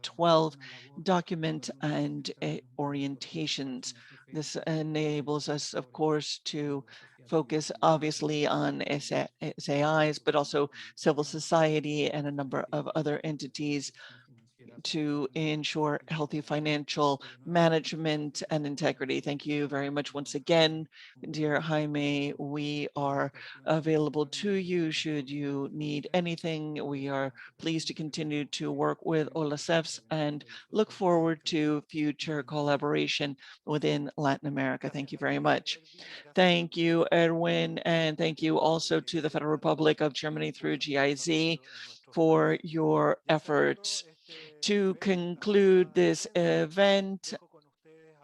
[SPEAKER 2] P12 document and orientations. This enables us, of course, to focus obviously on SAIs, but also civil society and a number of other entities to ensure healthy financial management and integrity. Thank you very much once again, dear Jaime. We are available to you should you need anything. We are pleased to continue to work with OLACEFS and look forward to future collaboration within Latin America. Thank you very much. Thank you, Erwin, and thank you also to the Federal Republic of Germany through GIZ for your efforts. To conclude this event,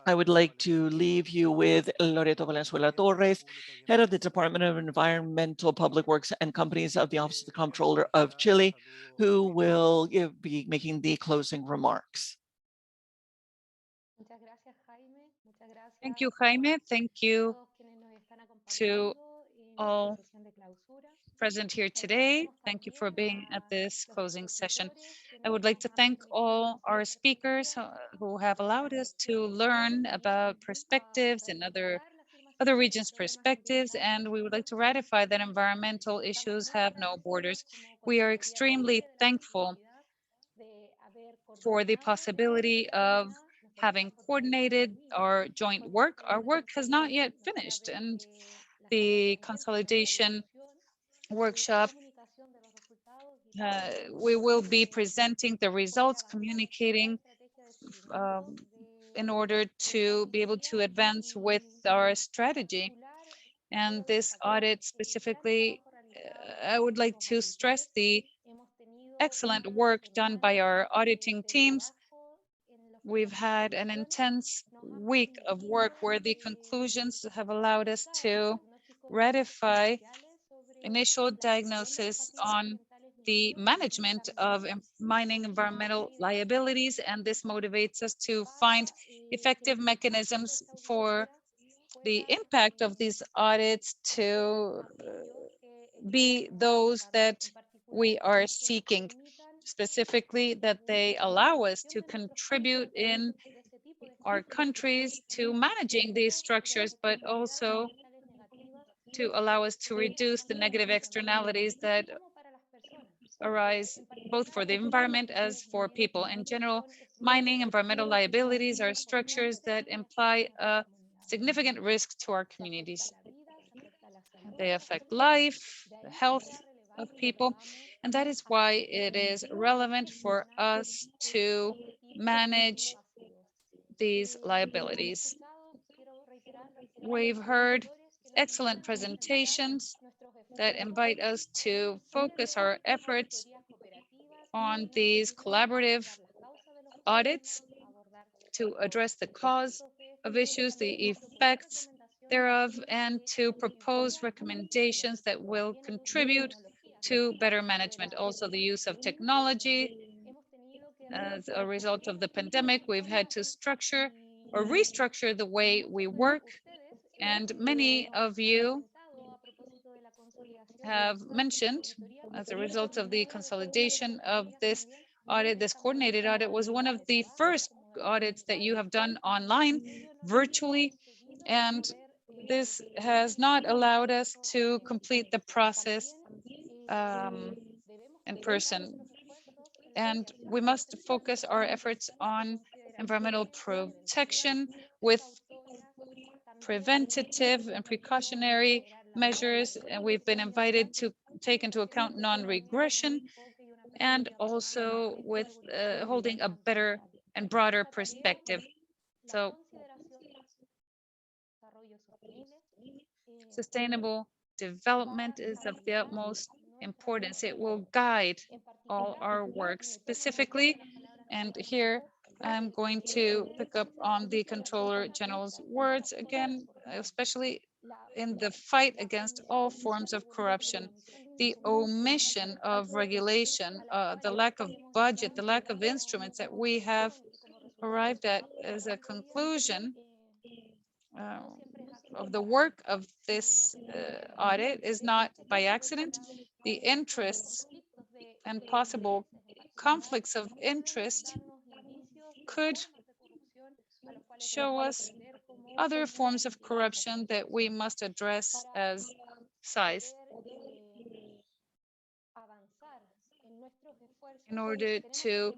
[SPEAKER 2] I would like to leave you with Loreto Valenzuela Torres, head of the Department of Environmental Public Works and Companies of the Office of the Comptroller of Chile, who will be making the closing remarks.
[SPEAKER 6] Thank you, Jaime. Thank you to all present here today. Thank you for being at this closing session. I would like to thank all our speakers who have allowed us to learn about perspectives and other regions' perspectives, and we would like to ratify that environmental issues have no borders. We are extremely thankful for the possibility of having coordinated our joint work. Our work has not yet finished, and the consolidation workshop, we will be presenting the results, communicating in order to be able to advance with our strategy. And this audit specifically, I would like to stress the excellent work done by our auditing teams. We've had an intense week of work where the conclusions have allowed us to ratify initial diagnosis on the management of mining environmental liabilities, and this motivates us to find effective mechanisms for the impact of these audits to be those that we are seeking, specifically that they allow us to contribute in our countries to managing these structures, but also to allow us to reduce the negative externalities that arise both for the environment as for people. In general, mining environmental liabilities are structures that imply a significant risk to our communities. They affect life, the health of people, and that is why it is relevant for us to manage these liabilities. We've heard excellent presentations that invite us to focus our efforts on these collaborative audits to address the cause of issues, the effects thereof, and to propose recommendations that will contribute to better management. Also, the use of technology. As a result of the pandemic, we've had to structure or restructure the way we work, and many of you have mentioned, as a result of the consolidation of this audit, this coordinated audit was one of the first audits that you have done online, virtually, and this has not allowed us to complete the process in person. And we must focus our efforts on environmental protection with preventative and precautionary measures, and we've been invited to take into account non-regression, and also with holding a better and broader perspective. So sustainable development is of the utmost importance. It will guide all our work specifically, and here I'm going to pick up on the Comptroller General's words again, especially in the fight against all forms of corruption. The omission of regulation, the lack of budget, the lack of instruments that we have arrived at as a conclusion of the work of this audit is not by accident. The interests and possible conflicts of interest could show us other forms of corruption that we must address as size. In order to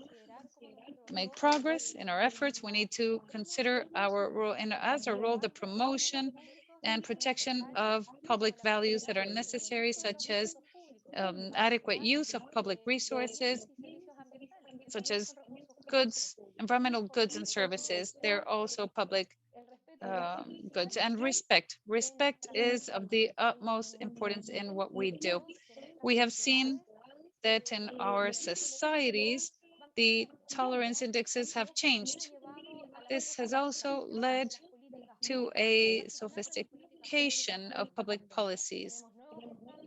[SPEAKER 6] make progress in our efforts, we need to consider our role, and as our role, the promotion and protection of public values that are necessary, such as adequate use of public resources, such as goods, environmental goods and services. They're also public goods, and respect. Respect is of the utmost importance in what we do. We have seen that in our societies, the tolerance indexes have changed. This has also led to a sophistication of public policies,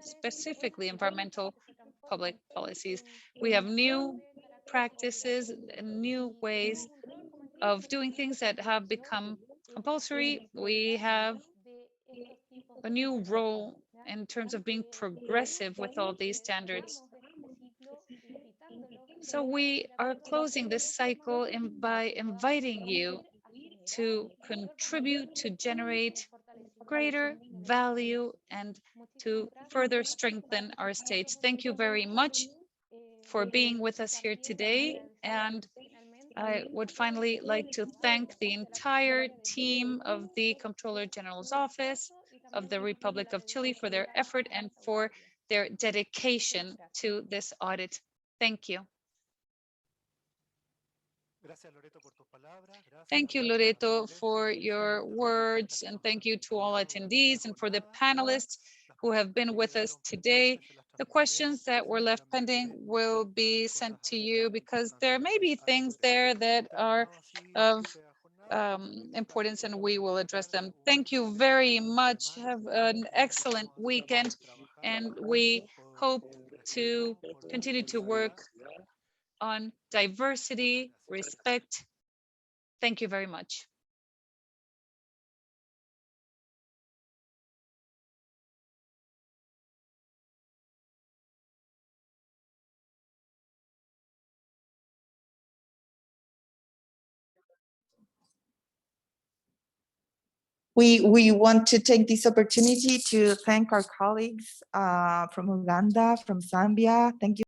[SPEAKER 6] specifically environmental public policies. We have new practices and new ways of doing things that have become compulsory. We have a new role in terms of being progressive with all these standards. So we are closing this cycle by inviting you to contribute, to generate greater value, and to further strengthen our states. Thank you very much for being with us here today. And I would finally like to thank the entire team of the Comptroller General's Office of the Republic of Chile for their effort and for their dedication to this audit. Thank you. Thank you, Loreto, for your words, and thank you to all attendees and for the panelists who have been with us today. The questions that were left pending will be sent to you because there may be things there that are of importance, and we will address them. Thank you very much. Have an excellent weekend, and we hope to continue to work on diversity, respect. Thank you very much.
[SPEAKER 11] We want to take this opportunity to thank our colleagues from Uganda, from Zambia. Thank you.